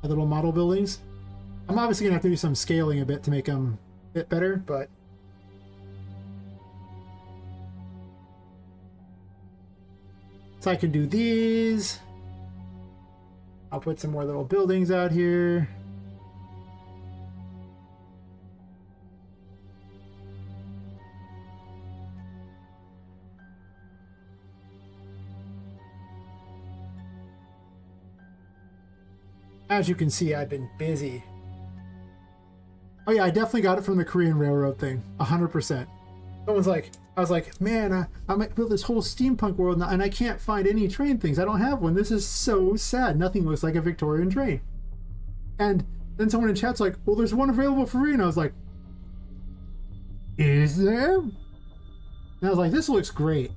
My little model buildings. I'm obviously gonna have to do some scaling a bit to make them fit better, but so I can do these. I'll put some more little buildings out here. As you can see, I've been busy. Oh yeah, I definitely got it from the Korean Railroad thing, 100%. Someone's like, I was like, man, I might build this whole steampunk world and I can't find any train things. I don't have one. This is so sad. Nothing looks like a Victorian train. And then someone in chat's like, well, there's one available for free. And I was like, is there? And I was like, this looks great.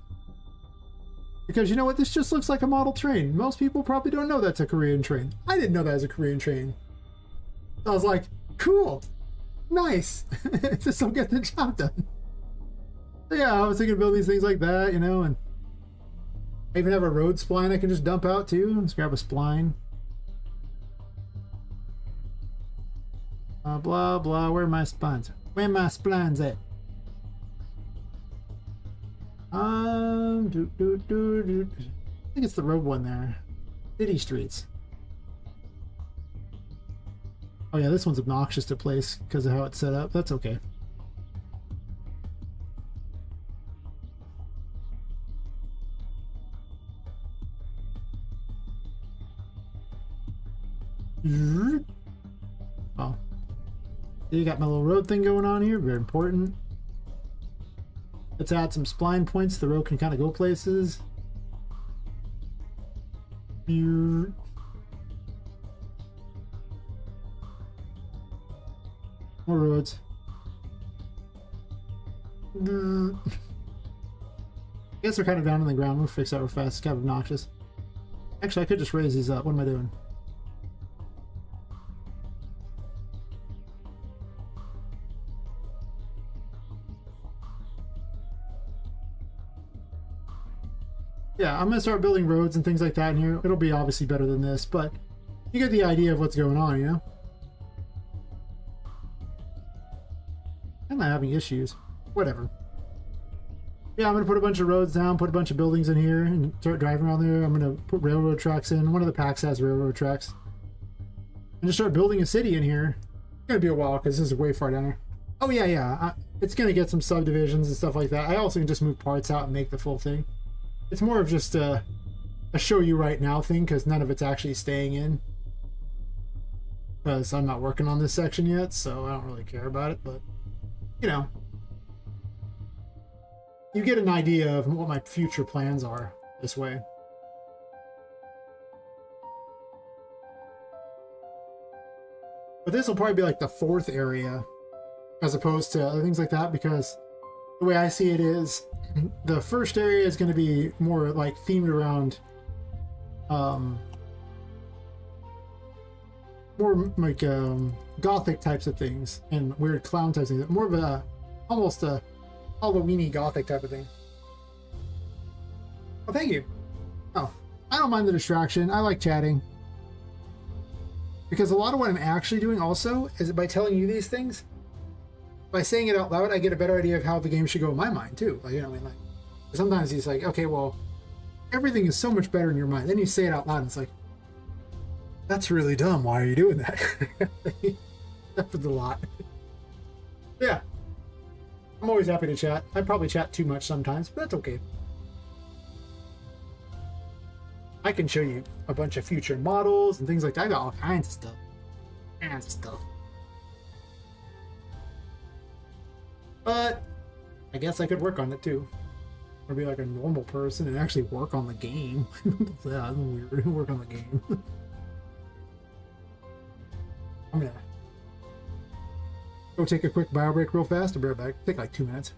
Because you know what? This just looks like a model train. Most people probably don't know that's a Korean train. I didn't know that was a Korean train. I was like, cool. Nice. This will get the job done. So yeah, I was thinking of building these things like that, you know, and I even have a road spline I can just dump out too. Let's grab a spline. Blah, blah. Where are my splines? Where are my splines at? I think it's the road one there. City streets. Oh yeah, this one's obnoxious to place because of how it's set up. That's okay. Oh. You got my little road thing going on here. Very important. Let's add some spline points. The road can kind of go places. More roads. I guess they're kind of down on the ground. We'll fix that real fast. It's kind of obnoxious. Actually, I could just raise these up. What am I doing? Yeah, I'm gonna start building roads and things like that in here. It'll be obviously better than this, but you get the idea of what's going on, you know? I'm not having issues. Whatever. Yeah, I'm gonna put a bunch of roads down, put a bunch of buildings in here, and start driving around there. I'm gonna put railroad tracks in. One of the packs has railroad tracks. And just start building a city in here. It's gonna be a while because this is way far down here. Oh yeah, yeah. It's gonna get some subdivisions and stuff like that. I also can just move parts out and make the full thing. It's more of just a show you right now thing because none of it's actually staying in. Because I'm not working on this section yet, so I don't really care about it, but you know. You get an idea of what my future plans are this way. But this will probably be like the fourth area as opposed to other things like that, because the way I see it is the first area is going to be more like themed around more like gothic types of things and weird clown types of things. More of a almost a Halloween-y gothic type of thing. Oh, thank you. Oh, I don't mind the distraction. I like chatting. Because a lot of what I'm actually doing also is by telling you these things, by saying it out loud, I get a better idea of how the game should go in my mind too. Like, you know, I mean, like sometimes it's like, okay, well, everything is so much better in your mind. Then you say it out loud, and it's like, that's really dumb. Why are you doing that? That happens a lot. Yeah, I'm always happy to chat. I probably chat too much sometimes, but that's okay. I can show you a bunch of future models and things like that. I got all kinds of stuff. Kinds of stuff. But I guess I could work on it too. Or be like a normal person and actually work on the game. Yeah, that's weird. Work on the game. I'm gonna go take a quick bio break real fast. I'll be right back. Take like 2 minutes.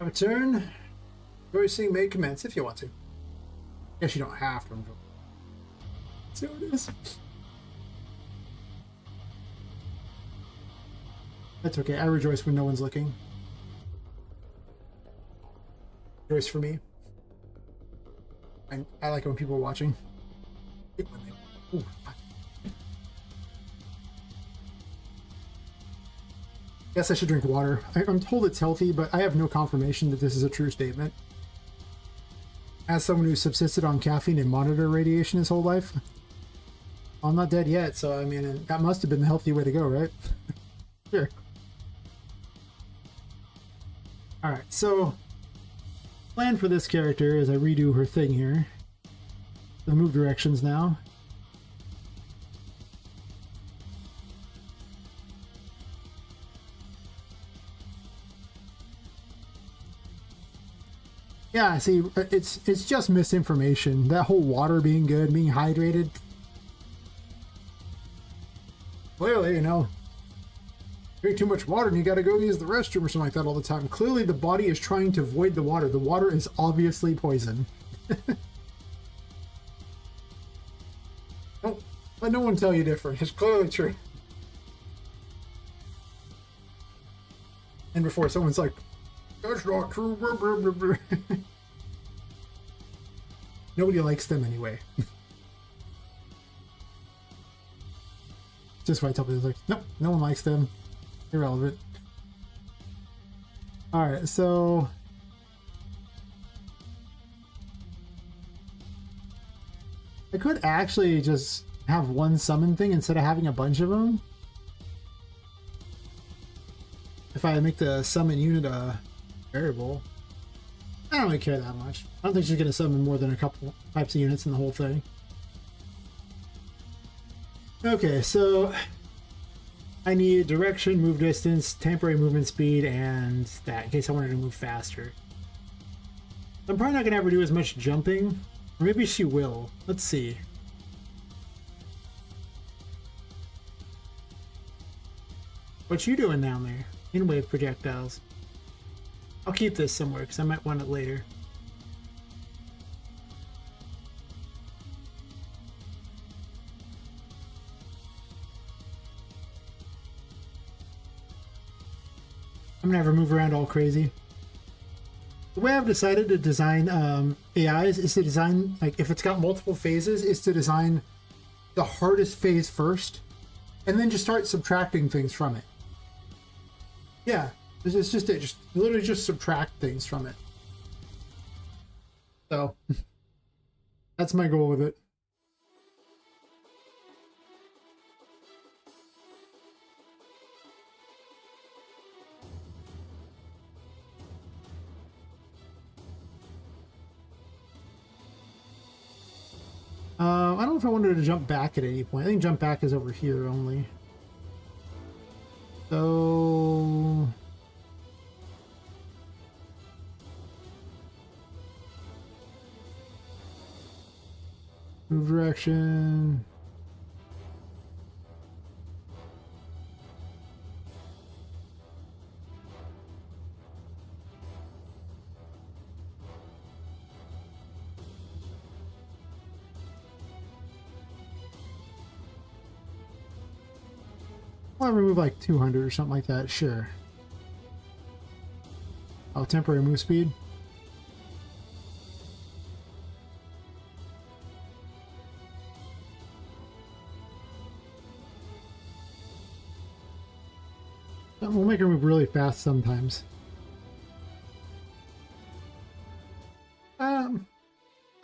Our turn. Rejoicing may commence if you want to. Guess you don't have to. See what it is. That's okay. I rejoice when no one's looking. Rejoice for me. I like it when people are watching. Ooh. Guess I should drink water. I'm told it's healthy, but I have no confirmation that this is a true statement. As someone who subsisted on caffeine and monitor radiation his whole life, I'm not dead yet, so I mean, that must have been the healthy way to go, right? Sure. Alright, so plan for this character as I redo her thing here. The move directions now. Yeah, see, it's just misinformation. That whole water being good, being hydrated. Clearly, you know, drink too much water and you gotta go use the restroom or something like that all the time. Clearly the body is trying to avoid the water. The water is obviously poison. Don't let no one tell you different. It's clearly true. And before someone's like, that's not true. Nobody likes them anyway. Just why I tell people, like, nope, no one likes them. Irrelevant. Alright, so I could actually just have one summon thing instead of having a bunch of them. If I make the summon unit a variable. I don't really care that much. I don't think she's going to summon more than a couple types of units in the whole thing. Okay, so I need direction, move distance, temporary movement speed, and that in case I wanted to move faster. I'm probably not going to ever do as much jumping. Or maybe she will. Let's see. What you doing down there? In wave projectiles. I'll keep this somewhere because I might want it later. I'm gonna have her move around all crazy. The way I've decided to design AIs is to design, like, if it's got multiple phases, is to design the hardest phase first, and then just start subtracting things from it. Yeah, it's just it. Just literally just subtract things from it. So that's my goal with it. I don't know if I wanted to jump back at any point. I think jump back is over here only. So move direction. I'll remove like 200 or something like that, sure. Oh, temporary move speed. We'll make her move really fast sometimes. No,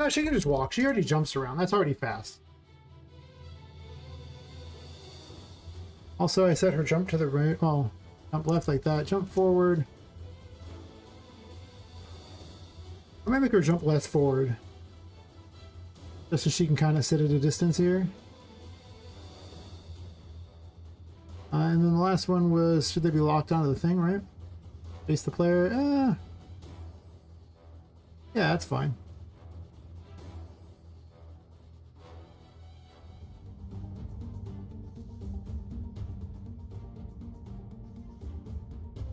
she can just walk. She already jumps around. That's already fast. Also, I set her jump to the right. Oh, jump left like that. Jump forward. I might make her jump less forward. Just so she can kind of sit at a distance here. And then the last one was, should they be locked onto the thing, right? Face the player. Yeah, that's fine.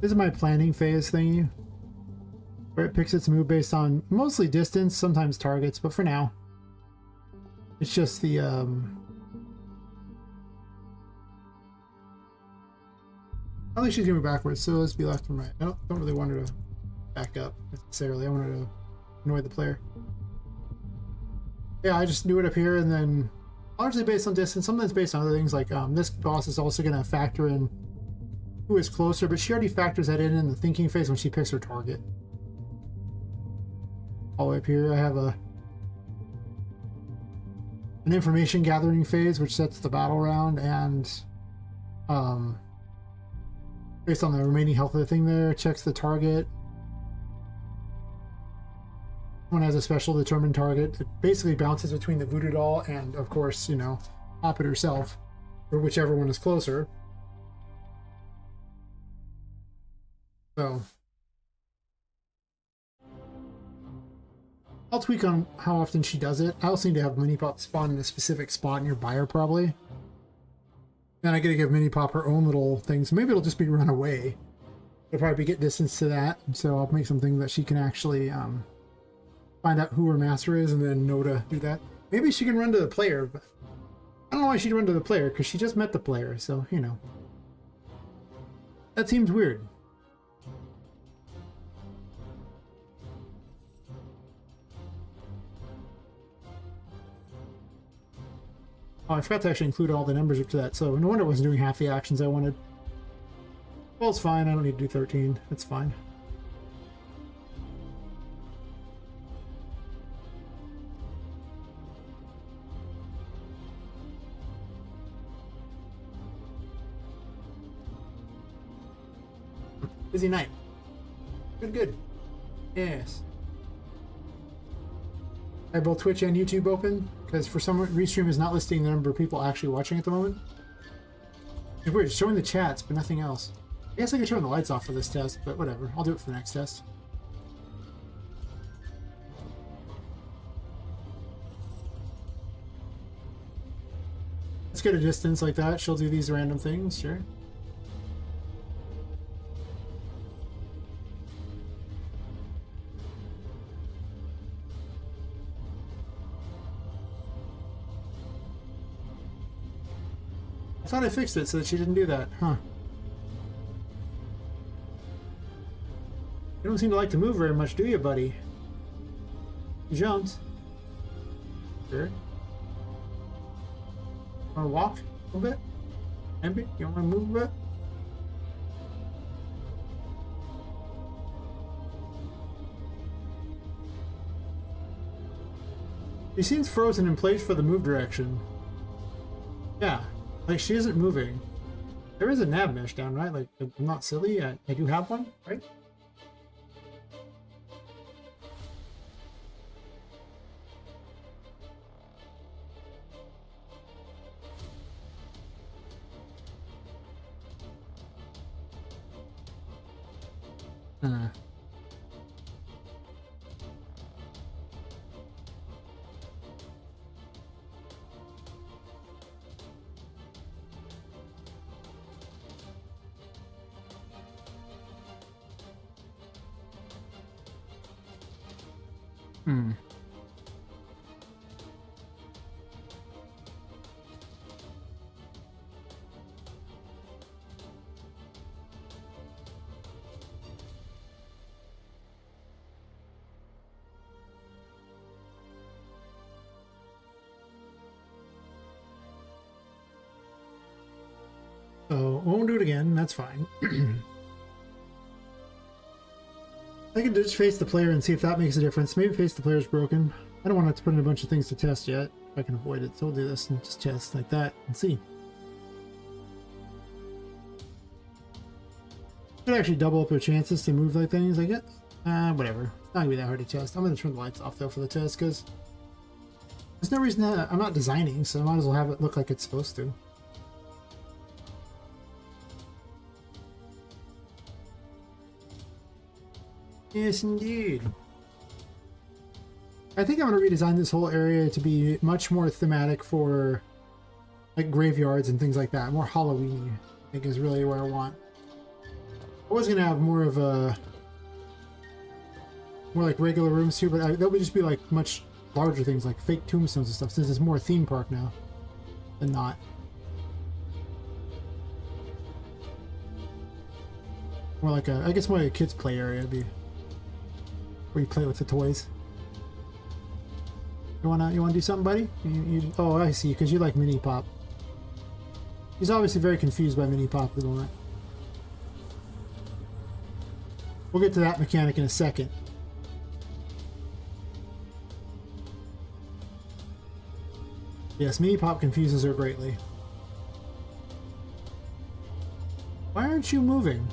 This is my planning phase thingy. where it picks its move based on mostly distance, sometimes targets, but for now, it's just the I think she's going backwards, so let's be left and right. I don't really want her to back up necessarily. I want her to annoy the player. Yeah, I just do it up here, and then largely based on distance, sometimes based on other things, like this boss is also going to factor in who is closer, but she already factors that in the thinking phase when she picks her target. All the way up here, I have an information gathering phase, which sets the battle round, and based on the remaining health of the thing there, checks the target. One has a special determined target. It basically bounces between the voodoo doll and, of course, you know, Poppet herself, or whichever one is closer. So I'll tweak on how often she does it. I also need to have Mini-Pop spawn in a specific spot nearby her, probably. Then I gotta give Mini-Pop her own little things. Maybe it'll just be run away. It'll probably get distance to that, so I'll make something that she can actually find out who her master is and then know to do that. Maybe she can run to the player, but I don't know why she'd run to the player, because she just met the player, so, you know. That seems weird. Oh, I forgot to actually include all the numbers up to that, so no wonder I wasn't doing half the actions I wanted. Well, it's fine, I don't need to do 13. It's fine. Busy night. Good, good. Yes. I have both Twitch and YouTube open, because for some reason Restream is not listing the number of people actually watching at the moment. It's weird, it's showing the chats, but nothing else. I guess I could turn the lights off for this test, but whatever. I'll do it for the next test. Let's get a distance like that. She'll do these random things, sure. I thought I fixed it so that she didn't do that, huh? You don't seem to like to move very much, do you, buddy? You jumped. Sure. Want to walk a little bit? Maybe? You want to move a bit? She seems frozen in place for the move direction. Yeah. Like, she isn't moving. There is a nav mesh down, right? Like, I'm not silly. I do have one, right? So, won't do it again, that's fine. I can just face the player and see if that makes a difference. Maybe face the player's broken. I don't want to have to put in a bunch of things to test yet, if I can avoid it. So we'll do this and just test like that and see. Could actually double up your chances to move like things like it. Whatever. It's not gonna be that hard to test. I'm gonna turn the lights off though for the test because there's no reason that I'm not designing, so I might as well have it look like it's supposed to. Yes, indeed. I think I'm going to redesign this whole area to be much more thematic for like graveyards and things like that. More Halloween-y, I think, is really where I want. I was going to have more of a more like regular rooms too, but that would just be like much larger things like fake tombstones and stuff, since it's more theme park now than not. More like I guess more like a kids play area would be where you play with the toys. You wanna do something, buddy? Oh, I see, because you like Mini Pop. He's obviously very confused by Mini Pop at the moment. We'll get to that mechanic in a second. Yes, Mini Pop confuses her greatly. Why aren't you moving?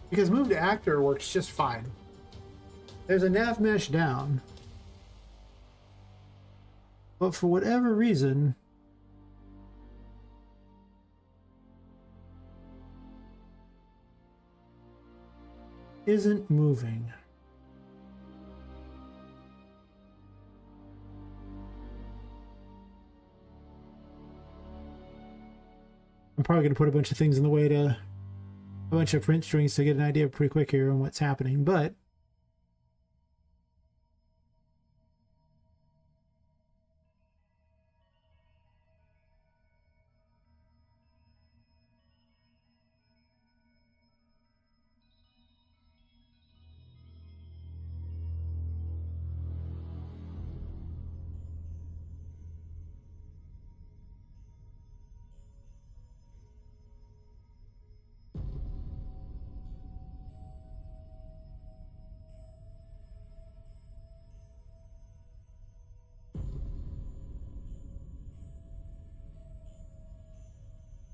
Because move to actor works just fine. There's a nav mesh down. But for whatever reason, isn't moving. I'm probably going to put a bunch of things in the way to a bunch of print strings to get an idea pretty quick here on what's happening, but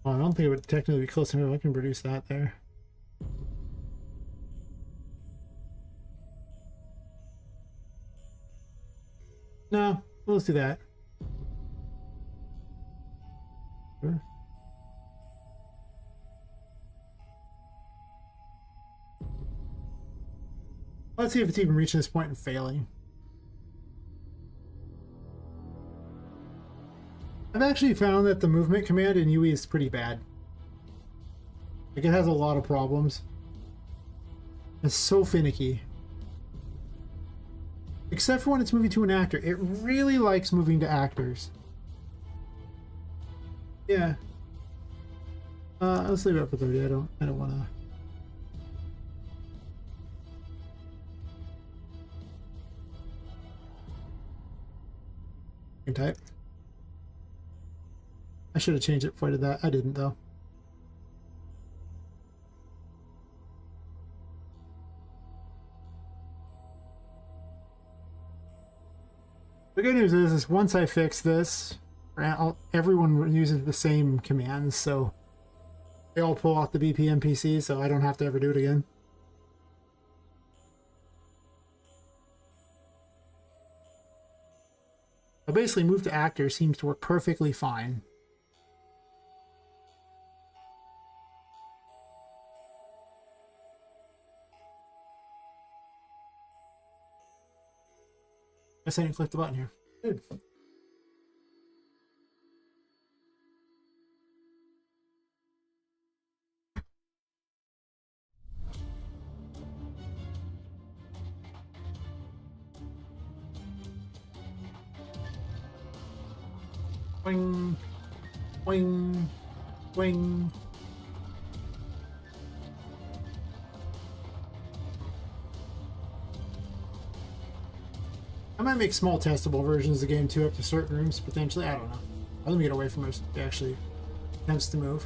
well, I don't think it would technically be close enough. I can produce that there. No, let's do that. Sure. Let's see if it's even reaching this point and failing. I've actually found that the movement command in UE is pretty bad. Like, it has a lot of problems. It's so finicky. Except for when it's moving to an actor. It really likes moving to actors. Yeah. Let's leave it up for 30. I don't wanna. You can type. I should have changed it before I did that. I didn't though. The good news is once I fix this, everyone uses the same commands, so they all pull off the BP NPC, so I don't have to ever do it again. But basically, move to actor seems to work perfectly fine. Guess I didn't click the button here. Good. Boing, boing, boing. I might make small testable versions of the game too, up to certain rooms potentially. I don't know. Let me get away from it. Actually attempts to move.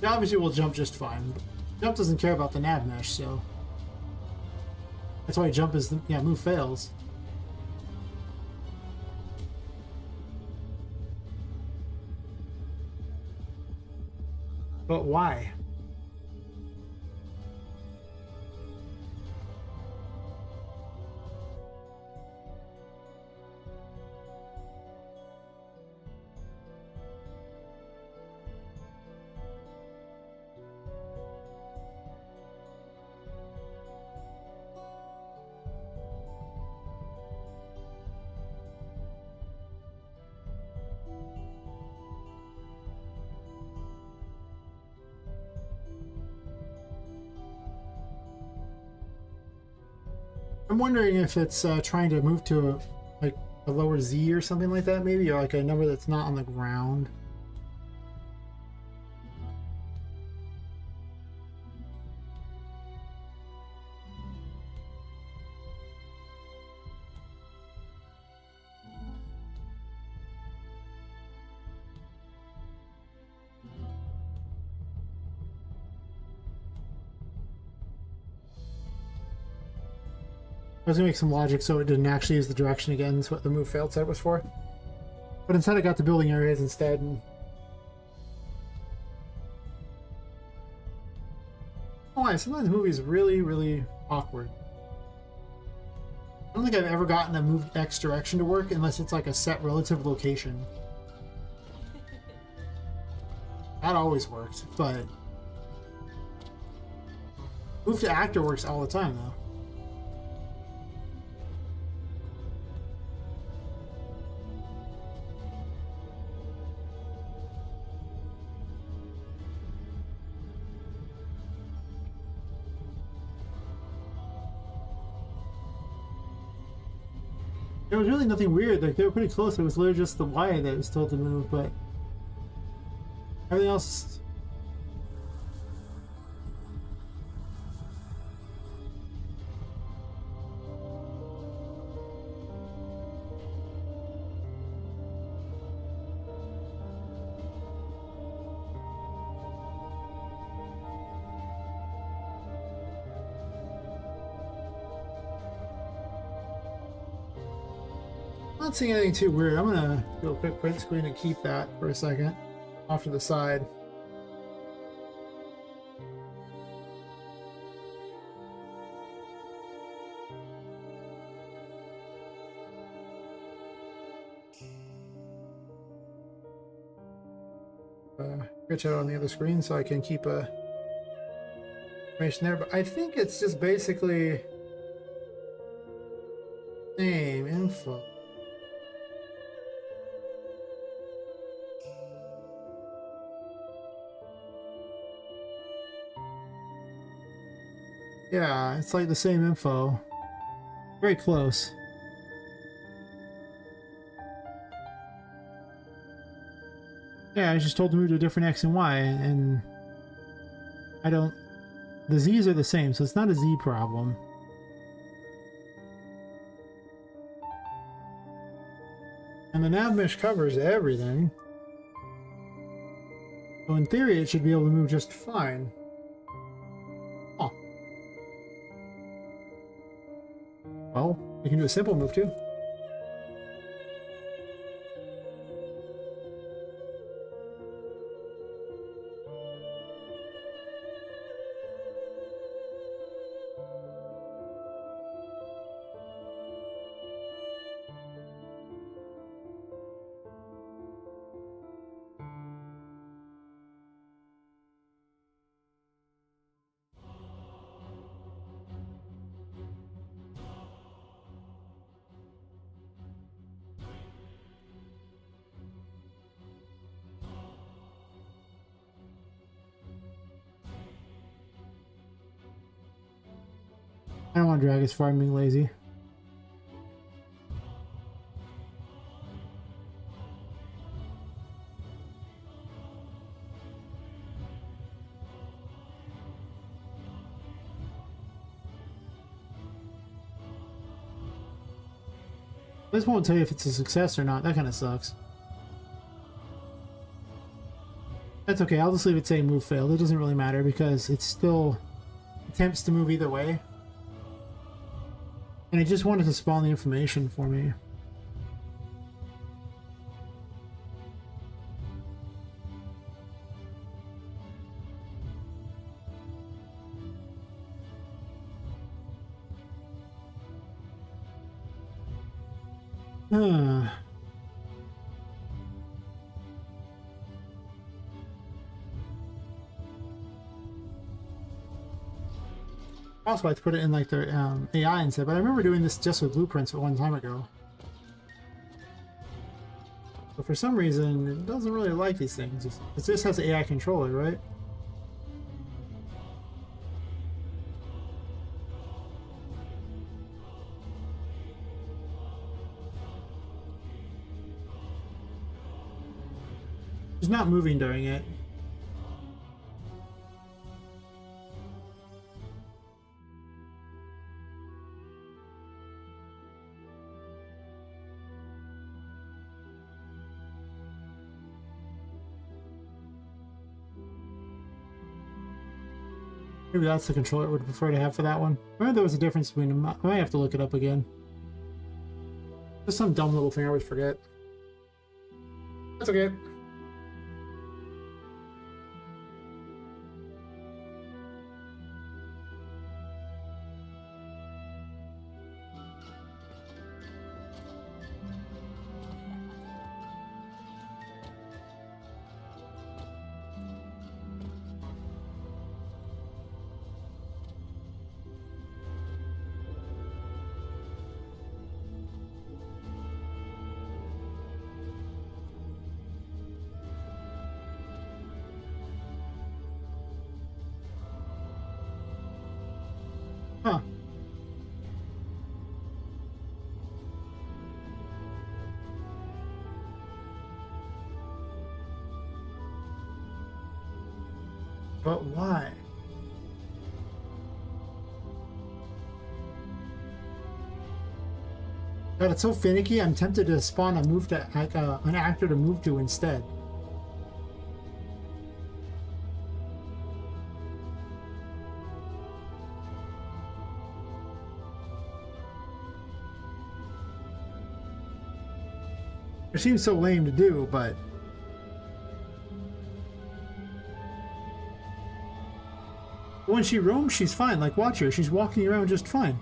Yeah, obviously we'll jump just fine. But jump doesn't care about the nav mesh, so that's why jump is the move fails. But why? I'm wondering if it's trying to move to like a lower Z or something like that, maybe, or like a number that's not on the ground. I was gonna make some logic so it didn't actually use the direction again. That's what the move failed set was for. But instead I got the building areas instead. And... oh, why? Sometimes the movie's really, really awkward. I don't think I've ever gotten a move X direction to work unless it's like a set relative location. That always worked, but move to actor works all the time though. There was really nothing weird. Like, they were pretty close. It was literally just the Y that was told to move, but everything else. Not seeing anything too weird. I'm gonna do a quick print screen and keep that for a second off to the side. Switch out on the other screen so I can keep information there. But I think it's just basically name info. Yeah, it's like the same info. Very close. Yeah, I was just told to move to a different X and Y, and I don't... the Z's are the same, so it's not a Z problem. And the nav mesh covers everything. So in theory, it should be able to move just fine. Well, you can do a simple move too. I don't want to drag as far. I'm being lazy. This won't tell you if it's a success or not. That kind of sucks. That's okay. I'll just leave it saying move failed. It doesn't really matter because it still attempts to move either way. And I just wanted to spawn the information for me. I also like to put it in like their AI instead, but I remember doing this just with blueprints one time ago. But for some reason, it doesn't really like these things. It just has an AI controller, right? She's not moving during it. Maybe that's the controller I would prefer to have for that one. Maybe there was a difference between them. I might have to look it up again. Just some dumb little thing I always forget. That's okay. Huh. But why? God, it's so finicky. I'm tempted to spawn a move to like an actor to move to instead. It seems so lame to do, but when she roams, she's fine. Like, watch her. She's walking around just fine.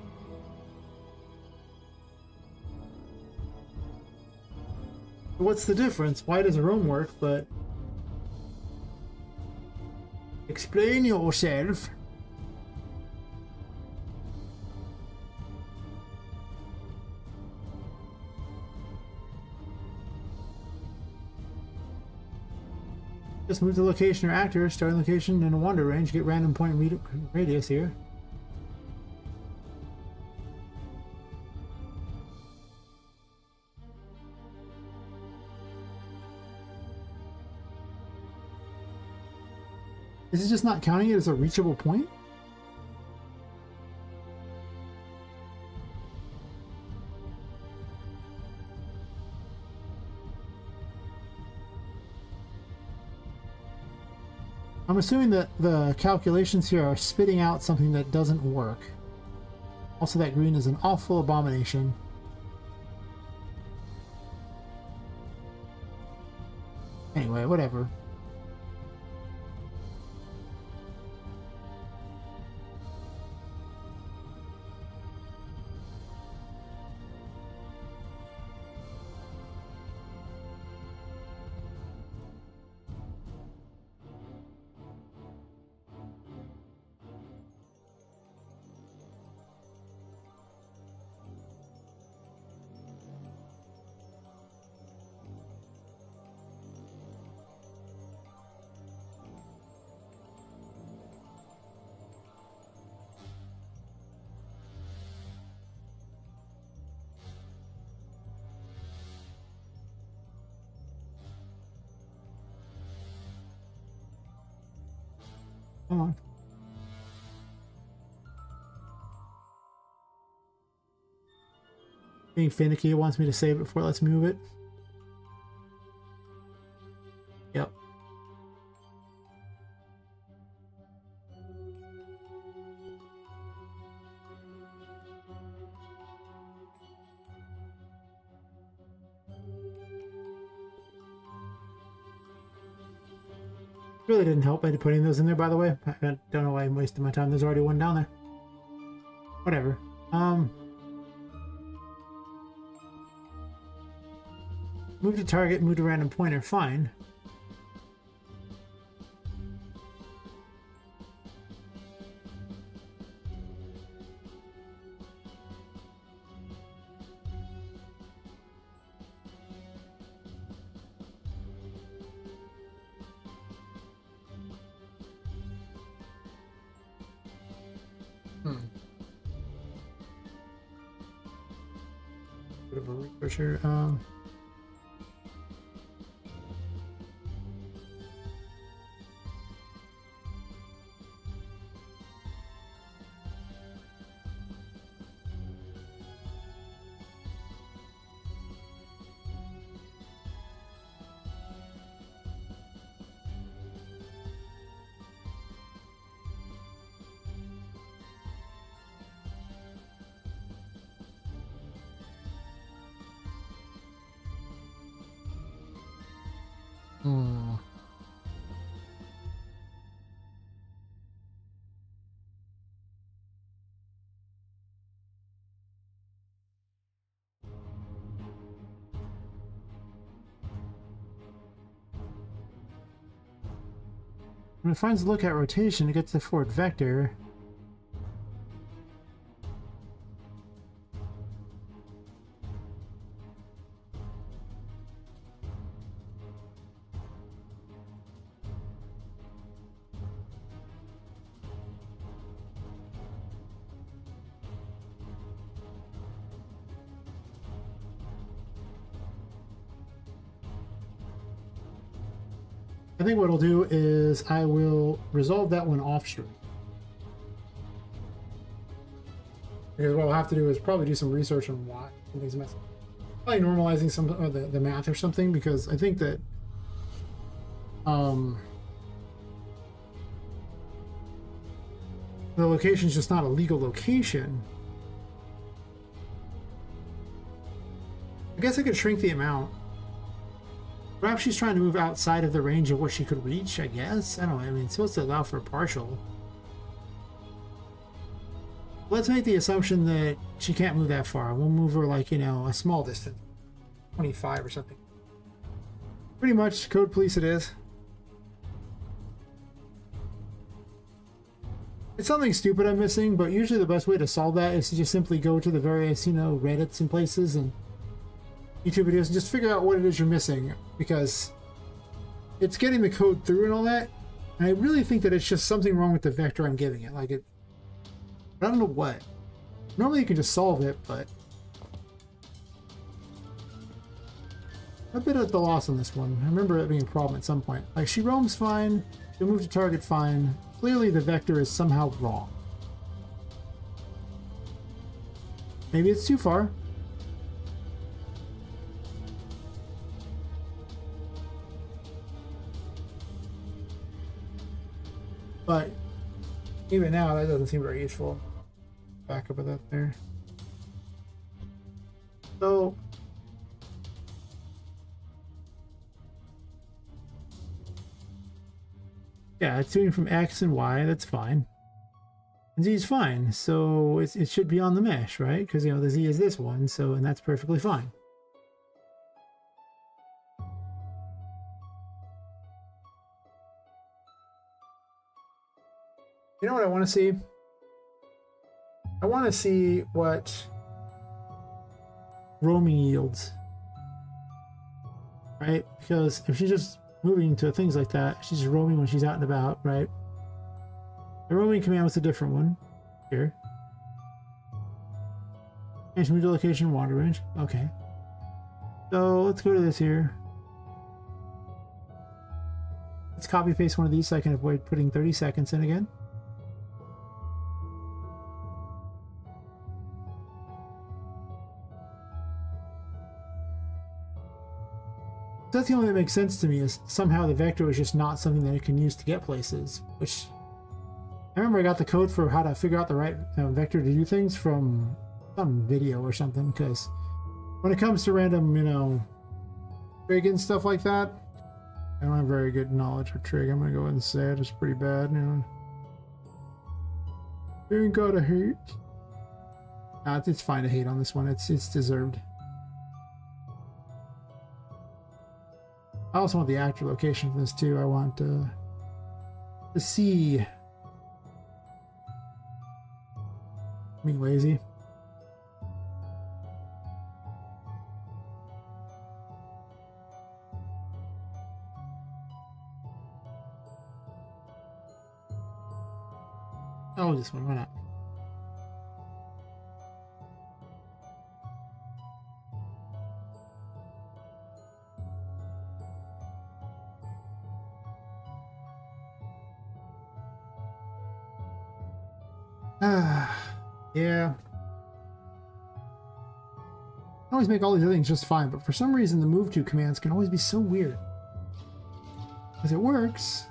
What's the difference? Why does roam work, but... Explain yourself. Just move the location or actor, starting location in a wander range, get random point radius here. Is it just not counting it as a reachable point? I'm assuming that the calculations here are spitting out something that doesn't work. Also, that green is an awful abomination. Anyway, whatever. Come on. Being finicky, it wants me to save it before it lets me move it. Yep. Really didn't help by putting those in there, by the way. I don't know why I'm wasting my time. There's already one down there. Whatever. Move to target, move to random pointer, fine. Bit of a refresher. Hmm. When it finds the lookout rotation, it gets the forward vector. I think what I'll do is I will resolve that one off stream. Because what I'll have to do is probably do some research on why something's messing. Probably normalizing some of the math or something, because I think that the location is just not a legal location. I guess I could shrink the amount. Perhaps she's trying to move outside of the range of what she could reach, I guess. I don't know. I mean, it's supposed to allow for a partial. Let's make the assumption that she can't move that far. We'll move her, like, you know, a small distance. 25 or something. Pretty much code police it is. It's something stupid I'm missing, but usually the best way to solve that is to just simply go to the various, you know, Reddits and places and YouTube videos and just figure out what it is you're missing, because it's getting the code through and all that. And I really think that it's just something wrong with the vector I'm giving it. Like, I don't know what. Normally you can just solve it, but I'm a bit at the loss on this one. I remember it being a problem at some point. Like, she roams fine, she'll move to target fine. Clearly the vector is somehow wrong. Maybe it's too far. But even now, that doesn't seem very useful. Back up with that there. So yeah, it's doing from X and Y. That's fine. And Z is fine. So it should be on the mesh, right? Because, you know, the Z is this one. So, and that's perfectly fine. You know what I want to see? I want to see what roaming yields. Right? Because if she's just moving to things like that, she's just roaming when she's out and about, right? The roaming command was a different one. Here. Change move to location, wander range. Okay. So let's go to this here. Let's copy paste one of these so I can avoid putting 30 seconds in again. That's the only thing that makes sense to me, is somehow the vector is just not something that I can use to get places, which I remember I got the code for how to figure out the right vector to do things from some video or something, because when it comes to random, you know, trig and stuff like that, I don't have very good knowledge of trig. I'm gonna go ahead and say it. It's pretty bad, you know. You ain't gotta hate. Nah, it's fine to hate on this one. It's deserved. I also want the actor location for this too. I want to see. Being lazy. Oh, this one, why not? Yeah. I always make all these other things just fine, but for some reason the move to commands can always be so weird. Because it works.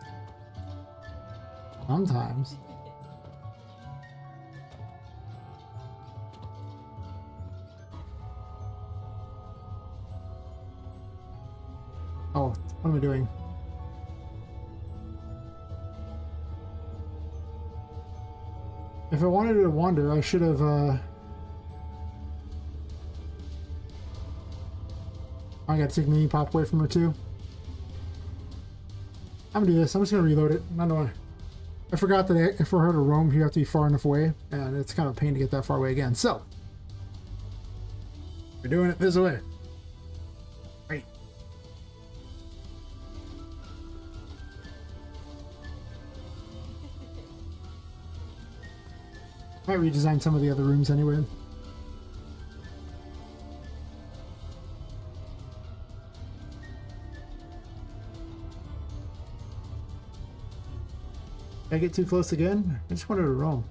Sometimes. Oh, what am I doing? If I wanted to wander, I should have, I gotta take mini pop away from her too. I'm gonna do this. I'm just gonna reload it. I don't know. I forgot that for her to roam, you have to be far enough away, and it's kind of a pain to get that far away again. So, we're doing it this way. Right. Might redesign some of the other rooms anyway. Did I get too close again? I just wanted to roam.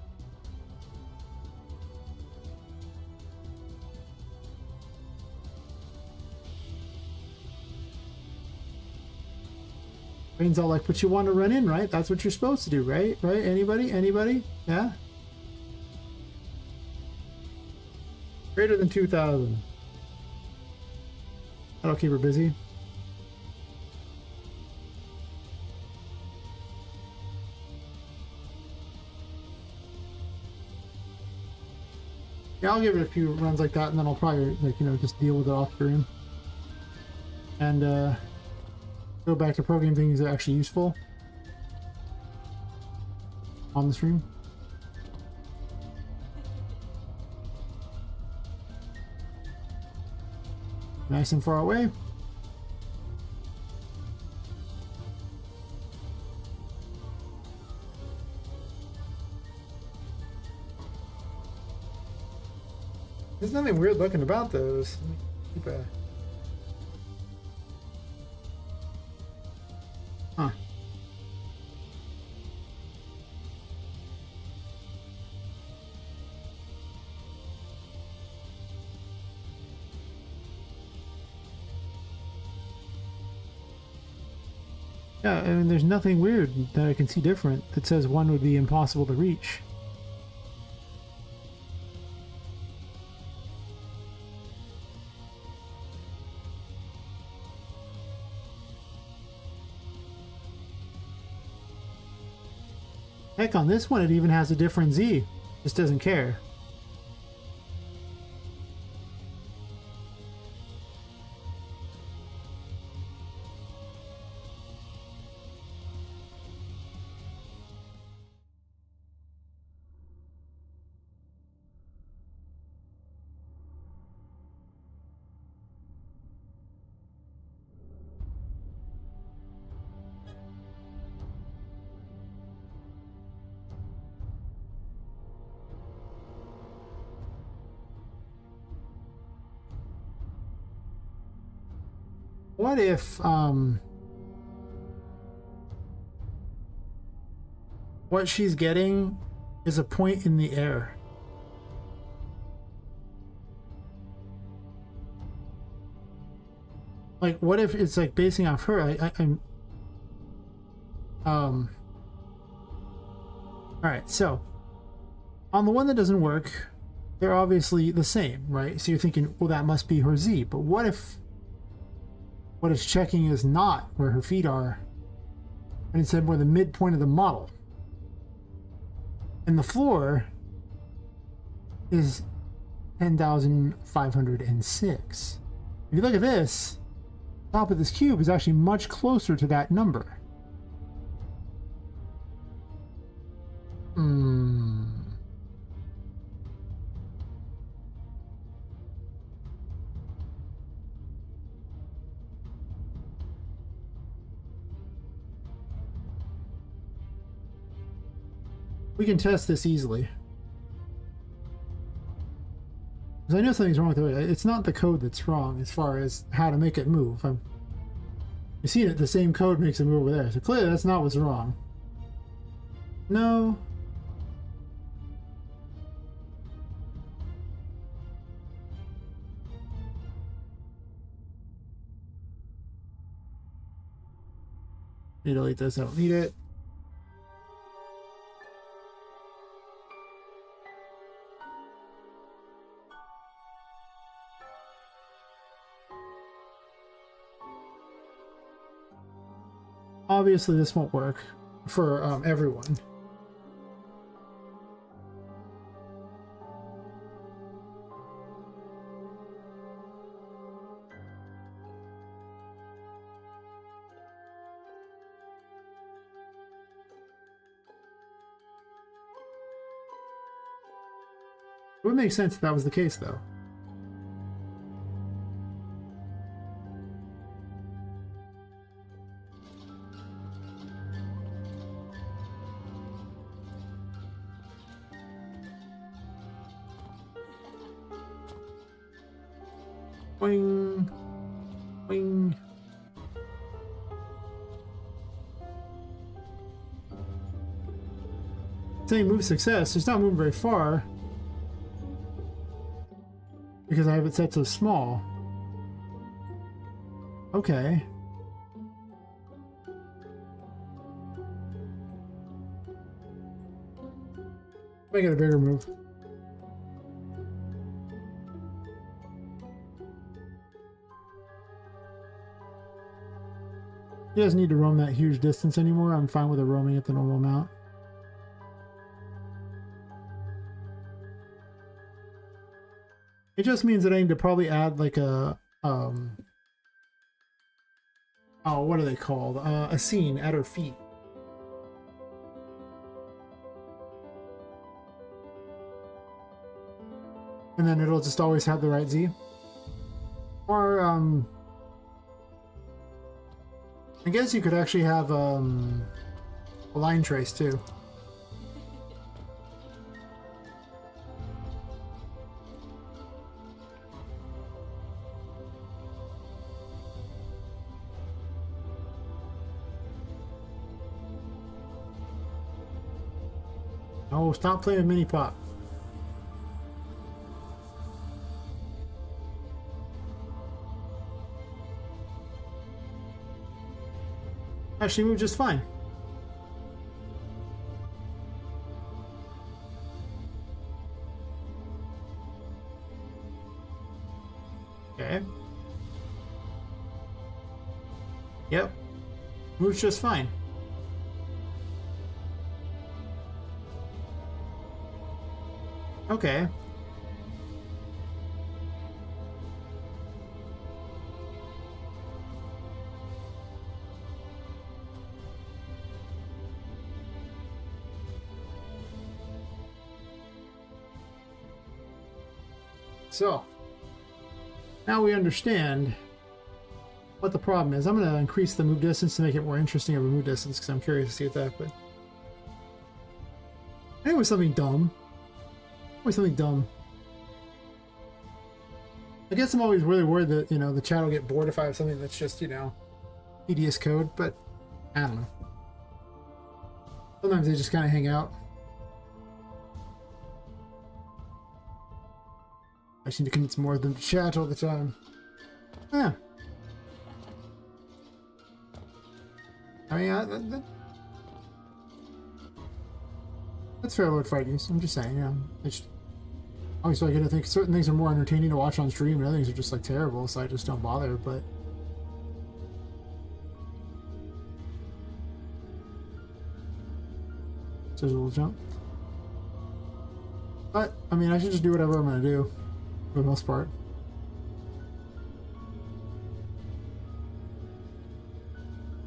Brain's all like, but you want to run in, right? That's what you're supposed to do, right? Right? Anybody? Anybody? Yeah? Greater than 2,000. That'll keep her busy. Yeah, I'll give it a few runs like that, and then I'll probably, like, you know, just deal with it off screen. And, go back to program things that are actually useful on the stream. Nice and far away. There's nothing weird looking about those. Let me keep a... Huh. Yeah, I mean, there's nothing weird that I can see different that says one would be impossible to reach. Heck, on this one it even has a different Z. Just doesn't care. What if, what she's getting is a point in the air? Like, what if it's like basing off her? All right, so on the one that doesn't work, they're obviously the same, right? So you're thinking, well, that must be her Z. But what if what it's checking is not where her feet are, and instead where the midpoint of the model? And the floor is 10,506. If you look at this, top of this cube is actually much closer to that number. We can test this easily. Because I know something's wrong with it. It's not the code that's wrong as far as how to make it move. You see it, the same code makes it move over there. So clearly that's not what's wrong. No. Need to delete this, I don't need it. Obviously this won't work for everyone. It would make sense if that was the case, though. Boing. Boing. Saying move success, it's not moving very far. Because I have it set so small. Okay. Make it a bigger move. He doesn't need to roam that huge distance anymore. I'm fine with it roaming at the normal amount. It just means that I need to probably add like a, oh, what are they called? A scene at her feet. And then it'll just always have the right Z. Or, I guess you could actually have, a line trace too. Oh, stop playing mini pop. Actually moved just fine. Okay. Yep. Moves just fine. Okay. So, now we understand what the problem is. I'm going to increase the move distance to make it more interesting of a move distance because I'm curious to see what that happens. I think it was something dumb. Something dumb. I guess I'm always really worried that, you know, the chat will get bored if I have something that's just, you know, tedious code, but I don't know. Sometimes they just kind of hang out. I just need to convince more of them to chat all the time. Yeah. I mean, that's fair Lord Fight Use. I'm just saying, yeah. Obviously, I think certain things are more entertaining to watch on stream, and other things are just like terrible, so I just don't bother. But there's a little jump. But I mean, I should just do whatever I'm gonna do for the most part.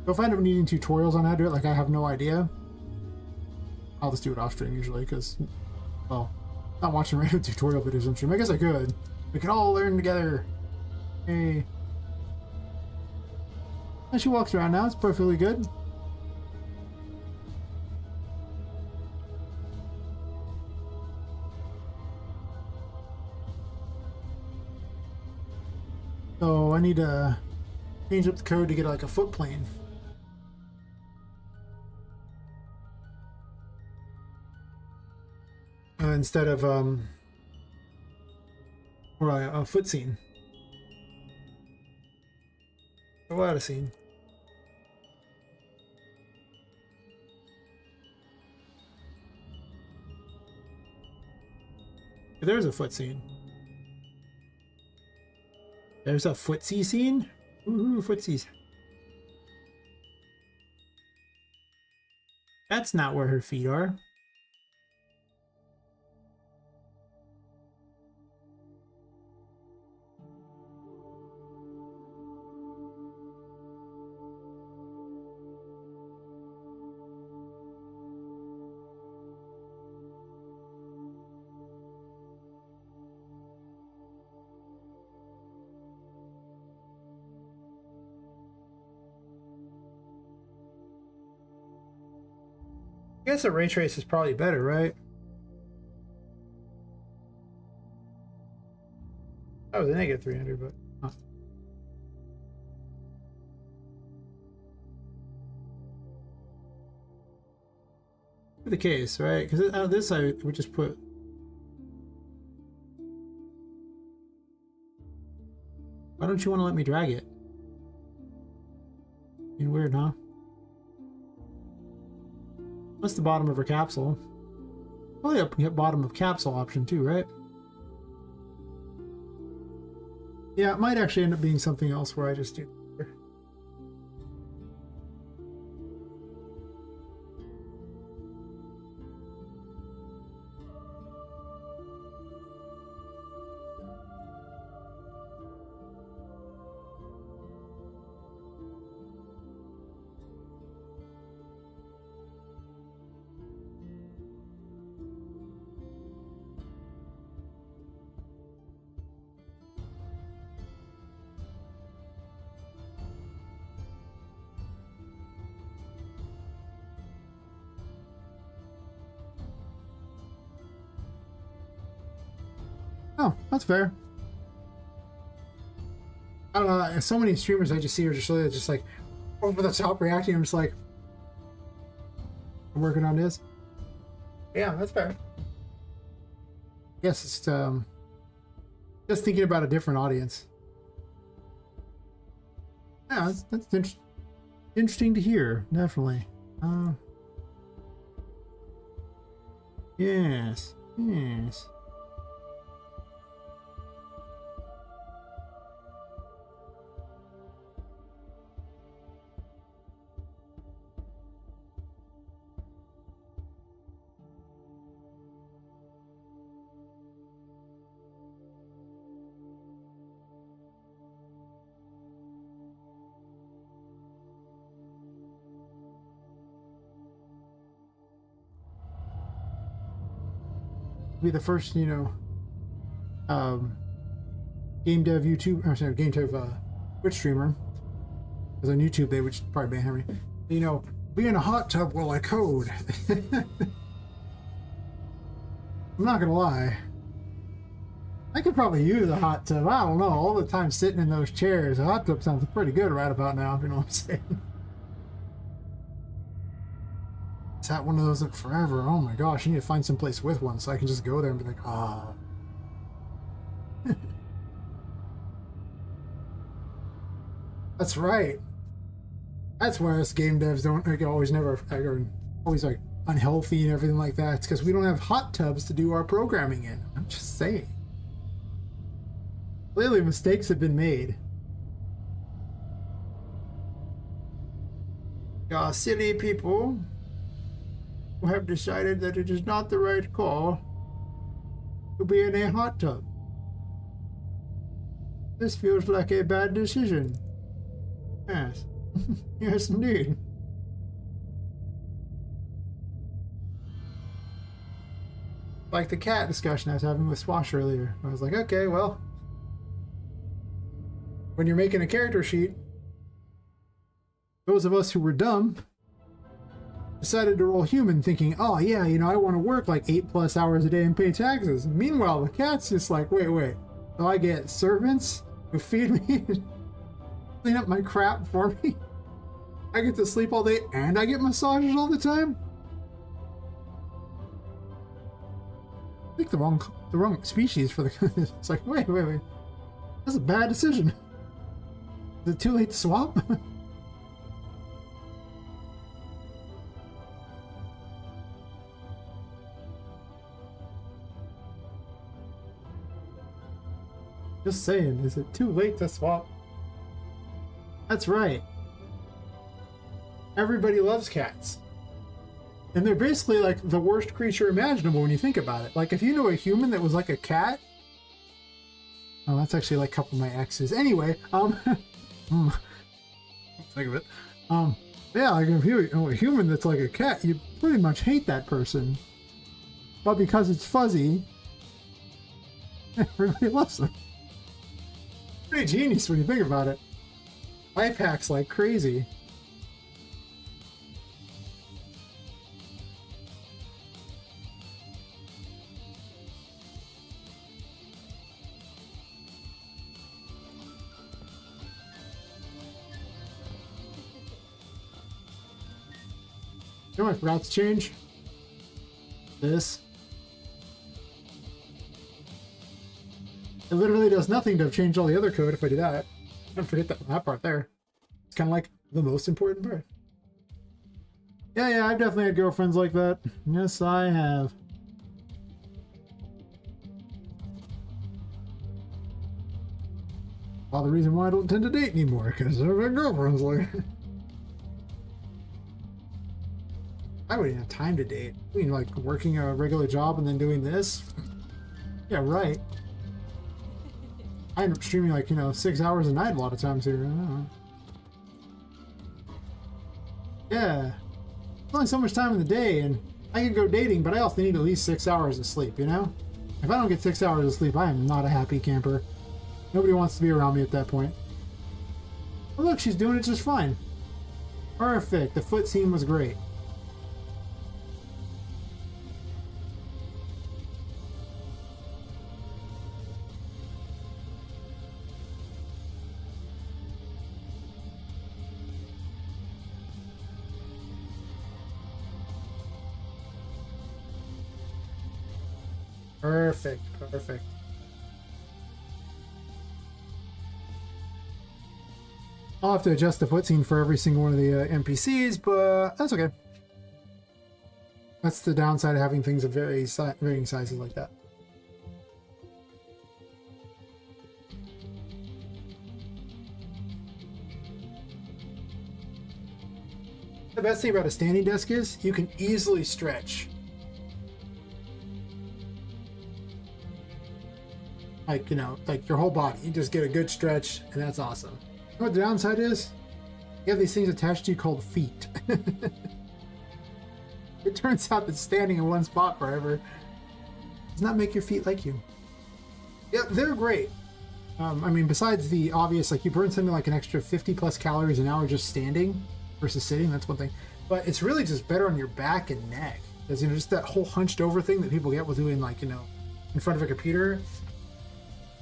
So if I end up needing tutorials on how to do it, like I have no idea, I'll just do it off stream usually, because, well, not watching random tutorial videos on stream. I guess I could. We can all learn together. Hey. And she walks around now. It's perfectly good. So I need to change up the code to get like a foot plane. Instead of or a foot scene. Or a scene. There's a foot scene. There's a footsie scene. Ooh, footsies. That's not where her feet are. I guess a ray trace is probably better, right? That was a negative 300, but huh. For the case, right? Because out of this, I would just put. Why don't you want to let me drag it? Being weird, huh? That's the bottom of her capsule. Probably a bottom of capsule option too, right? Yeah, it might actually end up being something else where I just do. Oh, that's fair. I don't know. So many streamers I just see are just really just like over the top reacting. I'm just like, I'm working on this. Yeah, that's fair. Yes, it's just thinking about a different audience. Yeah, that's interesting to hear. Definitely. Yes. Yes. Be the first, you know, game dev YouTube, or sorry, game dev Twitch streamer. Because on YouTube they would probably ban me. You know, be in a hot tub while I code. I'm not gonna lie. I could probably use a hot tub. I don't know. All the time sitting in those chairs, a hot tub sounds pretty good right about now, if you know what I'm saying. It's had one of those in forever. Oh my gosh, I need to find some place with one so I can just go there and be like, ah. Oh. That's right. That's why us game devs don't like, always like unhealthy and everything like that. It's because we don't have hot tubs to do our programming in. I'm just saying. Clearly mistakes have been made. Yeah, silly people who have decided that it is not the right call to be in a hot tub. This feels like a bad decision. Yes. Yes, indeed. Like the cat discussion I was having with Swash earlier. I was like, okay, well, when you're making a character sheet, those of us who were dumb decided to roll human thinking, oh yeah, you know, I want to work like 8+ hours a day and pay taxes. Meanwhile, the cat's just like, wait. So I get servants who feed me, clean up my crap for me. I get to sleep all day and I get massages all the time. I think the wrong species for the. It's like, wait. That's a bad decision. Is it too late to swap? Just saying, is it too late to swap? That's right. Everybody loves cats. And they're basically like the worst creature imaginable when you think about it. Like if you know a human that was like a cat. Oh, that's actually like a couple of my exes. Anyway, think of it. Yeah, like if you know a human that's like a cat, you pretty much hate that person. But because it's fuzzy, everybody loves them. Pretty genius when you think about it. Life hacks like crazy. You know what I forgot to change? This. It literally does nothing to have changed all the other code if I do that. Don't forget that part there. It's kind of like the most important part. Yeah, I've definitely had girlfriends like that. Yes, I have. Well, the reason why I don't tend to date anymore, because I've had girlfriends like I wouldn't even have time to date. I mean, like working a regular job and then doing this? Yeah, right. I end up streaming like, 6 hours a night a lot of times here. I don't know. Yeah. There's only so much time in the day, and I can go dating, but I also need at least 6 hours of sleep, If I don't get 6 hours of sleep, I am not a happy camper. Nobody wants to be around me at that point. Oh, look, she's doing it just fine. Perfect. The foot scene was great. Perfect, perfect. I'll have to adjust the foot scene for every single one of the NPCs, but that's okay. That's the downside of having things of varying sizes like that. The best thing about a standing desk is you can easily stretch. Like, like your whole body. You just get a good stretch, and that's awesome. You know what the downside is? You have these things attached to you called feet. It turns out that standing in one spot forever does not make your feet like you. Yep, they're great. I mean, besides the obvious, like you burn something like an extra 50 plus calories an hour just standing versus sitting, that's one thing. But it's really just better on your back and neck. Because, just that whole hunched over thing that people get with doing, like, in front of a computer.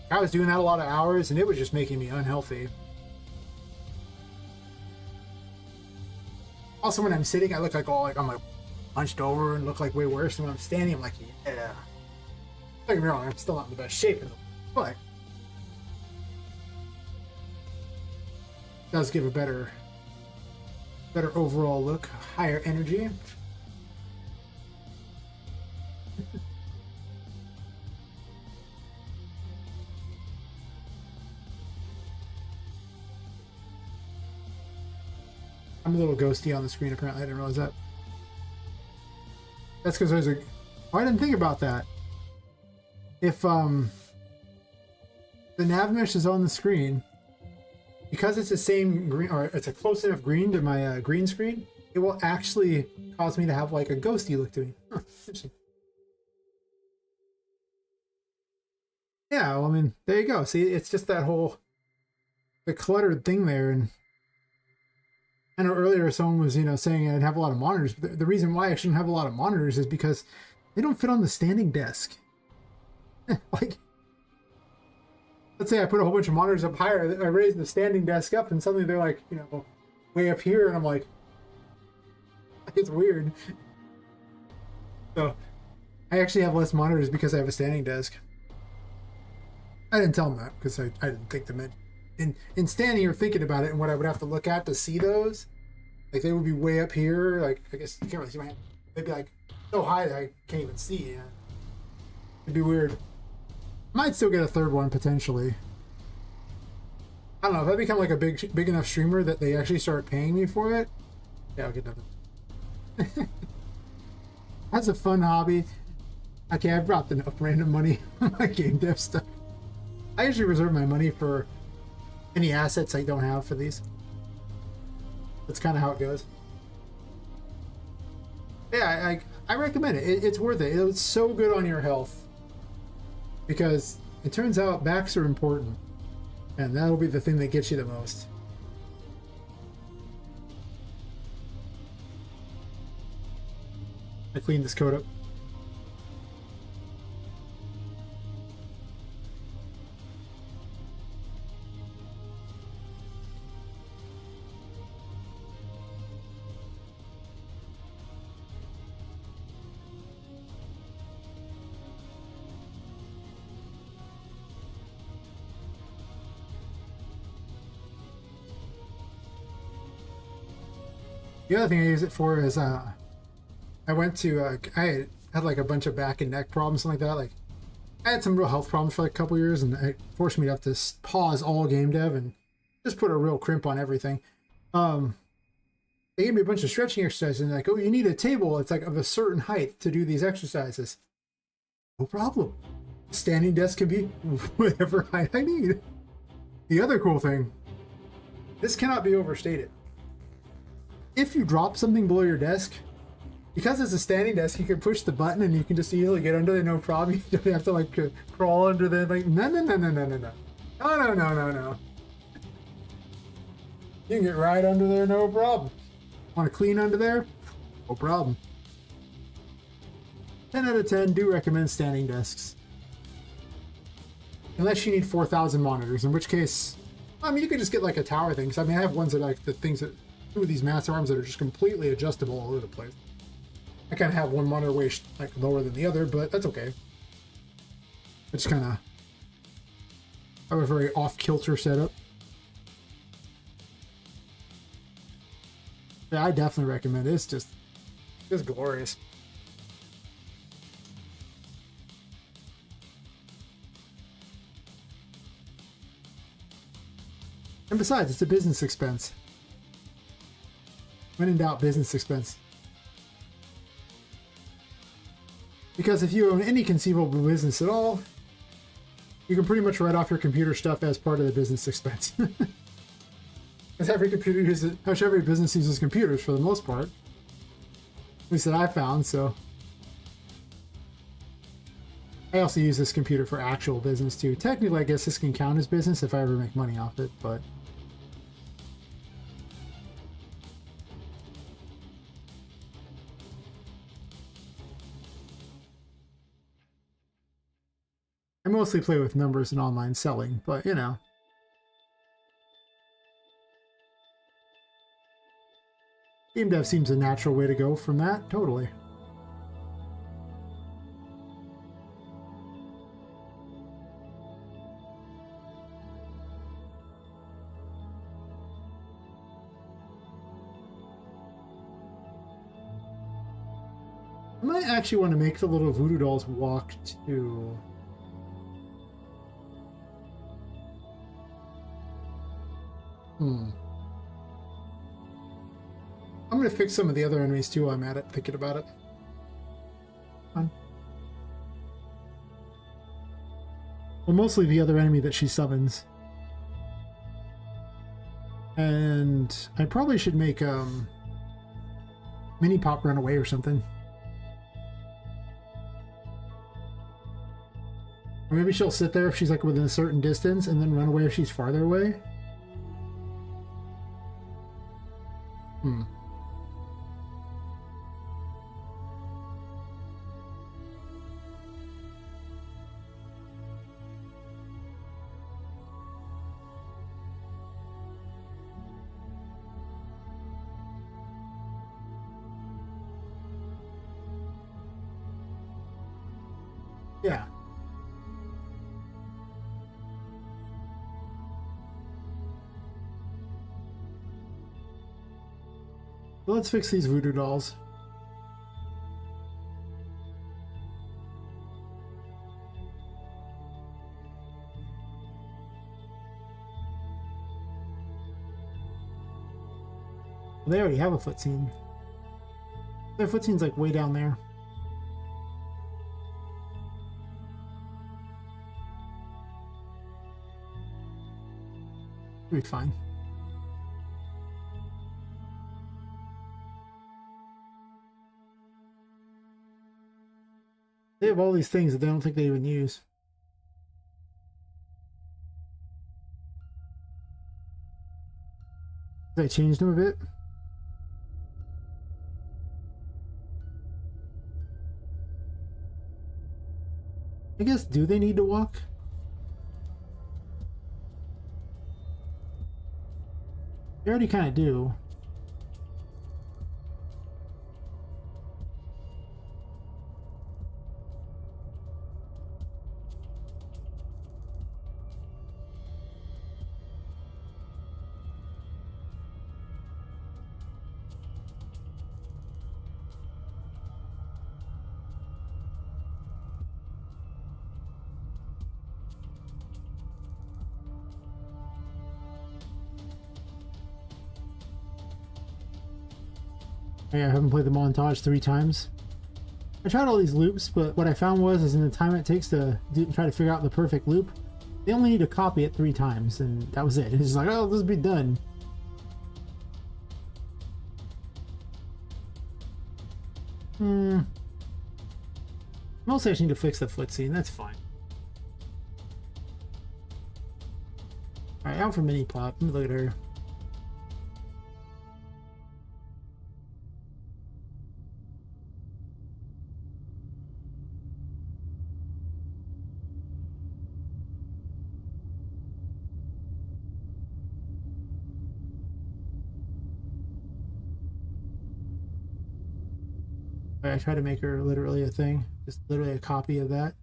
I was doing that a lot of hours, and it was just making me unhealthy. Also, when I'm sitting, I look like I'm like hunched over and look like way worse. And when I'm standing, I'm like, yeah. Don't get me wrong, I'm still not in the best shape, but it does give a better overall look, higher energy. I'm a little ghosty on the screen, apparently. I didn't realize that. That's because there's I didn't think about that. If the nav mesh is on the screen, because it's the same green, or it's a close enough green to my green screen, it will actually cause me to have like a ghosty look to me. Huh, interesting. Yeah, well, I mean, there you go. See, it's just that whole the cluttered thing there. And I know earlier someone was, saying I'd have a lot of monitors, but the reason why I shouldn't have a lot of monitors is because they don't fit on the standing desk. Like, let's say I put a whole bunch of monitors up higher, I raise the standing desk up, and suddenly they're like, way up here, and I'm like, it's weird. So, I actually have less monitors because I have a standing desk. I didn't tell them that because I didn't think them in standing or thinking about it and what I would have to look at to see those, like they would be way up here. Like, I guess you can't really see my hand. They'd be like so high that I can't even see. Yeah. It'd be weird. Might still get a third one potentially. I don't know if I become like a big enough streamer that they actually start paying me for it. Yeah, I'll get another. That's a fun hobby. Okay, I've dropped enough random money on my game dev stuff. I usually reserve my money for any assets I don't have for these. That's kind of how it goes. Yeah, I recommend it. It's worth it. It's so good on your health. Because it turns out backs are important. And that'll be the thing that gets you the most. I cleaned this code up. The other thing I use it for is I went to I had like a bunch of back and neck problems, something like that. Like I had some real health problems for like a couple years, and it forced me to have to pause all game dev and just put a real crimp on everything. They gave me a bunch of stretching exercises, and like, oh, you need a table. It's like of a certain height to do these exercises. No problem. Standing desk can be whatever height I need. The other cool thing, this cannot be overstated. If you drop something below your desk, because it's a standing desk, you can push the button and you can just easily get under there, no problem. You don't have to like crawl under there. Like no. You can get right under there, no problem. Want to clean under there? No problem. 10 out of 10 do recommend standing desks. Unless you need 4,000 monitors, in which case, I mean, you could just get like a tower thing. Cause I mean, I have ones that like the things that, two of these master arms that are just completely adjustable all over the place. I kind of have one monitor way like lower than the other, but that's okay. I just kind of have a very off-kilter setup. Yeah, I definitely recommend it. It's glorious. And besides, it's a business expense. When in doubt, business expense. Because if you own any conceivable business at all, you can pretty much write off your computer stuff as part of the business expense. Because every computer uses, every business uses computers for the most part. At least that I found, so. I also use this computer for actual business too. Technically, I guess this can count as business if I ever make money off it, but. I mostly play with numbers and online selling, but you know. Game dev seems a natural way to go from that, totally. I might actually want to make the little voodoo dolls walk too. I'm going to fix some of the other enemies too while I'm at it, thinking about it. Fun. Well, mostly the other enemy that she summons. And I probably should make Mini Pop run away or something. Or maybe she'll sit there if she's like within a certain distance and then run away if she's farther away. Yeah. So let's fix these voodoo dolls. Well, they already have a foot scene. Their foot scene's like way down there. It'll be fine. They have all these things that they don't think they even use. They changed them a bit. I guess, do they need to walk? They already kind of do. Yeah, I haven't played the montage 3 times. I tried all these loops, but what I found is in the time it takes to try to figure out the perfect loop, they only need to copy it 3 times, and that was it. It's just like, oh, this will be done. Mostly I just need to fix the foot scene, that's fine. Alright, out for Mini Pop. Let me look at her. I try to make her literally a thing, just literally a copy of that.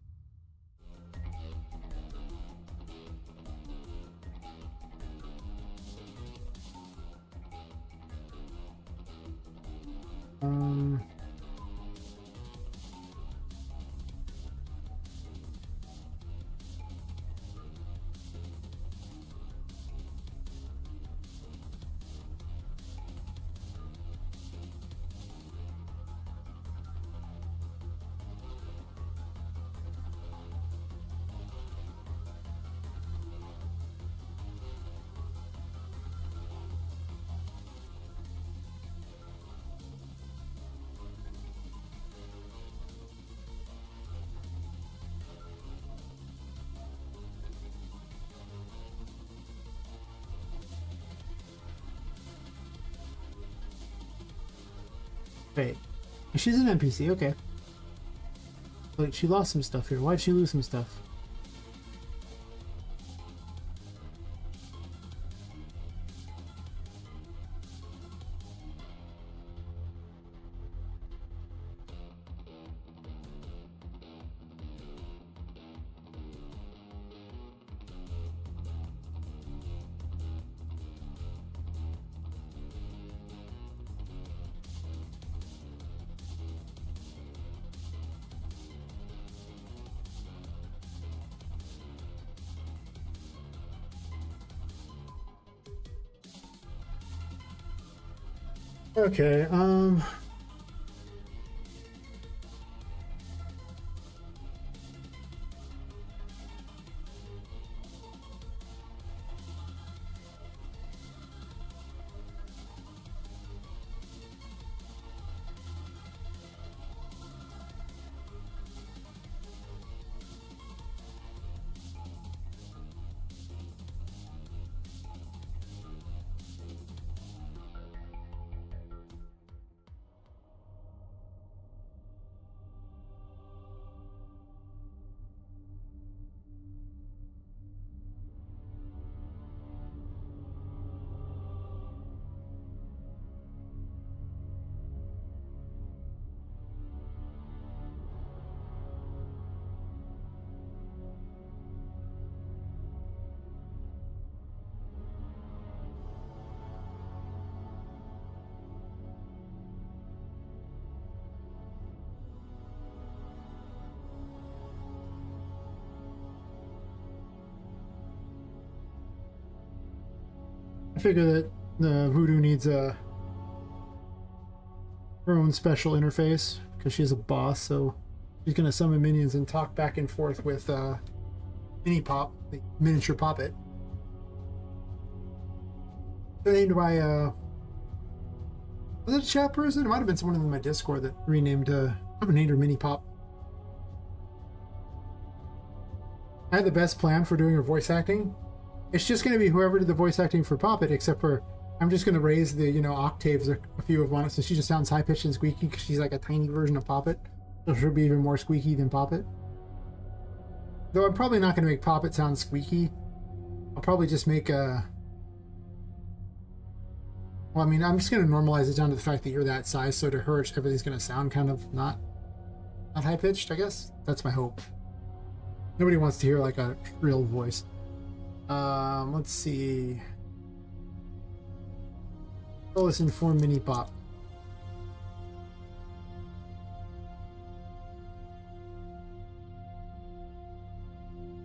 Wait, she's an NPC, okay. Wait, she lost some stuff here. Why'd she lose some stuff? Okay, I figure that the Voodoo needs her own special interface because she's a boss, so she's gonna summon minions and talk back and forth with Mini Pop, the miniature Poppet. They're named by was it a chat person? It might have been someone in my Discord that renamed named her Mini Pop. I had the best plan for doing her voice acting. It's just going to be whoever did the voice acting for Poppet, except for I'm just going to raise the, octaves a few of on it, so she just sounds high-pitched and squeaky because she's like a tiny version of Poppet. So she'll be even more squeaky than Poppet. Though I'm probably not going to make Poppet sound squeaky. I'll probably just make a... Well, I mean, I'm just going to normalize it down to the fact that you're that size, so to her, everything's going to sound kind of not high-pitched, I guess. That's my hope. Nobody wants to hear, like, a real voice. Let's see. Oh, let's inform Mini Pop.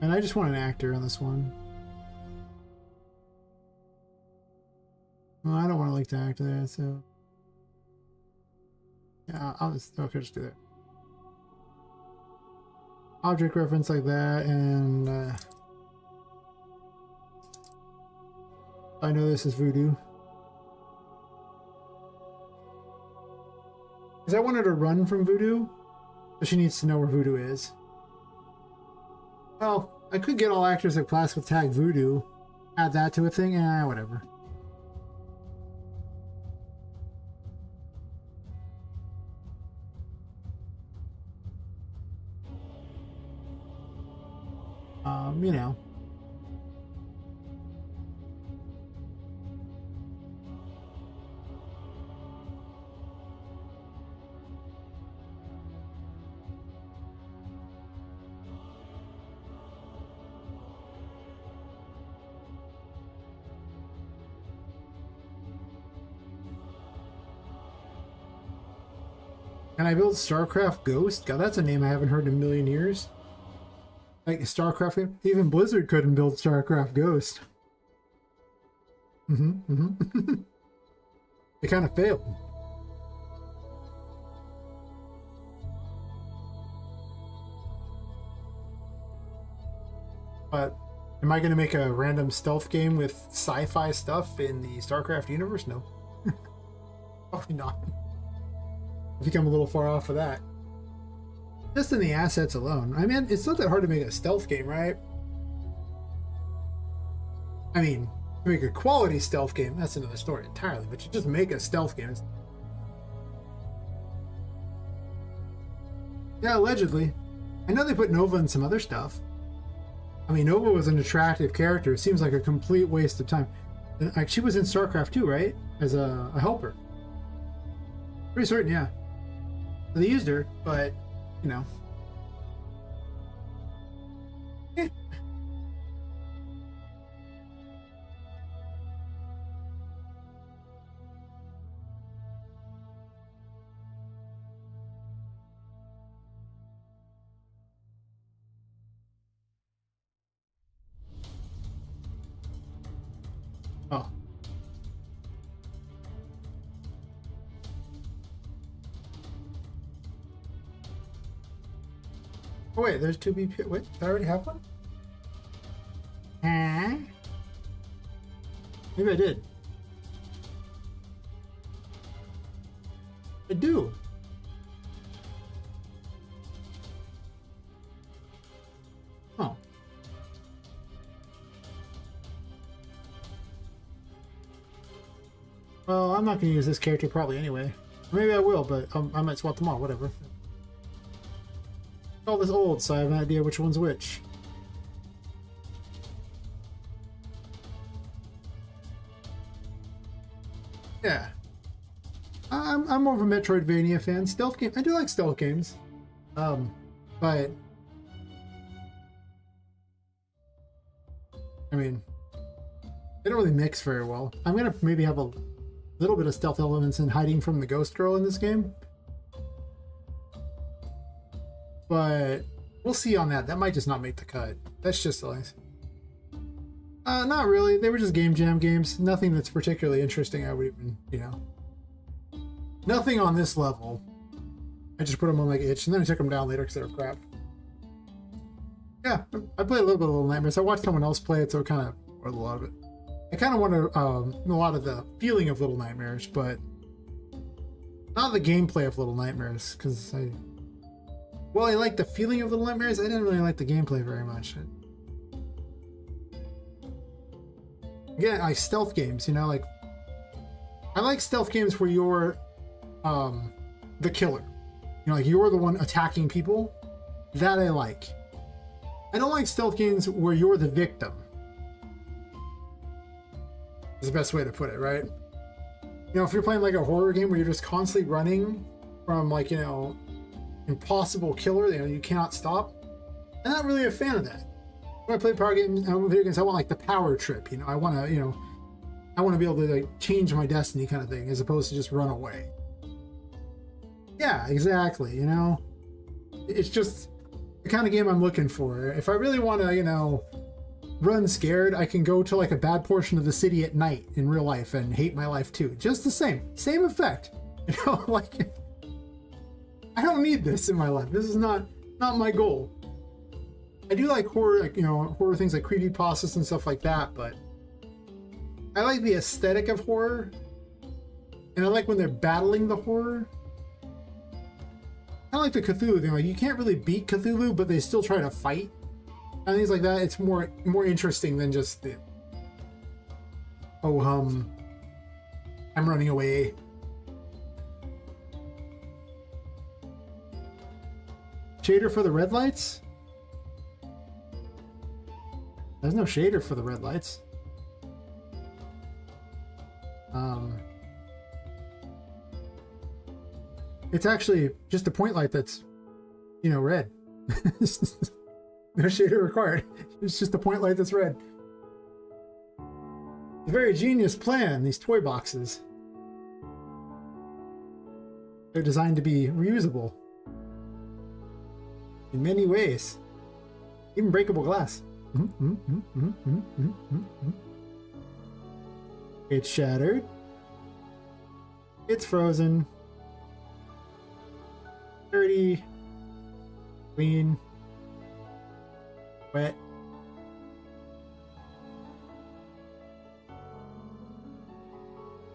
And I just want an actor on this one. Well, I don't want to like the actor there, so. Yeah, I'll just okay, just do that. Object reference like that, and I know this is voodoo. Because I want her to run from voodoo, so she needs to know where voodoo is. Well, I could get all actors of classical tag voodoo, add that to a thing, whatever. You know. Can I build StarCraft Ghost? God, that's a name I haven't heard in a million years. Like StarCraft game? Even Blizzard couldn't build StarCraft Ghost. They kind of failed. But am I going to make a random stealth game with sci-fi stuff in the StarCraft universe? No. Probably not. I think I'm a little far off of that. Just in the assets alone. I mean, it's not that hard to make a stealth game, right? I mean, to make a quality stealth game, that's another story entirely, but you just make a stealth game. Yeah, allegedly. I know they put Nova in some other stuff. I mean, Nova was an attractive character. It seems like a complete waste of time. And, like, she was in StarCraft 2, right? As a helper. Pretty certain, yeah. So they used her, but, you know. Eh. Oh. Oh wait, there's 2 BP. Wait, did I already have one? Huh? Maybe I did. I do. Oh. Well, I'm not going to use this character probably anyway. Maybe I will, but I might swap them all, whatever. All this old, so I have an idea which one's which. Yeah. I'm more of a Metroidvania fan. Stealth game. I do like stealth games. But I mean, they don't really mix very well. I'm gonna maybe have a little bit of stealth elements in hiding from the ghost girl in this game. But we'll see on that. That might just not make the cut. That's just nice. Not really. They were just game jam games. Nothing that's particularly interesting. I would even, you know. Nothing on this level. I just put them on like itch, and then I took them down later because they were crap. Yeah, I played a little bit of Little Nightmares. I watched someone else play it, so it kind of a lot of it. I kind of want to a lot of the feeling of Little Nightmares, but not the gameplay of Little Nightmares, because well, I like the feeling of Little Nightmares. I didn't really like the gameplay very much. Again, like stealth games, you know, like I like stealth games where you're the killer. You know, like you're the one attacking people. That I like. I don't like stealth games where you're the victim. Is the best way to put it, right? You know, if you're playing like a horror game where you're just constantly running from like, you know, impossible killer, you know, you cannot stop. I'm not really a fan of that. When I play power games, video games, I want like the power trip. You know, I want to, you know, I want to be able to like change my destiny kind of thing, as opposed to just run away. Yeah, exactly. You know, it's just the kind of game I'm looking for. If I really want to, you know, run scared, I can go to like a bad portion of the city at night in real life and hate my life too. Just the same effect. You know, like I don't need this in my life. This is not my goal. I do like horror, like, you know, horror things like creepypastas and stuff like that, but I like the aesthetic of horror, and I like when they're battling the horror. I like the Cthulhu thing. Like, you can't really beat Cthulhu, but they still try to fight and things like that. It's more interesting than just the I'm running away. Shader for the red lights? There's no shader for the red lights. It's actually just a point light that's, you know, red. No shader required. It's just a point light that's red. A very genius plan, these toy boxes. They're designed to be reusable in many ways. Even breakable glass. It's shattered. It's frozen. Dirty. Clean. Wet.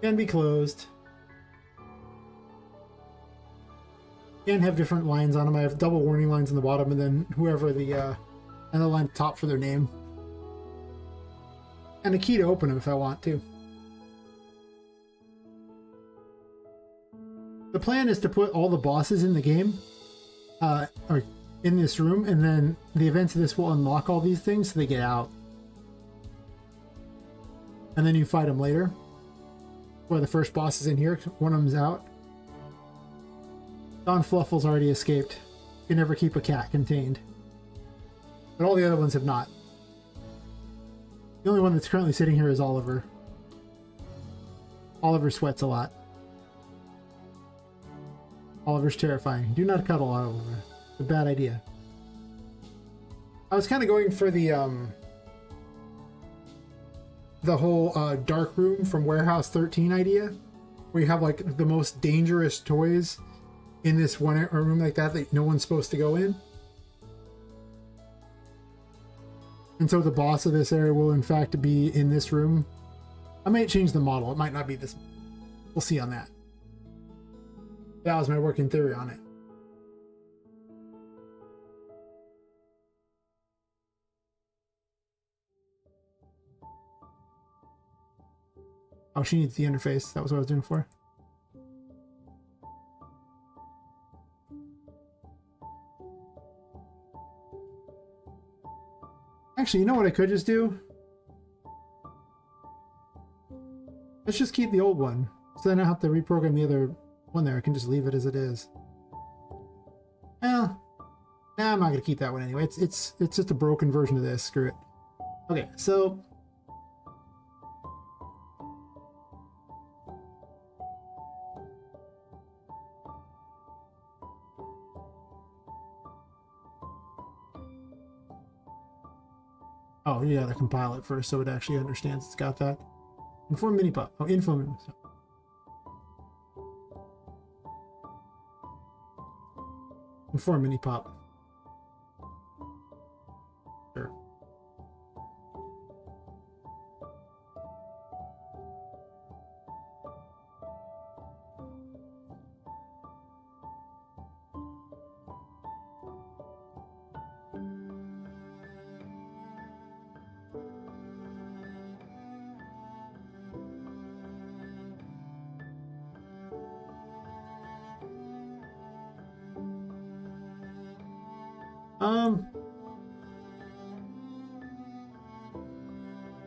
Can be closed. Can have different lines on them. I have double warning lines on the bottom, and then whoever the another line top for their name. And a key to open them if I want to. The plan is to put all the bosses in the game, or in this room, and then the events of this will unlock all these things so they get out. And then you fight them later. Where the first boss is in here, one of them's out. Don Fluffle's already escaped. You can never keep a cat contained. But all the other ones have not. The only one that's currently sitting here is Oliver. Oliver sweats a lot. Oliver's terrifying. Do not cuddle Oliver. It's a bad idea. I was kind of going for the whole dark room from Warehouse 13 idea, where you have like the most dangerous toys in this one room like that no one's supposed to go in. And so the boss of this area will in fact be in this room. I might change the model. It might not be this. We'll see on that. That was my working theory on it. Oh, she needs the interface. That was what I was doing for. Actually, you know what I could just do? Let's just keep the old one. So then I don't have to reprogram the other one there. I can just leave it as it is. Well, nah, I'm not going to keep that one anyway. It's just a broken version of this. Screw it. Okay, so... Oh, you gotta compile it first so it actually understands it's got that. Inform mini pop. Oh, info mini pop. Inform mini pop. Sure.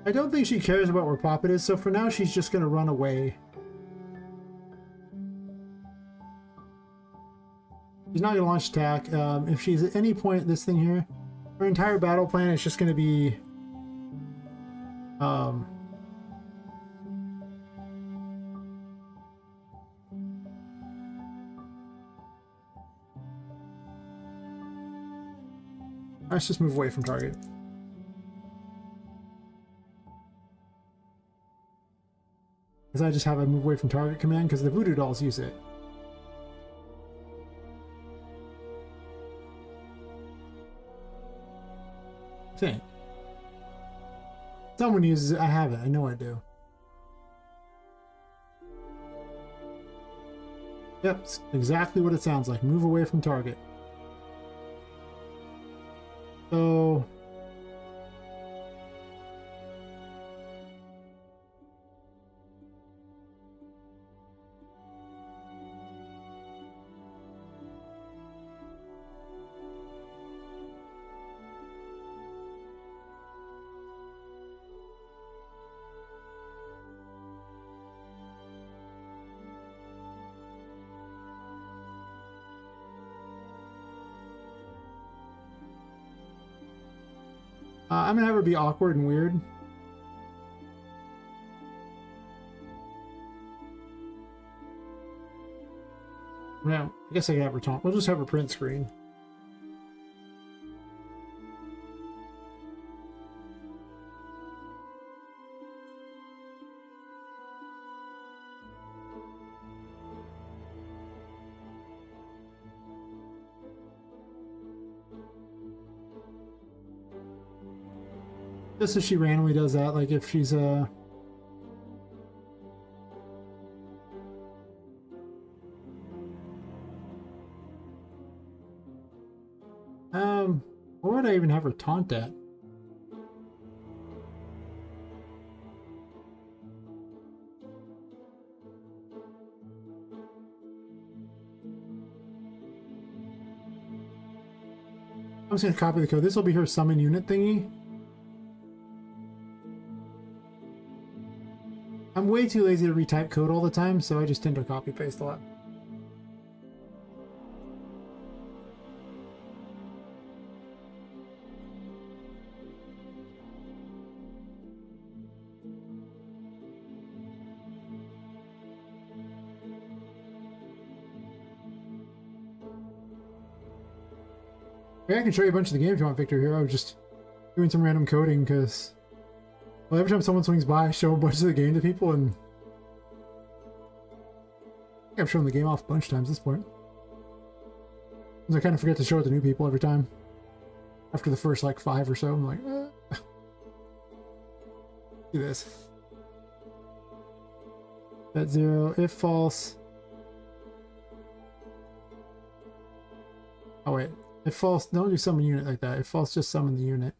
I don't think she cares about where Poppet is, so for now she's just gonna run away. She's not gonna launch attack. If she's at any point at this thing here, her entire battle plan is just gonna be let's just move away from target. Because I just have a move away from target command because the voodoo dolls use it. I think. Someone uses it. I have it. I know I do. Yep, it's exactly what it sounds like. Move away from target. So... I'm gonna have her be awkward and weird. Yeah, I guess I can have her taunt. We'll just have her print screen. Just as she randomly does that, like if she's where would I even have her taunt at? I'm just gonna copy the code. This will be her summon unit thingy. I'm way too lazy to retype code all the time, so I just tend to copy paste a lot. I can show you a bunch of the game if you want, Victor. Here, I was just doing some random coding because, well, every time someone swings by, I show a bunch of the game to people, and I think I've shown the game off a bunch of times at this point. Because I kind of forget to show it to new people every time. After the first, like, 5 or so, I'm like, do this. Set 0, if false. Oh, wait. If false, don't do summon unit like that. If false, just summon the unit.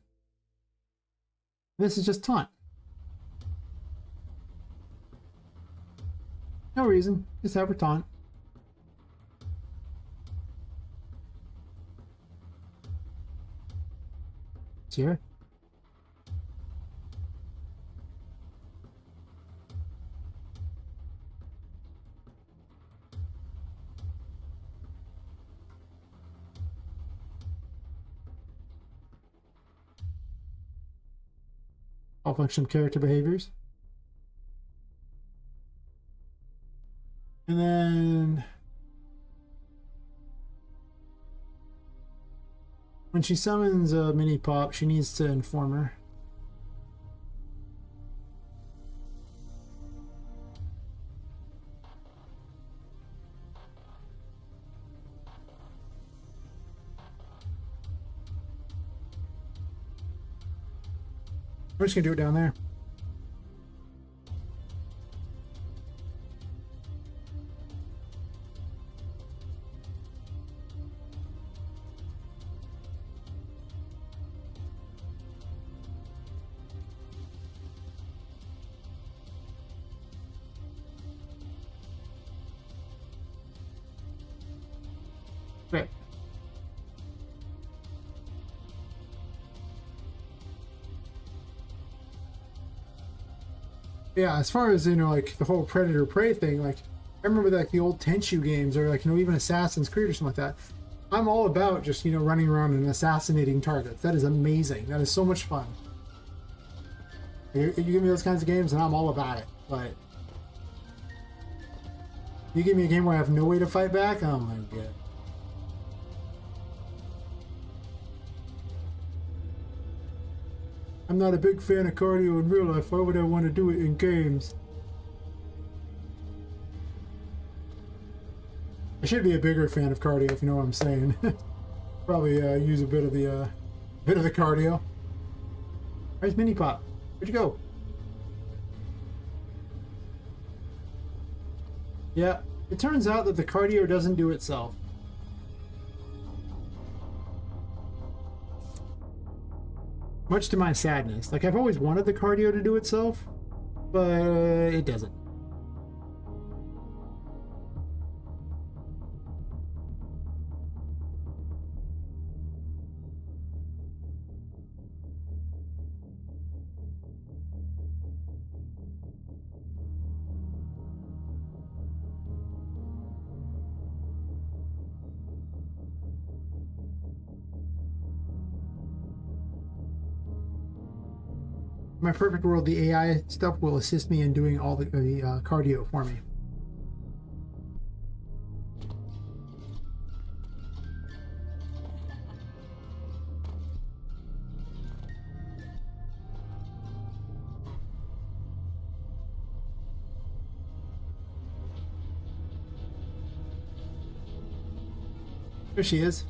This is just taunt. No reason. Just have her taunt. Sure. All function character behaviors. And then when she summons a mini pop, she needs to inform her. We're just gonna do it down there. Great. Yeah, as far as, you know, like the whole predator prey thing, like I remember like the old Tenchu games or like, you know, even Assassin's Creed or something like that. I'm all about just, you know, running around and assassinating targets. That is amazing. That is so much fun. You give me those kinds of games and I'm all about it. But you give me a game where I have no way to fight back, oh my god. I'm not a big fan of cardio in real life. Why would I want to do it in games? I should be a bigger fan of cardio, if you know what I'm saying. Probably use a bit of the cardio. Where's Mini Pop? Where'd you go? Yeah, it turns out that the cardio doesn't do itself. Much to my sadness. Like, I've always wanted the cardio to do itself, but it doesn't. In my perfect world, the AI stuff will assist me in doing all the cardio for me. There she is.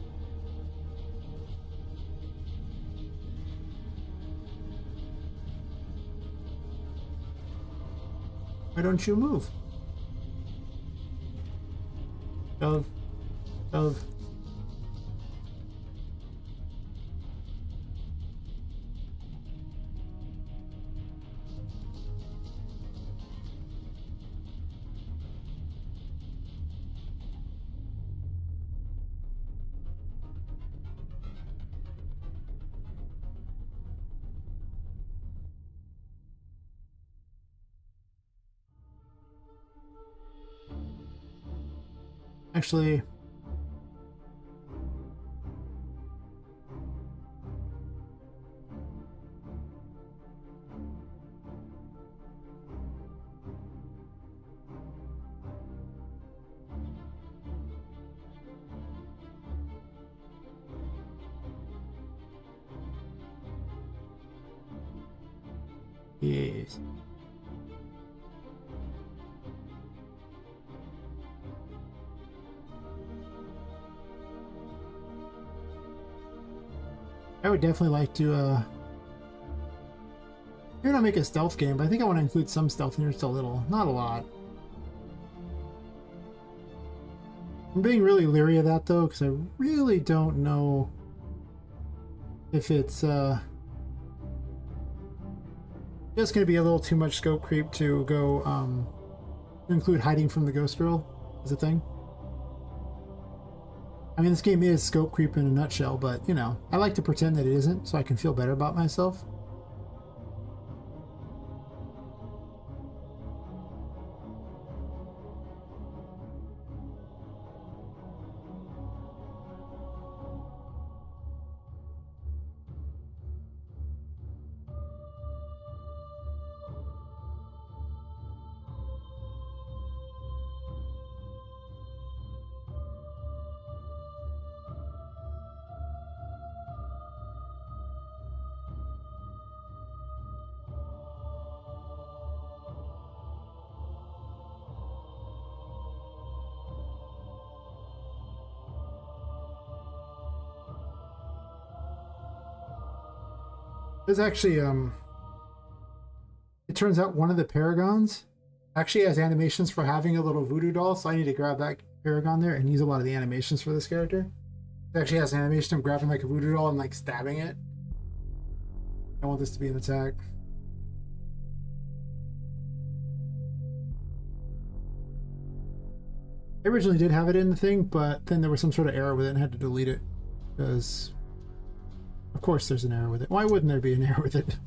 Why don't you move? Of. Actually, yes. I would definitely like to, maybe not make a stealth game, but I think I want to include some stealth in here just a little. Not a lot. I'm being really leery of that, though, because I really don't know if it's, just going to be a little too much scope creep to go, include hiding from the ghost girl as a thing. I mean, this game is scope creep in a nutshell, but, you know, I like to pretend that it isn't so I can feel better about myself. There's actually, it turns out one of the paragons actually has animations for having a little voodoo doll, so I need to grab that paragon there and use a lot of the animations for this character. It actually has an animation of grabbing like a voodoo doll and like stabbing it. I want this to be an attack. I originally did have it in the thing, but then there was some sort of error with it and I had to delete it because of course there's an error with it. Why wouldn't there be an error with it?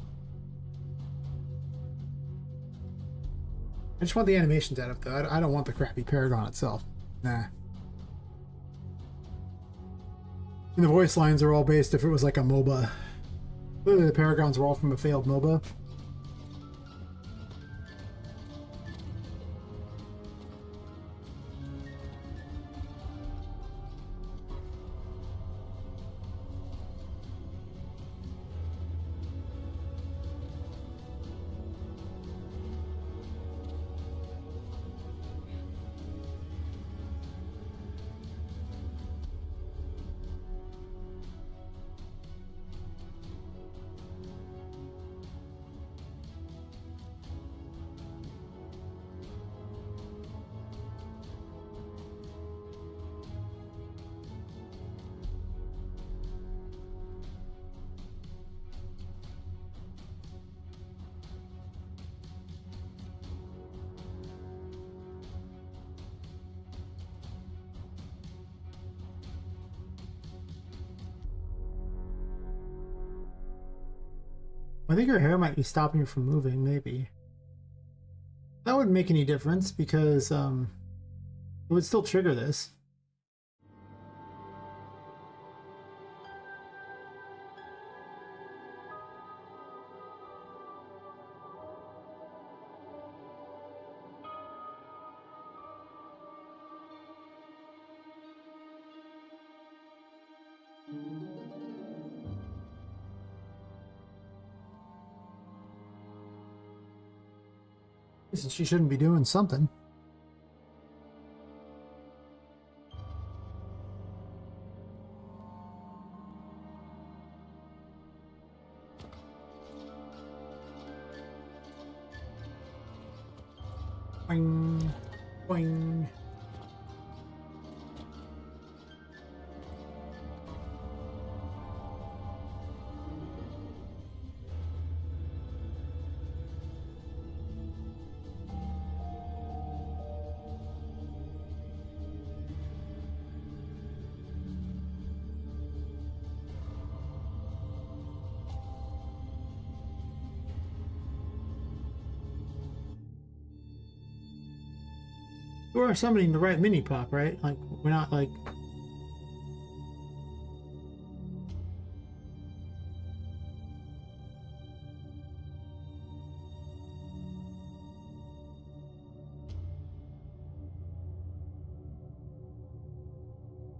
I just want the animations out of it, though. I don't want the crappy paragon itself. Nah. And the voice lines are all based if it was like a MOBA. Literally, the paragons were all from a failed MOBA. I think her hair might be stopping her from moving, maybe. That wouldn't make any difference because it would still trigger this. She shouldn't be doing something. Boing, boing. We're summoning the right mini pop, right? Like, we're not like...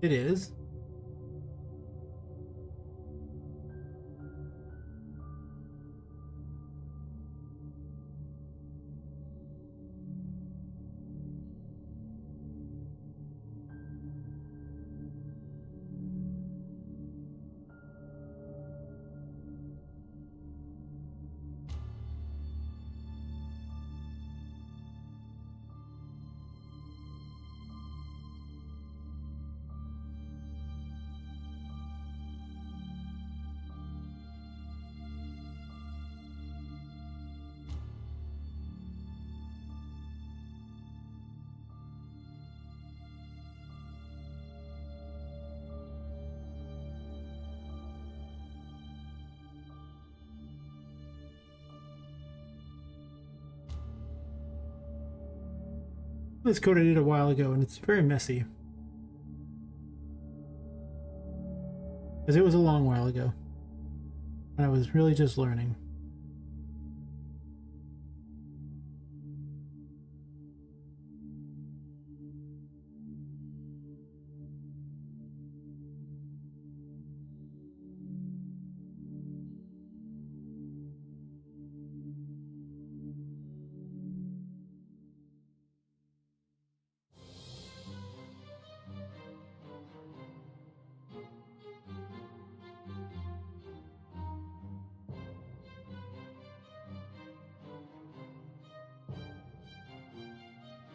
It is. This code I did a while ago, and it's very messy. Because it was a long while ago. And I was really just learning.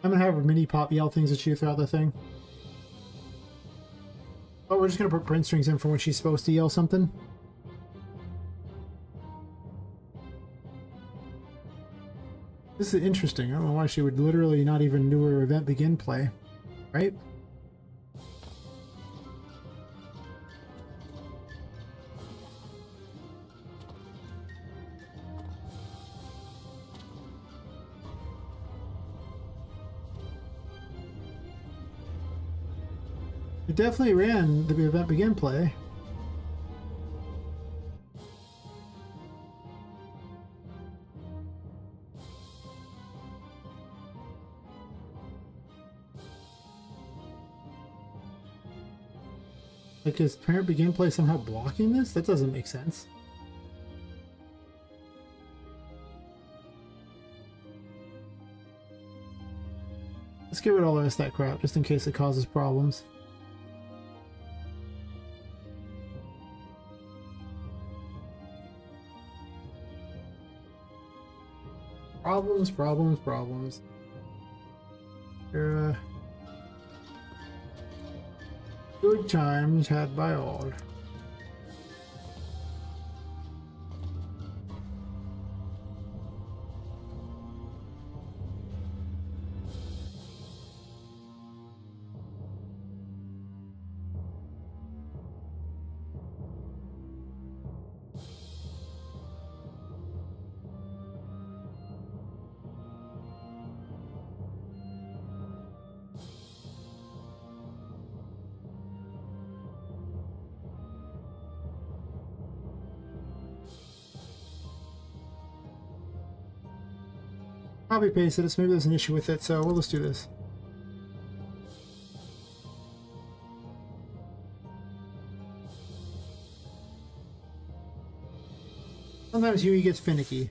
I'm gonna have a mini pop yell things at you throughout the thing. Oh, we're just gonna put print strings in for when she's supposed to yell something. This is interesting. I don't know why she would literally not even do her event begin play, right? It definitely ran the event begin play. Like, is parent begin play somehow blocking this? That doesn't make sense. Let's get rid of all the rest of that crap, just in case it causes problems. Problems, problems, problems. Here, good times had by all. copy pasted it, so maybe there's an issue with it, so we'll just do this. Sometimes Huey gets finicky.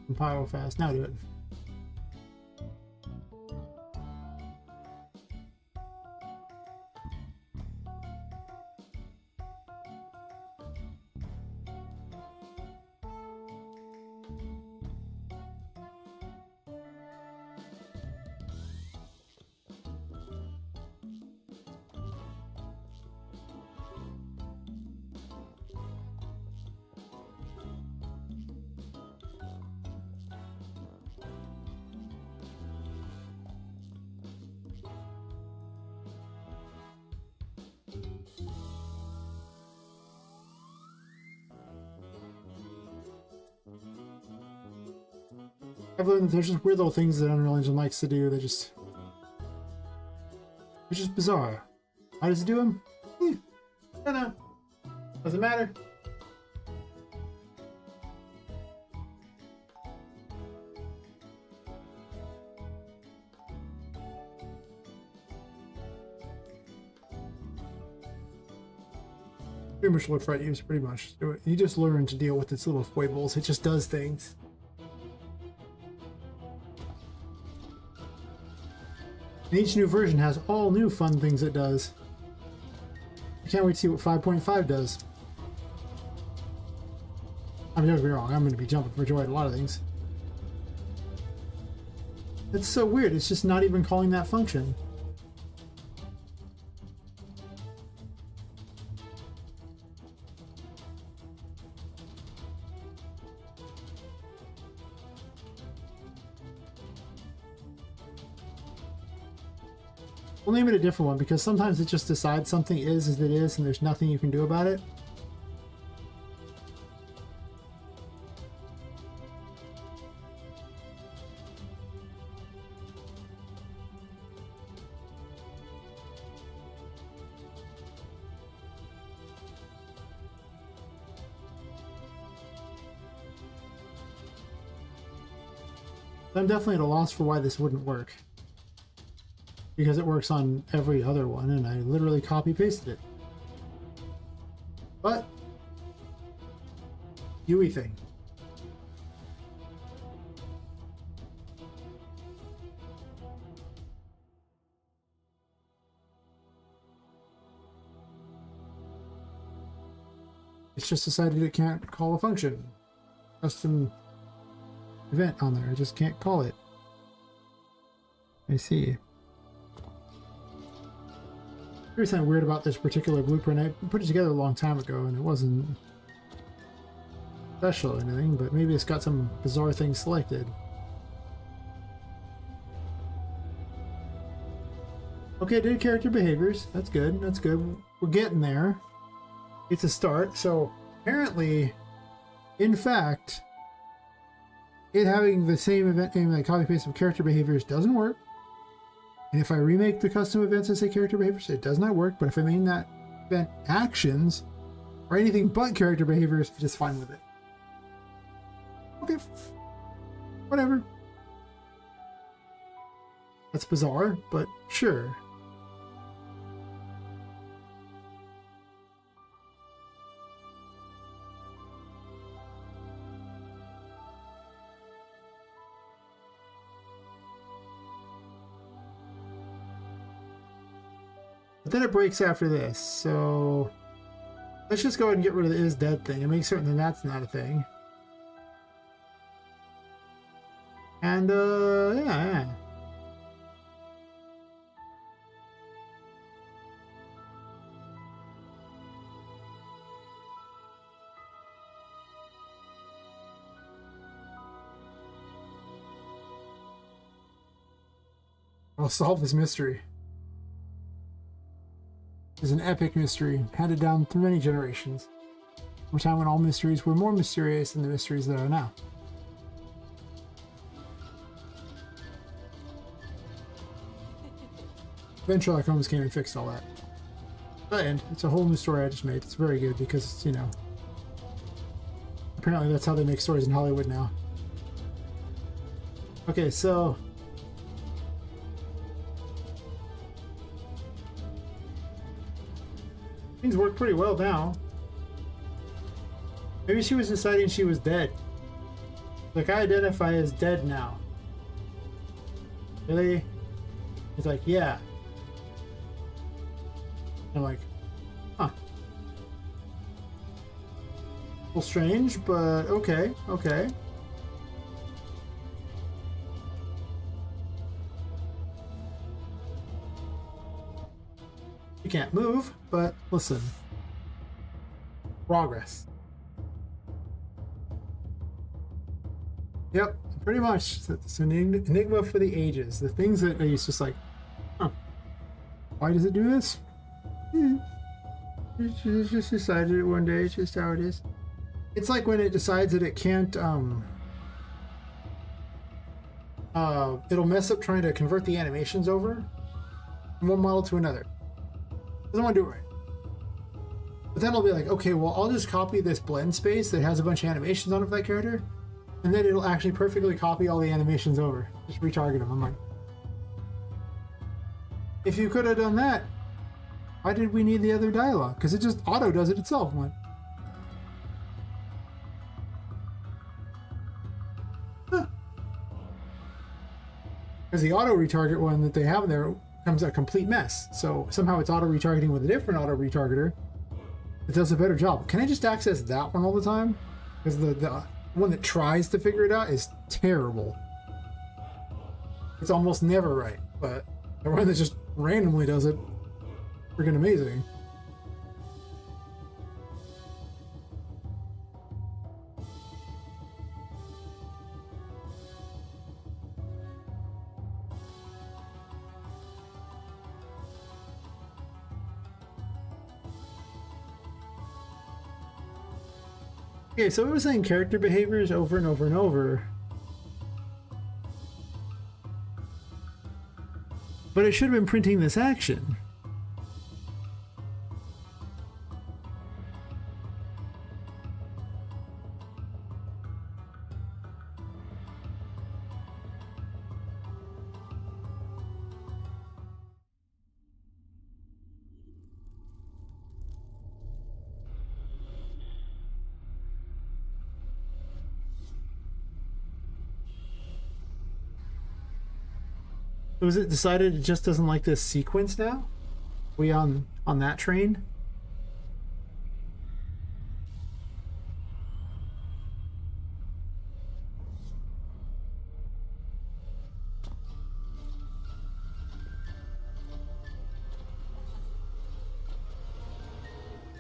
Compile fast. Now do it. I've learned that there's just weird little things that Unreal Engine likes to do. They're just bizarre. How does it do them? I don't know. Doesn't matter. Pretty much what Fred used, pretty much. You just learn to deal with its little foibles. It just does things. And each new version has all new fun things it does. I can't wait to see what 5.5 does. I mean, don't get me wrong, I'm going to be jumping for joy at a lot of things. It's so weird, it's just not even calling that function. We'll name it a different one because sometimes it just decides something is as it is and there's nothing you can do about it. I'm definitely at a loss for why this wouldn't work. Because it works on every other one, and I literally copy-pasted it. But, Huey thing. It's just decided it can't call a function. Custom event on there, I just can't call it. I see. There's something weird about this particular blueprint. I put it together a long time ago and it wasn't special or anything, but maybe it's got some bizarre thing selected. Okay, did character behaviors. That's good. That's good. We're getting there. It's a start. So apparently, in fact, it having the same event name like copy paste of character behaviors doesn't work. And if I remake the custom events and say character behaviors, it does not work. But if I mean that event actions or anything but character behaviors, it's just fine with it. Okay. Whatever. That's bizarre, but sure. But then it breaks after this, so let's just go ahead and get rid of the is dead thing and make certain that that's not a thing. And yeah. I'll solve this mystery. It's an epic mystery, handed down through many generations. From a time when all mysteries were more mysterious than the mysteries that are now. Then Sherlock Holmes came and fixed all that. And it's a whole new story I just made. It's very good because, you know, apparently that's how they make stories in Hollywood now. Okay, so things work pretty well now. Maybe she was deciding she was dead. Like, I identify as dead now. Really? He's like, yeah. I'm like, huh. A little strange, but okay, okay. You can't move, but listen. Progress. Yep, pretty much. It's an enigma for the ages. The things that it's just like, huh. Why does it do this? It just decided it one day. It's just how it is. It's like when it decides that it can't, it'll mess up trying to convert the animations over from one model to another. Doesn't want to do it right. But then it'll be like, okay, well, I'll just copy this blend space that has a bunch of animations on it for that character, and then it'll actually perfectly copy all the animations over. Just retarget them. I'm like, if you could have done that, why did we need the other dialogue? Because it just auto does it itself. I'm like, huh. Because the auto retarget one that they have there comes a complete mess. So somehow it's auto retargeting with a different auto retargeter that does a better job. Can I just access that one all the time? Because the one that tries to figure it out is terrible. It's almost never right, but the one that just randomly does it, freaking amazing. Okay, so it was saying character behaviors over and over and over. But it should have been printing this action. Was it decided it just doesn't like this sequence now? We on that train?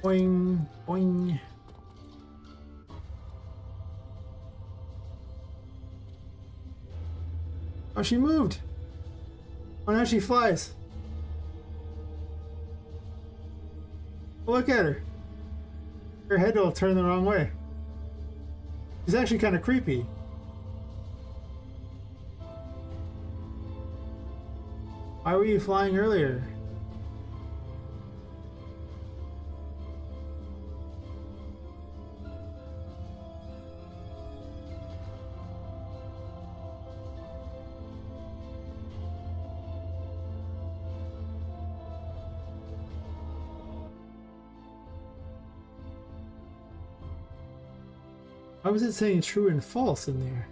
Boing, boing. Oh, she moved. Oh, now she flies. Look at her. Her head will turn the wrong way. She's actually kind of creepy. Why were you flying earlier? Why was it saying true and false in there?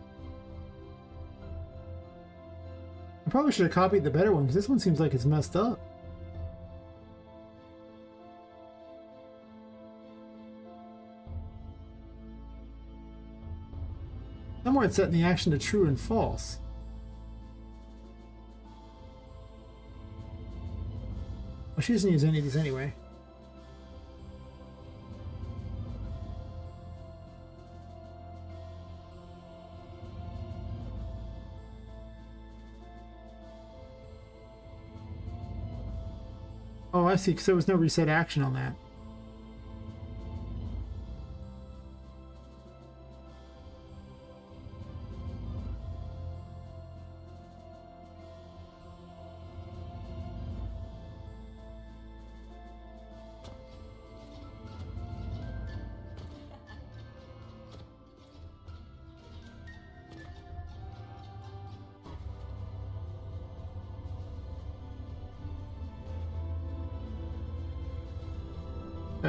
I probably should have copied the better one because this one seems like it's messed up. Somewhere it's setting the action to true and false. Well, she doesn't use any of these anyway. I see, because there was no reset action on that.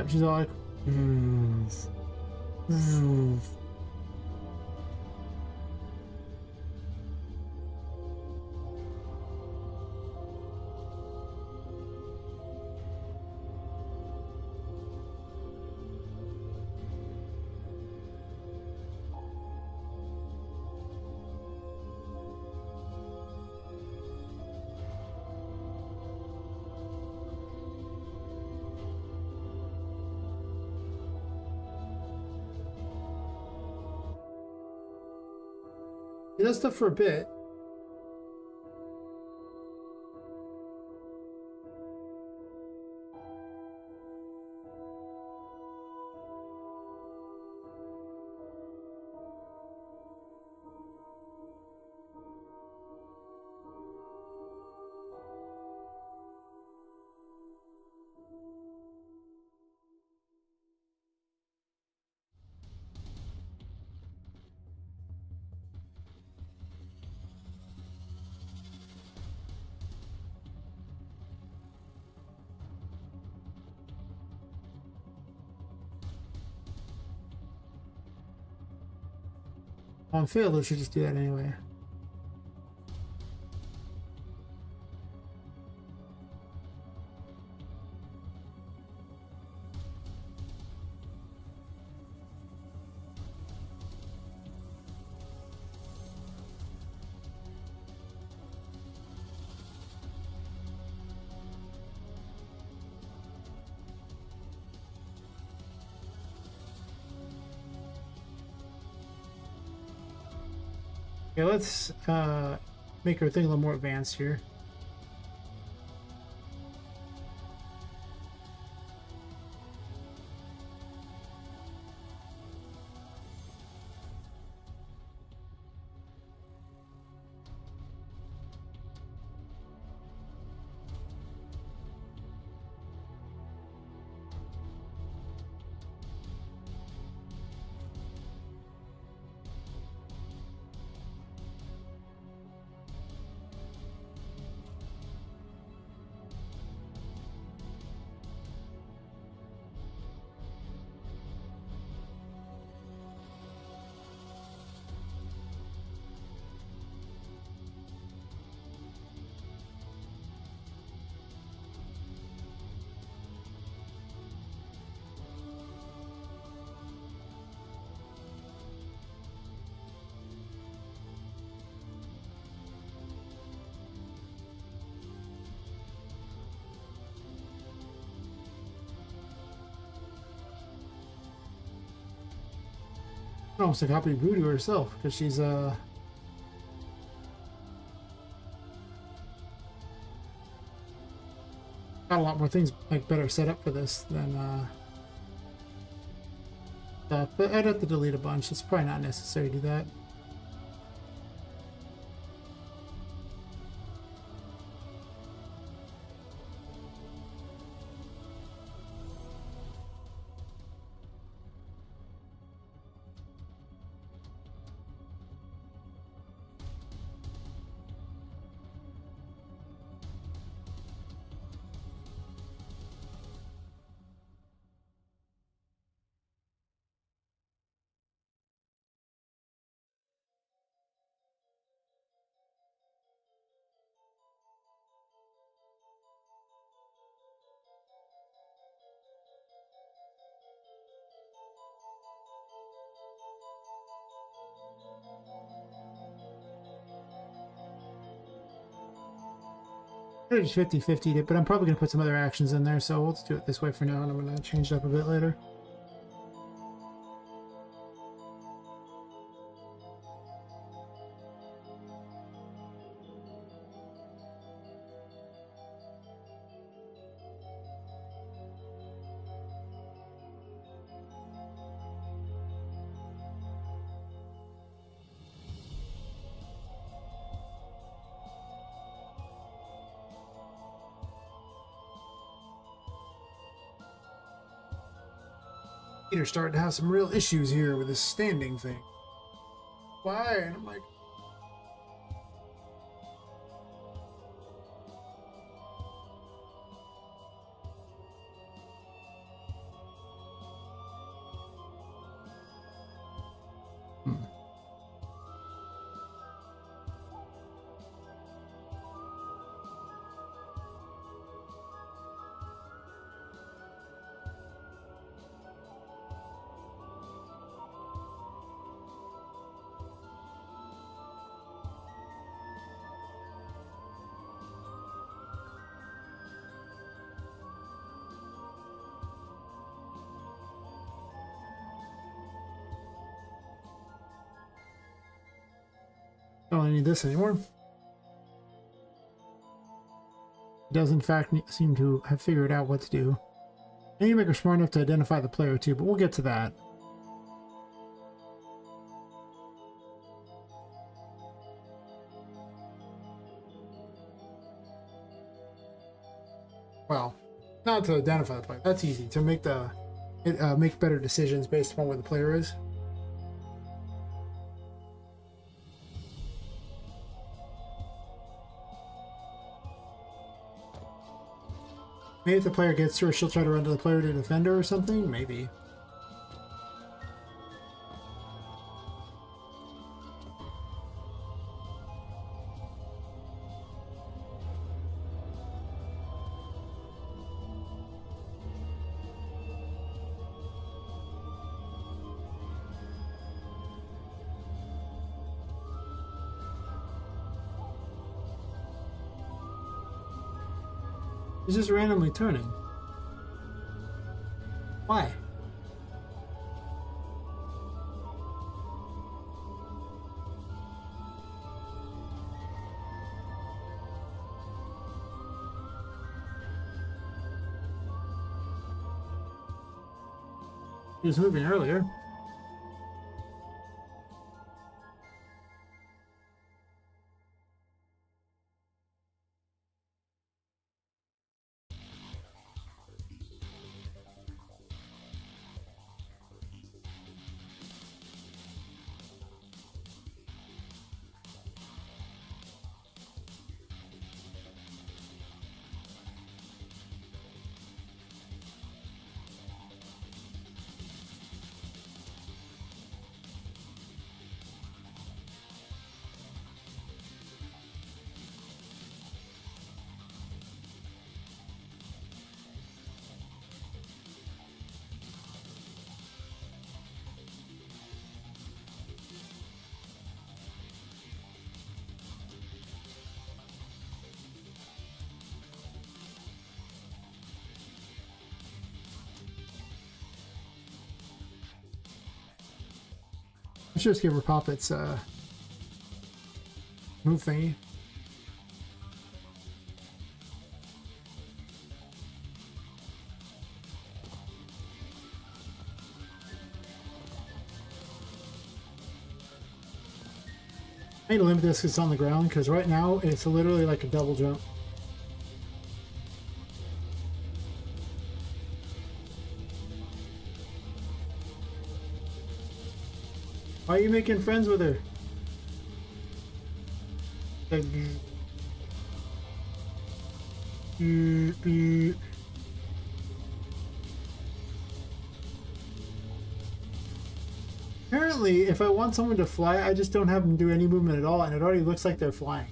She's all like, he does stuff for a bit. On failed, or should just do that anyway. Okay, let's make our thing a little more advanced here. Almost like copy Voodoo herself, because she's got a lot more things like better set up for this than stuff. But I'd have to delete a bunch. It's probably not necessary to do that. Just 50-50 it, but I'm probably going to put some other actions in there, so we'll just do it this way for now, and I'm going to change it up a bit later. Peter's starting to have some real issues here with his standing thing. Why? And I'm like, I don't need this anymore. It does in fact seem to have figured out what to do. I need to make her smart enough to identify the player too, but we'll get to that. Well, not to identify the player. That's easy. To make make better decisions based upon where the player is. Maybe if the player gets to her, she'll try to run to the player to defend her or something? Maybe. It's just randomly turning. Why? He was moving earlier. I should just give her Poppet's move thingy. I need to limit this because it's on the ground, because right now it's literally like a double jump. Why are you making friends with her? Like, apparently, if I want someone to fly, I just don't have them do any movement at all, and it already looks like they're flying.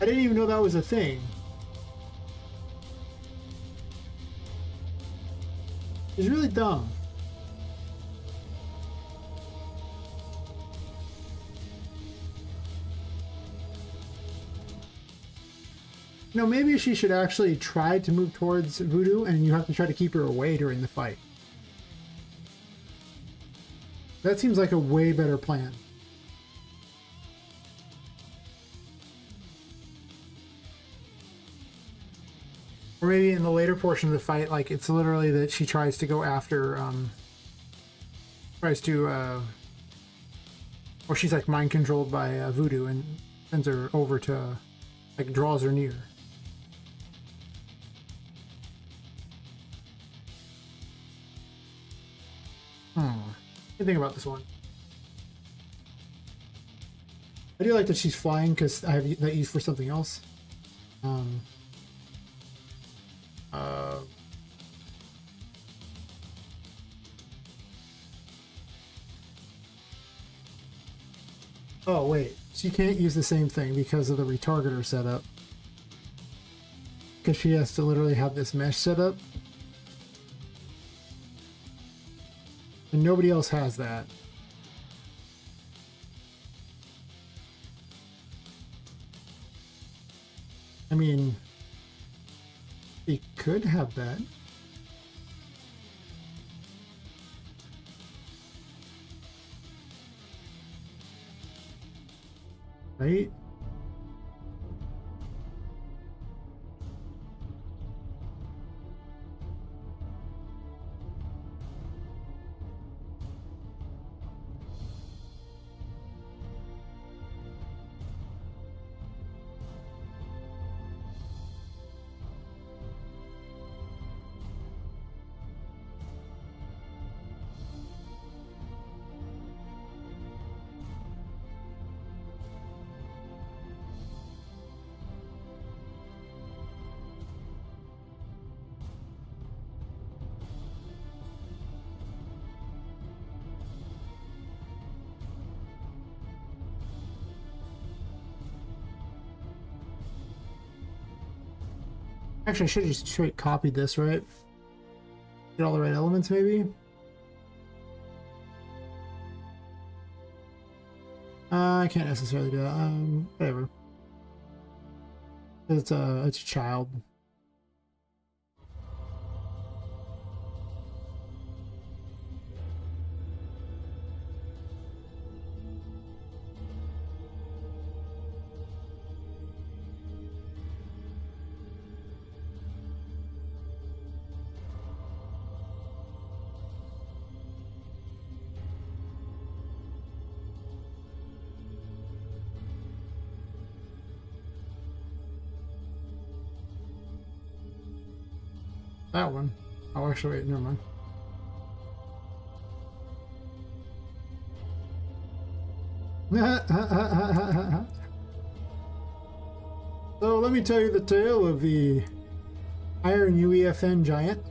I didn't even know that was a thing. It's really dumb. You know, maybe she should actually try to move towards Voodoo, and you have to try to keep her away during the fight. That seems like a way better plan. Or maybe in the later portion of the fight, like, it's literally that she tries to go after, or she's like mind controlled by Voodoo and sends her over to, like, draws her near. What do you think about this one? I do like that she's flying because I have that used for something else. Um, uh, oh wait, she can't use the same thing because of the retargeter setup. Because she has to literally have this mesh set up. And nobody else has that. I mean, he could have that. Right? Actually, I should have just straight copied this, right? Get all the right elements, maybe? I can't necessarily do that. Whatever. It's a child. That one. Oh, actually, wait, never mind. So let me tell you the tale of the Iron UEFN giant.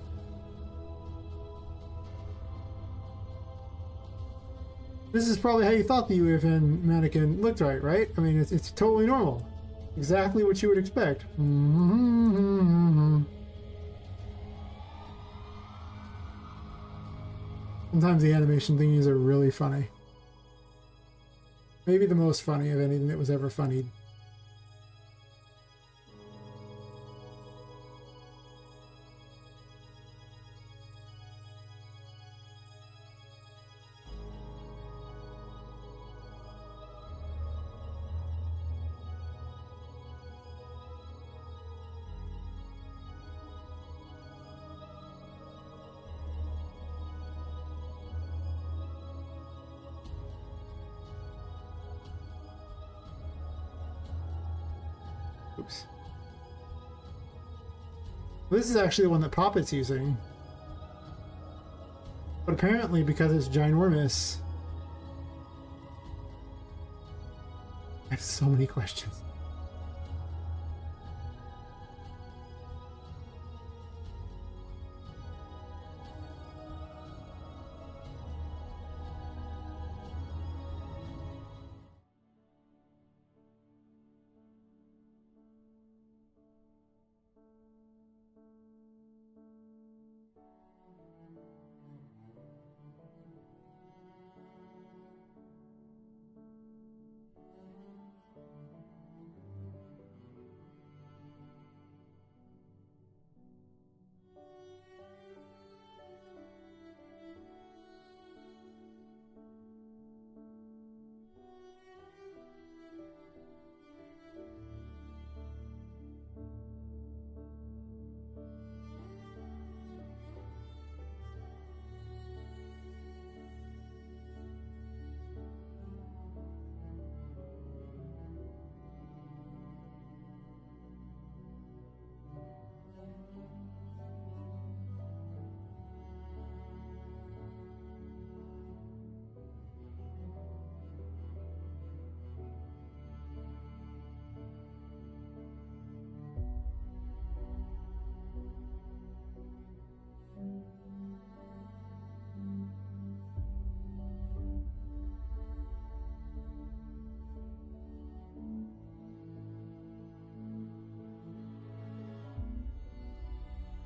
This is probably how you thought the UEFN mannequin looked, right? I mean, it's totally normal. Exactly what you would expect. Sometimes the animation thingies are really funny. Maybe the most funny of anything that was ever funnied. Oops. This is actually the one that Poppet's using. But apparently, because it's ginormous, I have so many questions.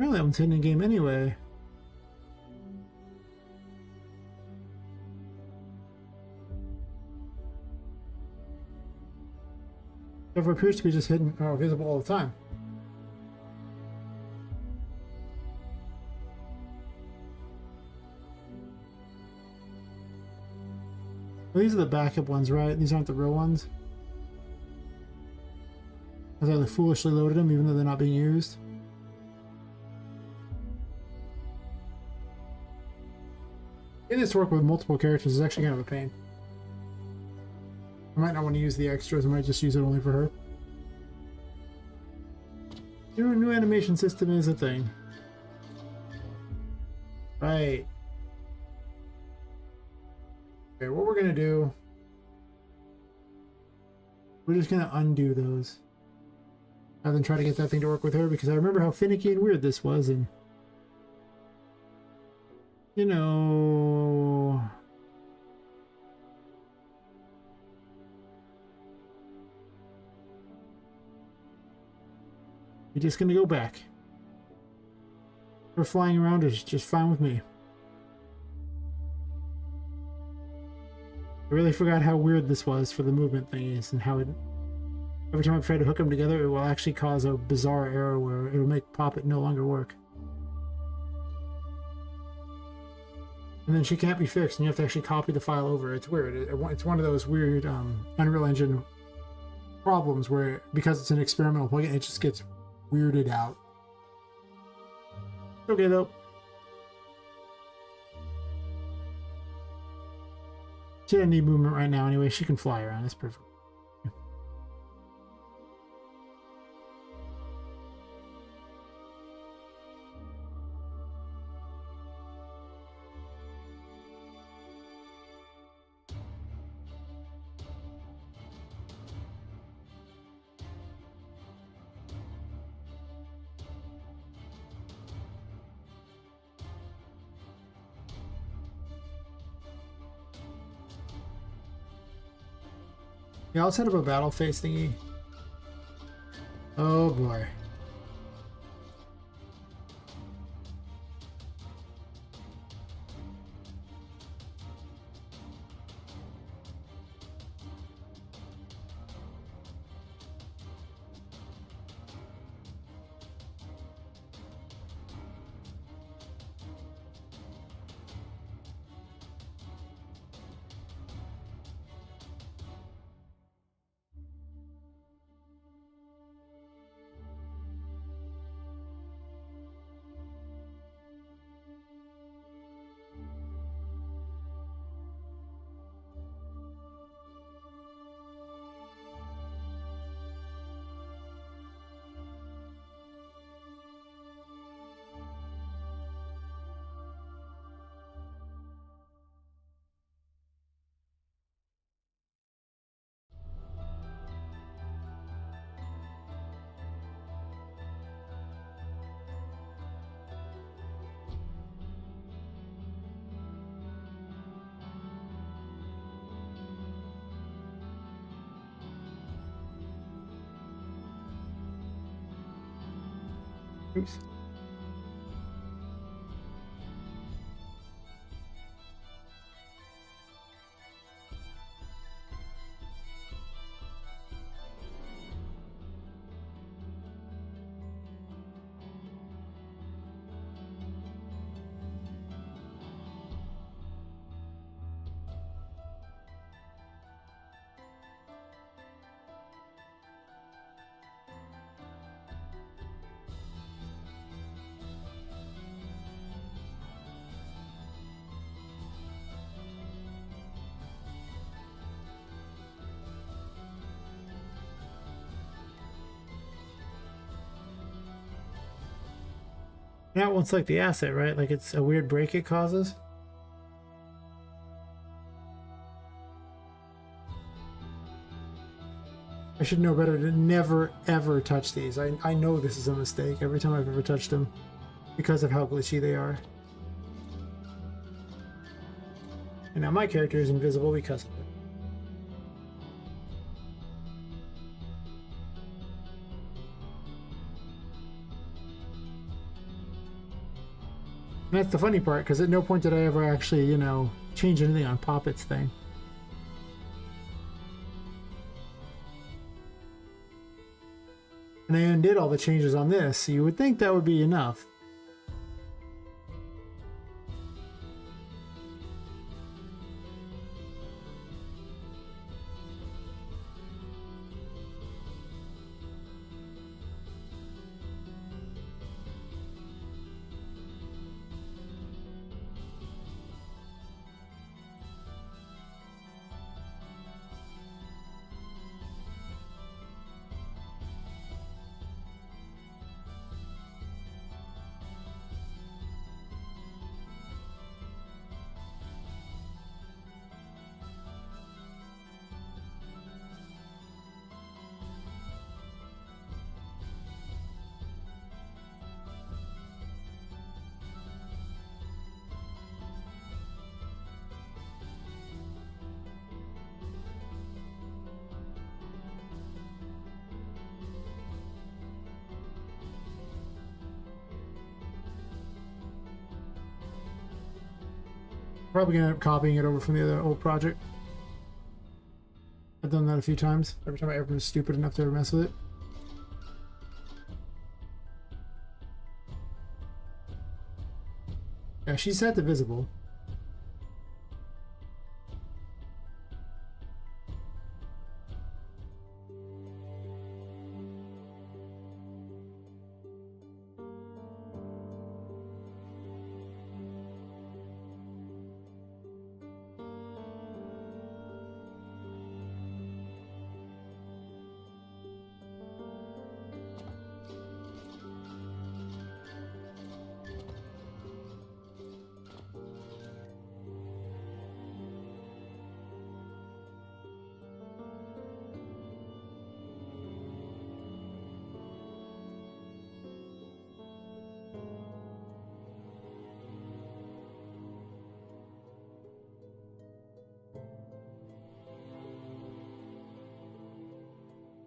Apparently that one's hidden in game anyway. Therefore appears to be just hidden or visible all the time. Well, these are the backup ones, right? These aren't the real ones. Because I foolishly loaded them even though they're not being used. Getting this to work with multiple characters is actually kind of a pain. I might not want to use the extras, I might just use it only for her. You know, a new animation system is a thing. Right. Okay, what we're gonna do... We're just gonna undo those. Rather than try to get that thing to work with her, because I remember how finicky and weird this was, and... You know... We're just gonna go back. Her flying around is just fine with me. I really forgot how weird this was for the movement thingies, and how it... Every time I try to hook them together, it will actually cause a bizarre error where it'll make Poppet no longer work. And then she can't be fixed, and you have to actually copy the file over. It's weird. It's one of those weird Unreal Engine problems where, because it's an experimental plugin, it just gets weirded out. Okay, though. She doesn't need movement right now anyway. She can fly around. That's perfect. Yeah, I'll set up a battle face thingy. Oh boy. Oops. That one's like the asset, right? Like it's a weird break it causes. I should know better to never ever touch these. I know this is a mistake every time I've ever touched them because of how glitchy they are. And now my character is invisible because of it. And that's the funny part, because at no point did I ever actually, you know, change anything on Poppet's thing. And I undid all the changes on this, so you would think that would be enough. Probably gonna end up copying it over from the other old project. I've done that a few times. Every time I ever been stupid enough to ever mess with it. Yeah, she's set to visible.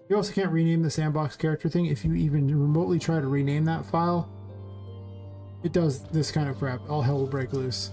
You also can't rename the sandbox character thing. If you even remotely try to rename that file, it does this kind of crap. All hell will break loose.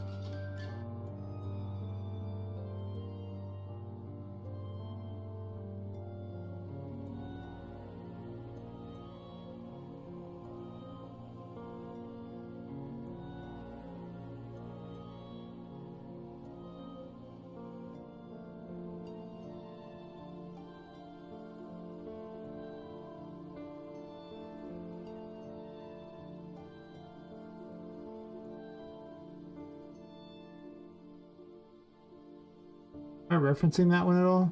Am I referencing that one at all?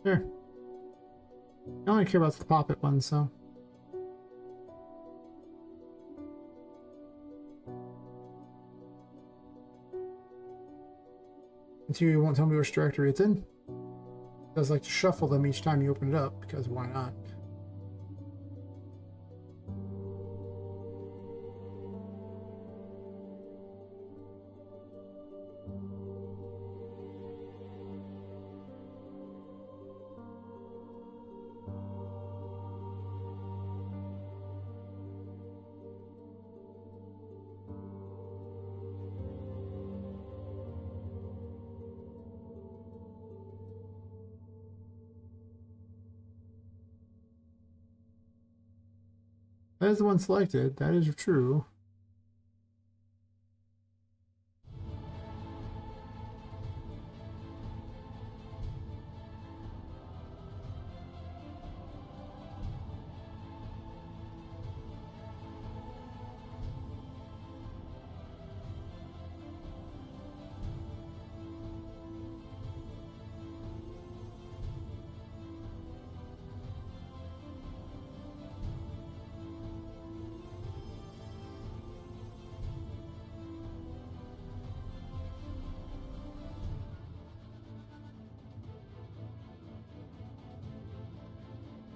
Sure. I only care about the Poppet one, so. Until you won't tell me which directory it's in. It does like to shuffle them each time you open it up, because why not? That is the one selected. That is true.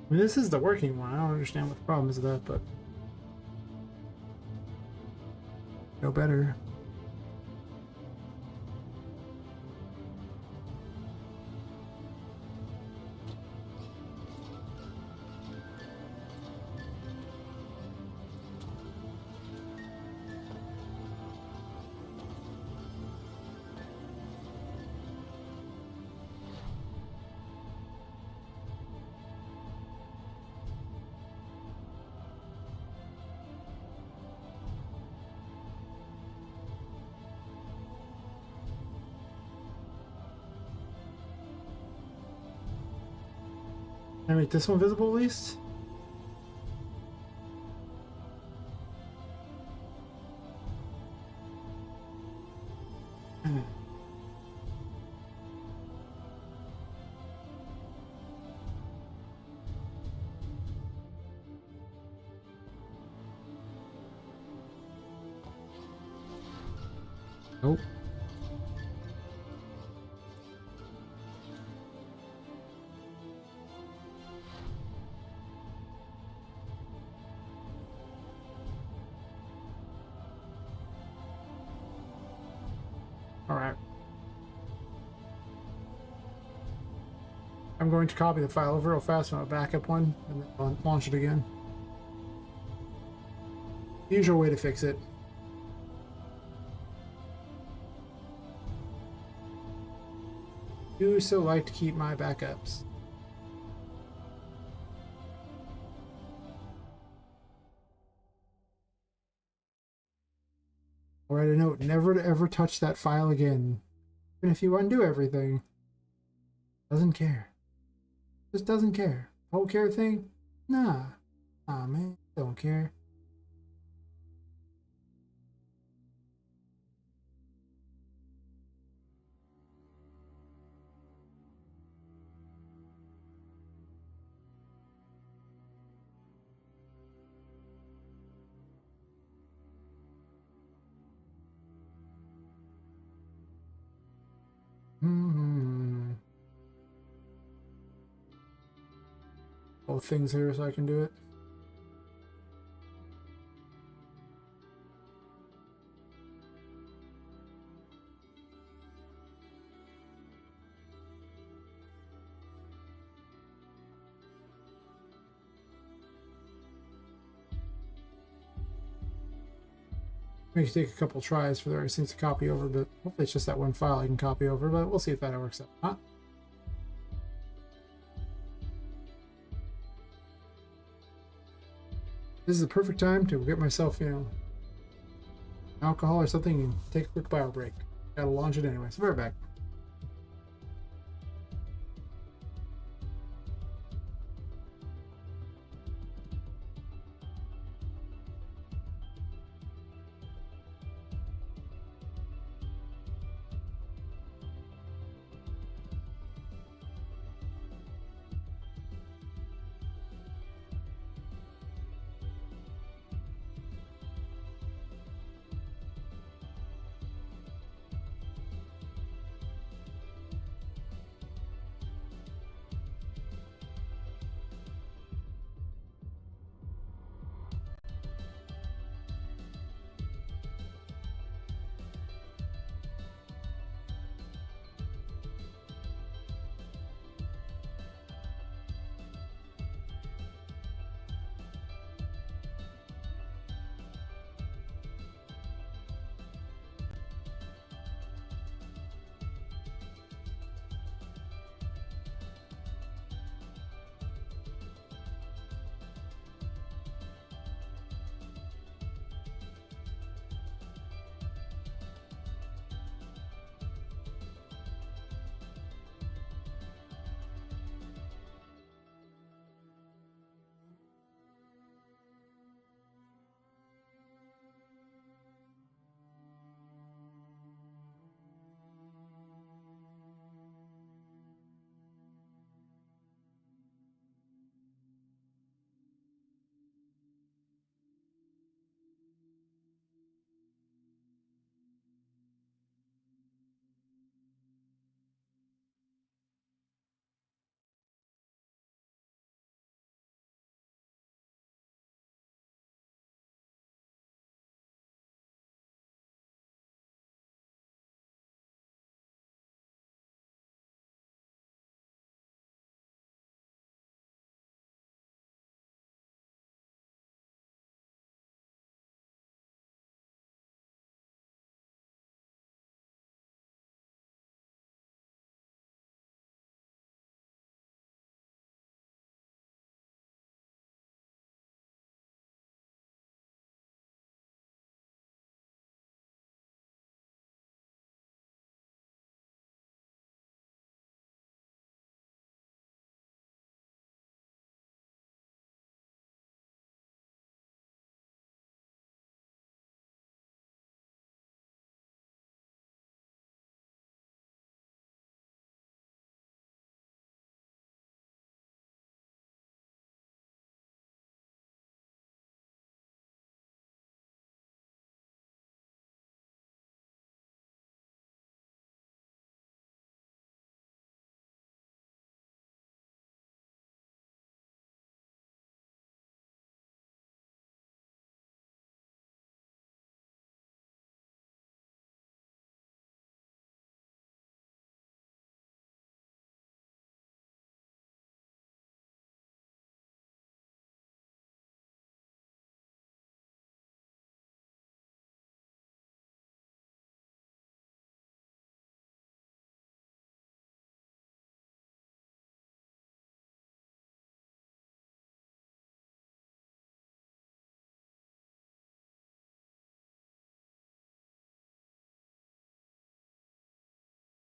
I mean, this is the working one. I don't understand what the problem is with that, but no better. Can I make this one visible at least? Nope. All right. I'm going to copy the file over real fast on a backup one and then launch it again. The usual way to fix it. Do so like to keep my backups. I'll write a note never to ever touch that file again. Even if you undo everything. Doesn't care. Just doesn't care. Whole care thing? Nah. Nah, man. Don't care. Both things here so I can do it. May take a couple tries for the rest things to copy over, but hopefully it's just that one file I can copy over, but we'll see if that works out. Huh? This is the perfect time to get myself, alcohol or something and take a quick bio break. Gotta launch it anyway, so we're back.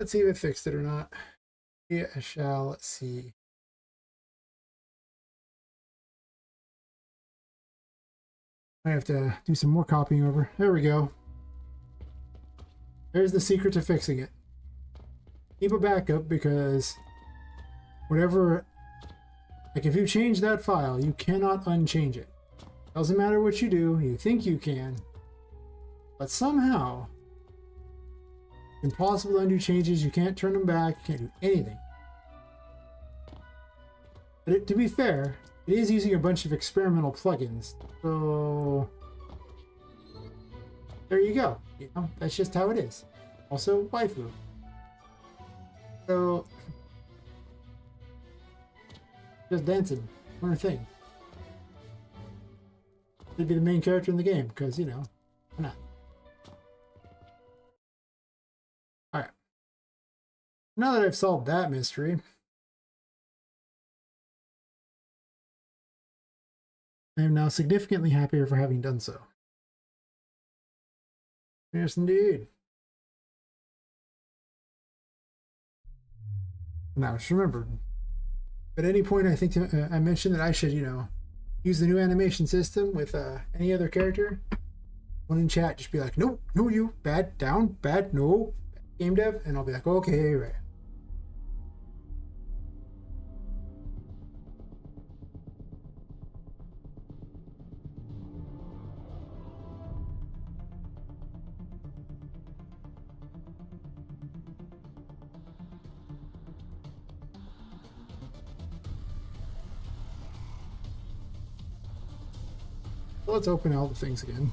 Let's see if it fixed it or not. Yeah, I shall. Let's see. I have to do some more copying over. There we go. There's the secret to fixing it. Keep a backup because whatever, like if you change that file, you cannot unchange it. Doesn't matter what you do, you think you can, but somehow, impossible to undo changes, you can't turn them back, you can't do anything. But to be fair, it is using a bunch of experimental plugins, so there you go. You know, that's just how it is. Also, waifu. So, just dancing, one thing. Should be the main character in the game, because, you know, why not? Alright. Now that I've solved that mystery, I am now significantly happier for having done so. Yes, indeed. Now, just remember, at any point I think I mentioned that I should, you know, use the new animation system with any other character. One in chat, just be like, nope, no, you, bad, down, bad, no, game dev, and I'll be like, okay, right. So let's open all the things again.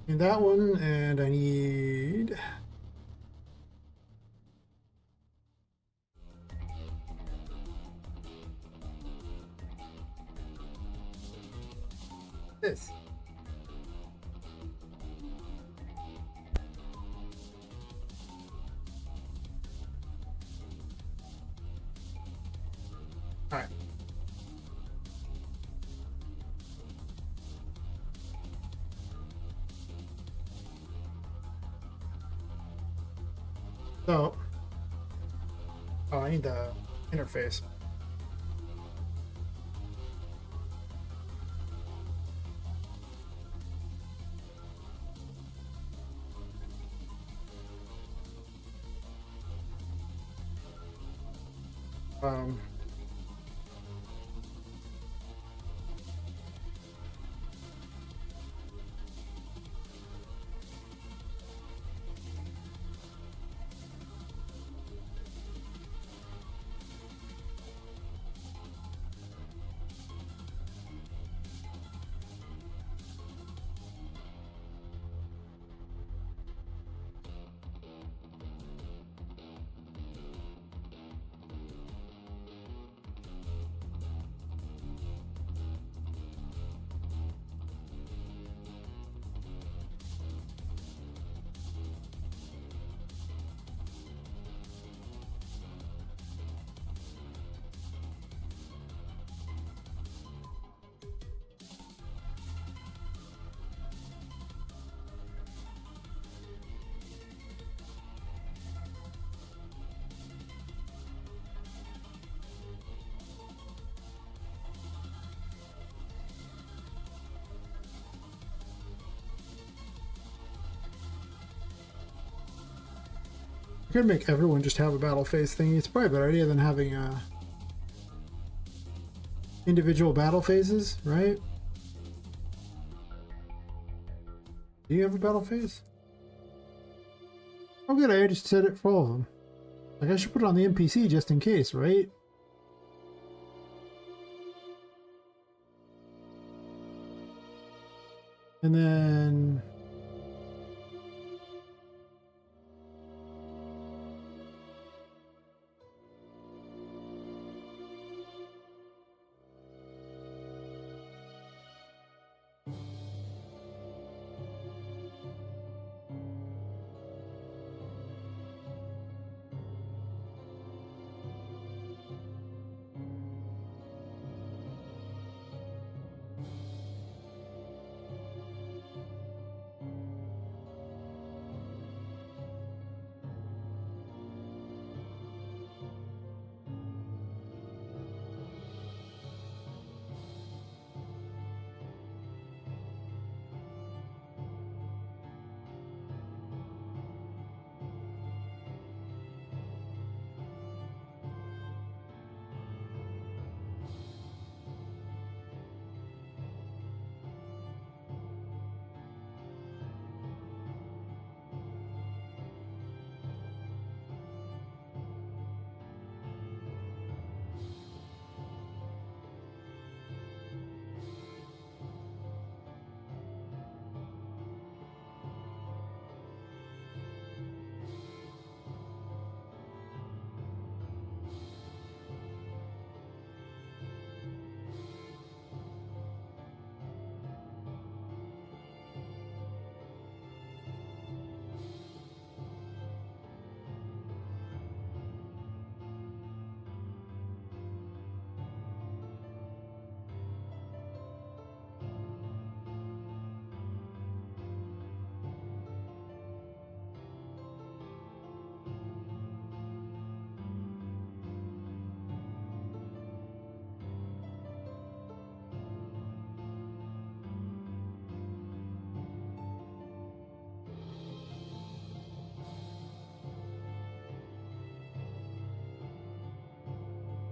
And that one, and I need this. All right. So, oh, I need the interface. Um, I could make everyone just have a battle phase thing. It's probably a better idea than having individual battle phases, right? Do you have a battle phase? Oh good, I just set it for all of them. Like I should put it on the NPC just in case, right? And then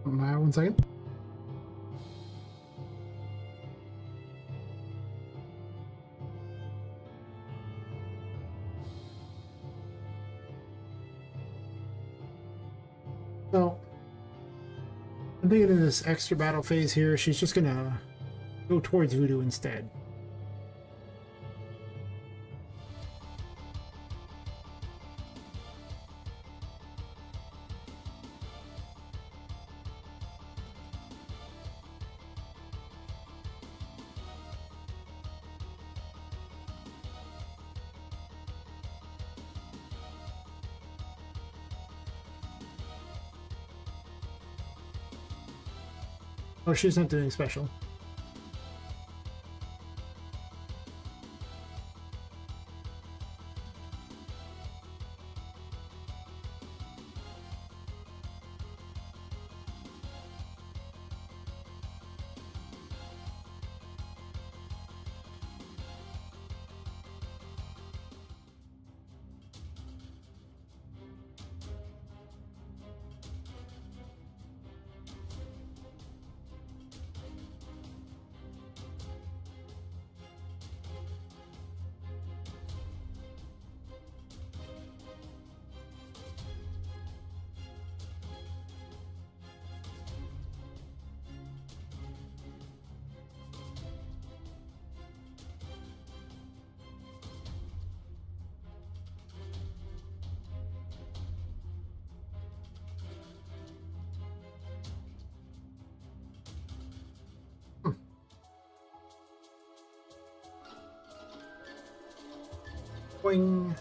One second. So, I'm thinking in this extra battle phase here, she's just gonna go towards Voodoo instead. Oh, she's not doing special. Boing.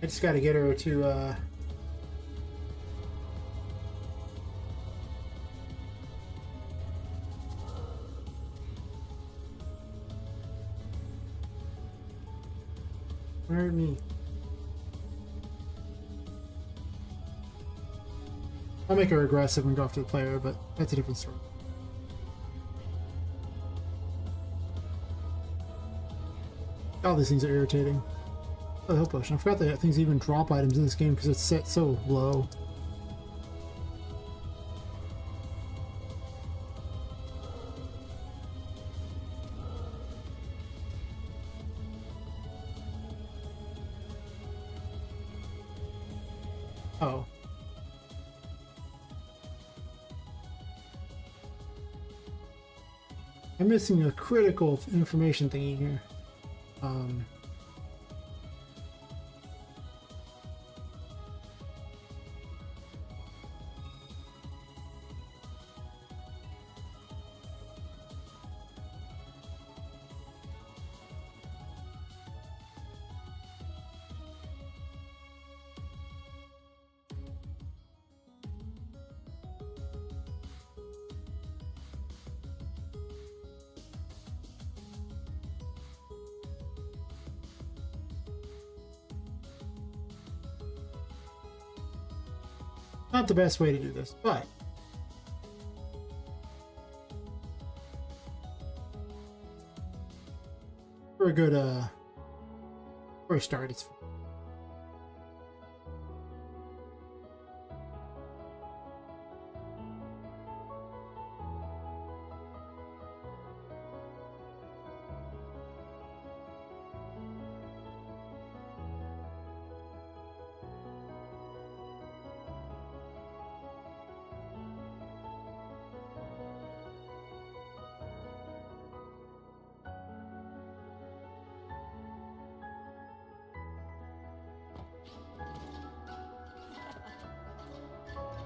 I just gotta get her to hurt me. I'll make her aggressive and go after the player, but that's a different story. All these things are irritating. Oh, health potion. I forgot that things even drop items in this game because it's set so low. Oh. I'm missing a critical information thingy here. Not the best way to do this, but for a good for a start, it's fine.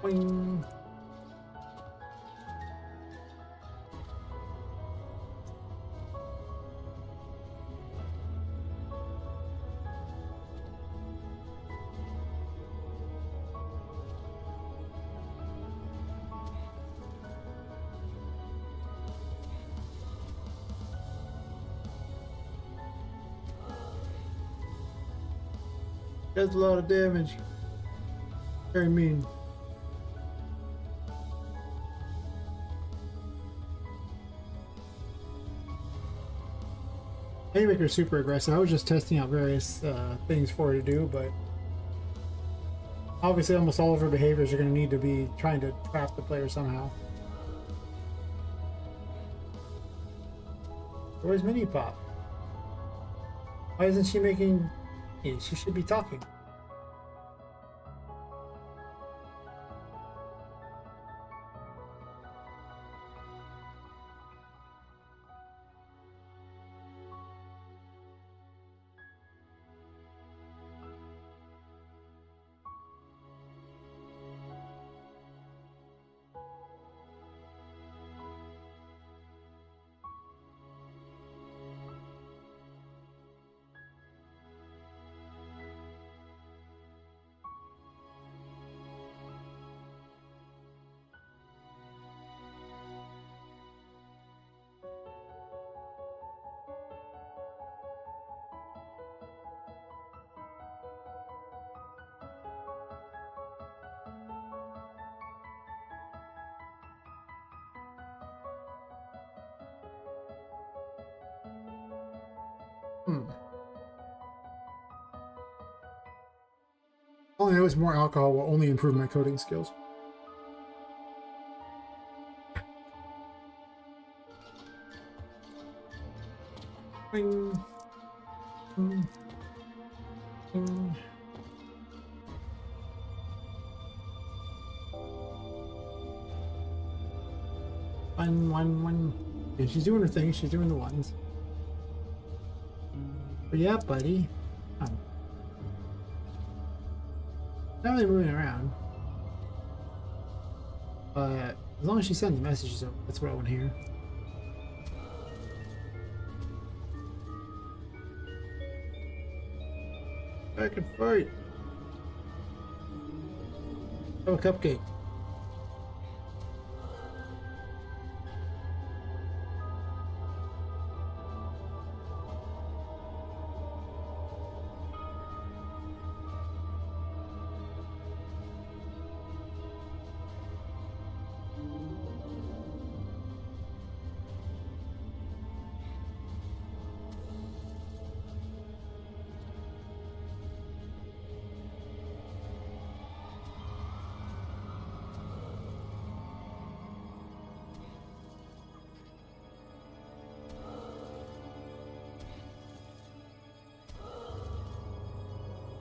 Boing. Does a lot of damage. Very mean. Haymaker's super aggressive. I was just testing out various things for her to do, but obviously almost all of her behaviors are going to need to be trying to trap the player somehow. Where's Mini Pop? Why isn't she making... She should be talking. All I know is more alcohol will only improve my coding skills. Bing. Bing. Bing. One. Yeah, she's doing her thing. She's doing the ones. But yeah, buddy. Not really moving around. But as long as she sends messages over, that's what I want to hear. I can fight. Oh, a cupcake.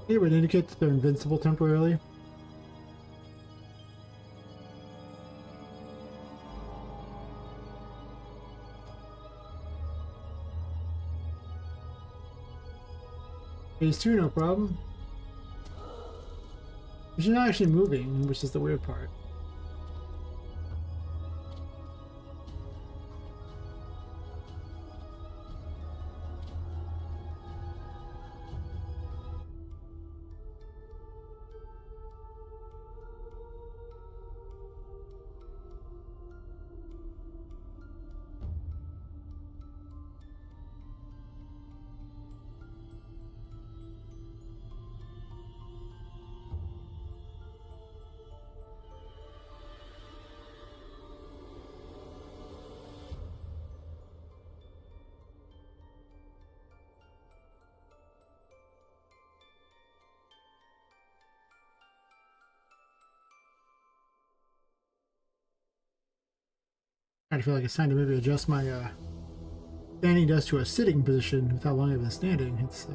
It would indicate that they're invincible temporarily. Phase 2, no problem. She's not actually moving, which is the weird part. I feel like it's time to maybe adjust my standing desk to a sitting position with how long I've been standing. It's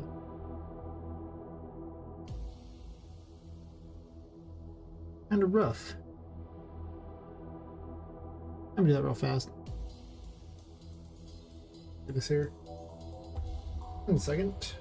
kind of rough. Let me do that real fast. Get this here. 1 second.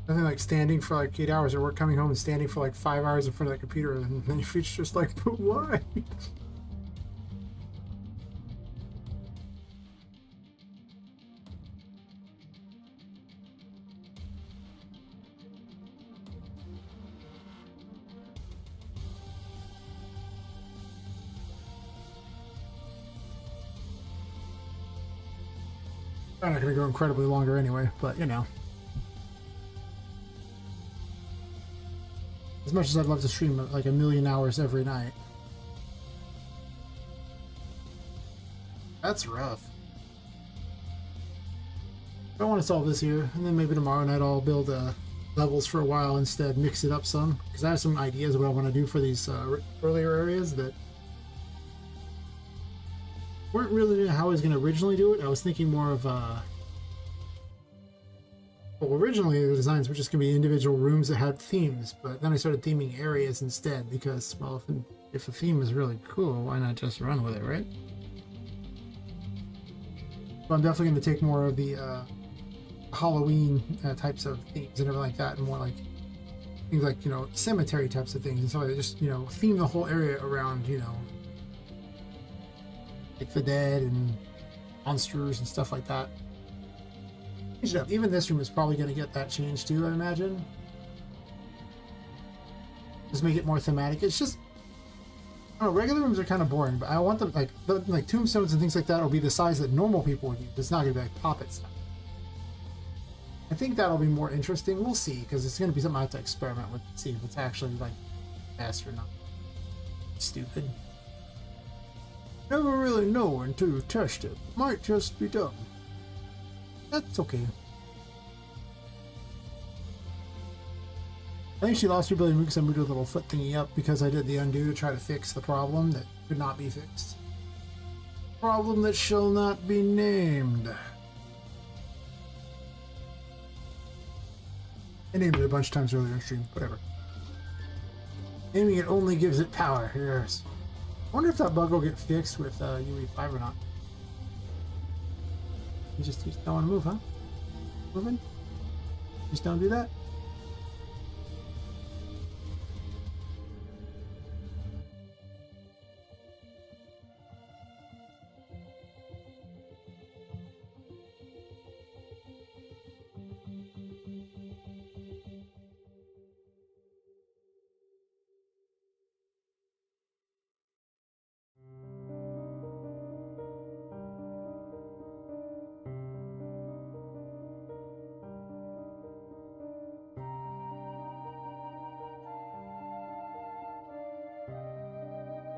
Nothing like standing for like 8 hours or work, coming home and standing for like 5 hours in front of the computer, and then your feet's just like, but why? I'm not going to go incredibly longer anyway, but you know. As much as I'd love to stream like 1,000,000 hours every night. That's rough. I want to solve this here, and then maybe tomorrow night I'll build levels for a while instead, mix it up some, because I have some ideas of what I want to do for these earlier areas that weren't really how I was going to originally do it. I was thinking more of well, originally the designs were just going to be individual rooms that had themes, but then I started theming areas instead because, well, if the theme is really cool, why not just run with it, right? So I'm definitely going to take more of the Halloween types of themes and everything like that, and more like things like, you know, cemetery types of things and stuff like that. Just, you know, theme the whole area around, you know, like the dead and monsters and stuff like that. Change it up. Even this room is probably going to get that change too, I imagine. Just make it more thematic. It's just, I don't know, regular rooms are kind of boring, but I want them like tombstones and things like that will be the size that normal people would use. It's not going to be like Poppet stuff. I think that'll be more interesting. We'll see, because it's going to be something I have to experiment with to see if it's actually like fast or not. Stupid. Never really know until you test it. Might just be dumb. That's okay. I think she lost her ability to move because I moved her little foot thingy up because I did the undo to try to fix the problem that could not be fixed. Problem that shall not be named. I named it a bunch of times earlier in stream. Whatever. Naming it only gives it power. Yes. I wonder if that bug will get fixed with UE5 or not. You just don't want to move, huh? Moving? Just don't do that?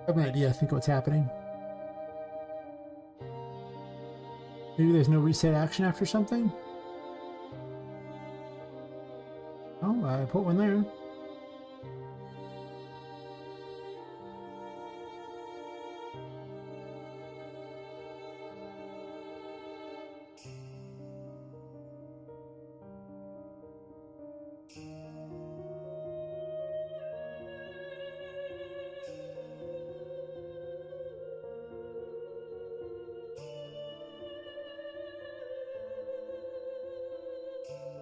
I have an idea, I think, what's happening. Maybe there's no reset action after something? Oh, I put one there.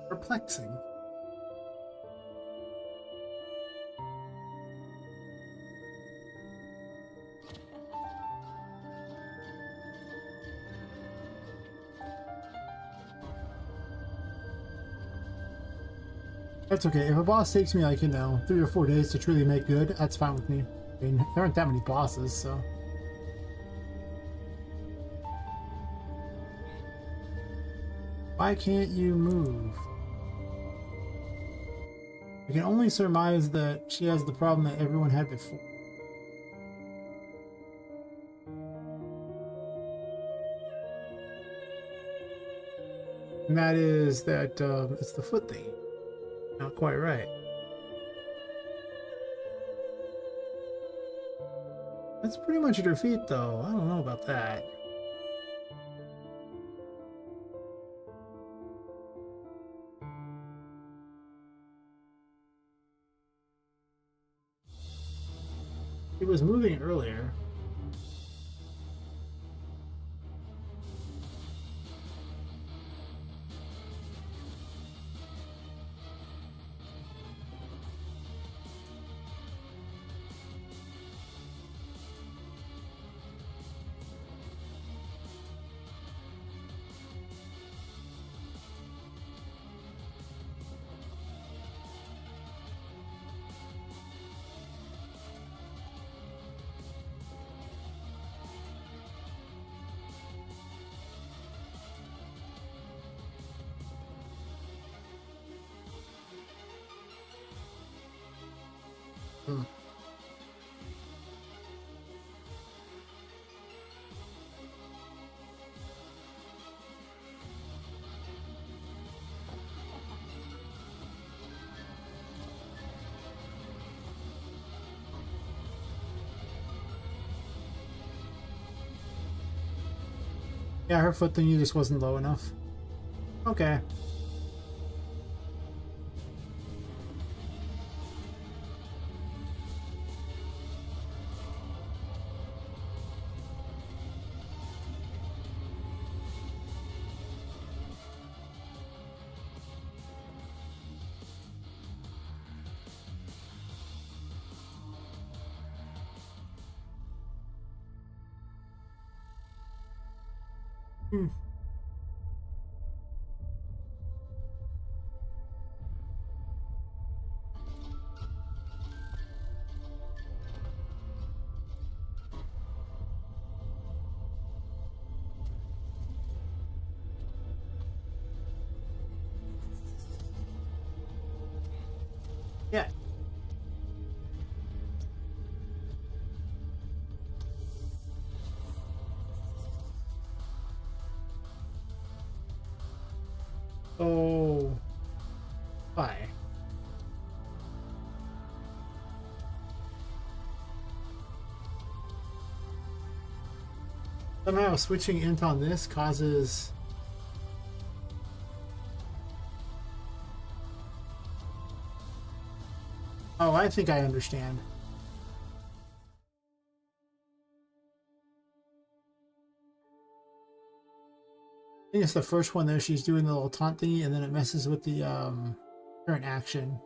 Perplexing. That's okay. If a boss takes me like, you know, 3 or 4 days to truly make good, that's fine with me. I mean, there aren't that many bosses, so. Why can't you move? I can only surmise that she has the problem that everyone had before. And that is that it's the foot thing. Not quite right. That's pretty much at her feet, though. I don't know about that. It was moving earlier. Hmm. Yeah, her foot thingy just wasn't low enough. Okay. Hmm. Yeah. Oh. Bye. Somehow switching int on this causes... Oh, I think I understand. I think it's the first one there. She's doing the little taunt thingy, and then it messes with the current action.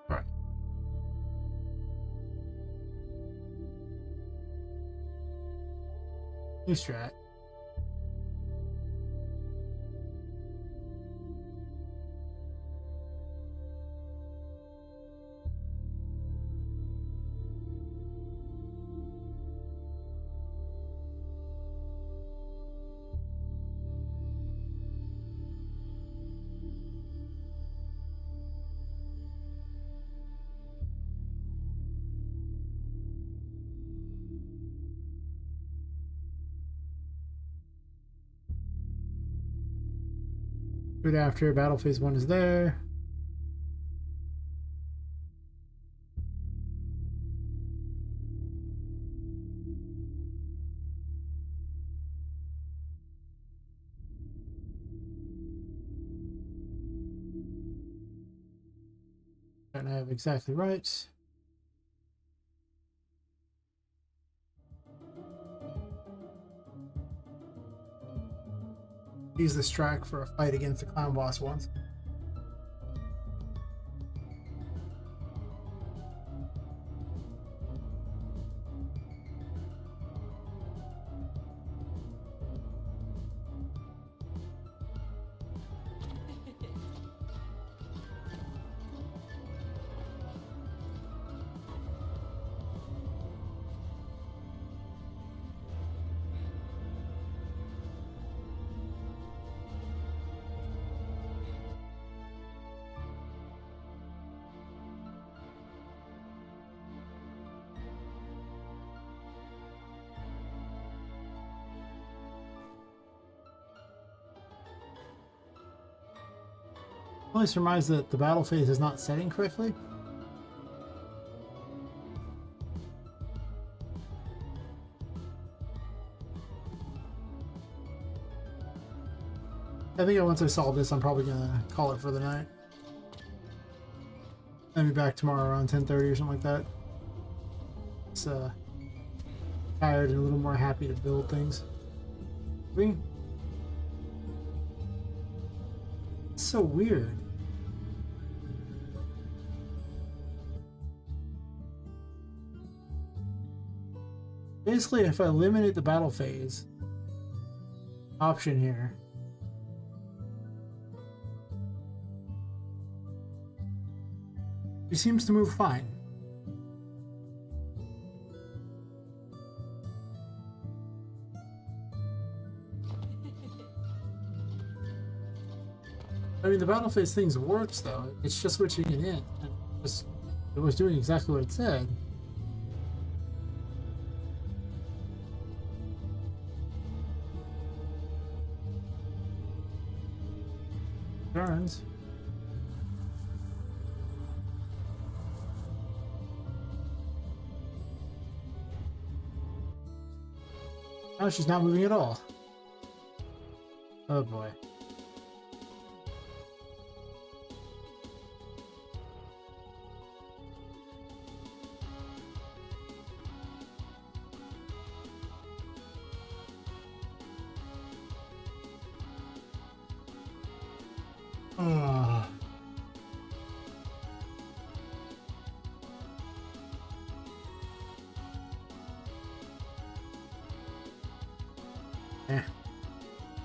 Right. New strat. Right after battle phase 1 is there. Don't have exactly right. Use this track for a fight against the clown boss once. I only surmise that the battle phase is not setting correctly. I think once I solve this, I'm probably gonna call it for the night. I'll be back tomorrow around 10:30 or something like that. It's tired and a little more happy to build things. It's so weird. Basically, if I eliminate the battle phase option here, it seems to move fine. I mean, the battle phase things works though. It's just switching it in. It was doing exactly what it said. Turns. Now she's not moving at all. Oh boy.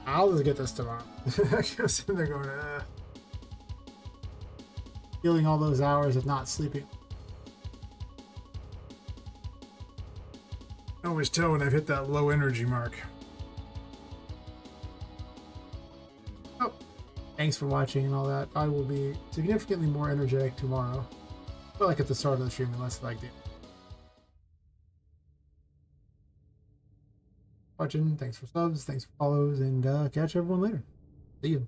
I'll just get this tomorrow. I'm sitting there going, feeling all those hours of not sleeping. I always tell when I've hit that low energy mark. Oh, thanks for watching and all that. I will be significantly more energetic tomorrow. But like at the start of the stream, unless like the watching. Thanks for subs, thanks for follows, and catch everyone later. See you.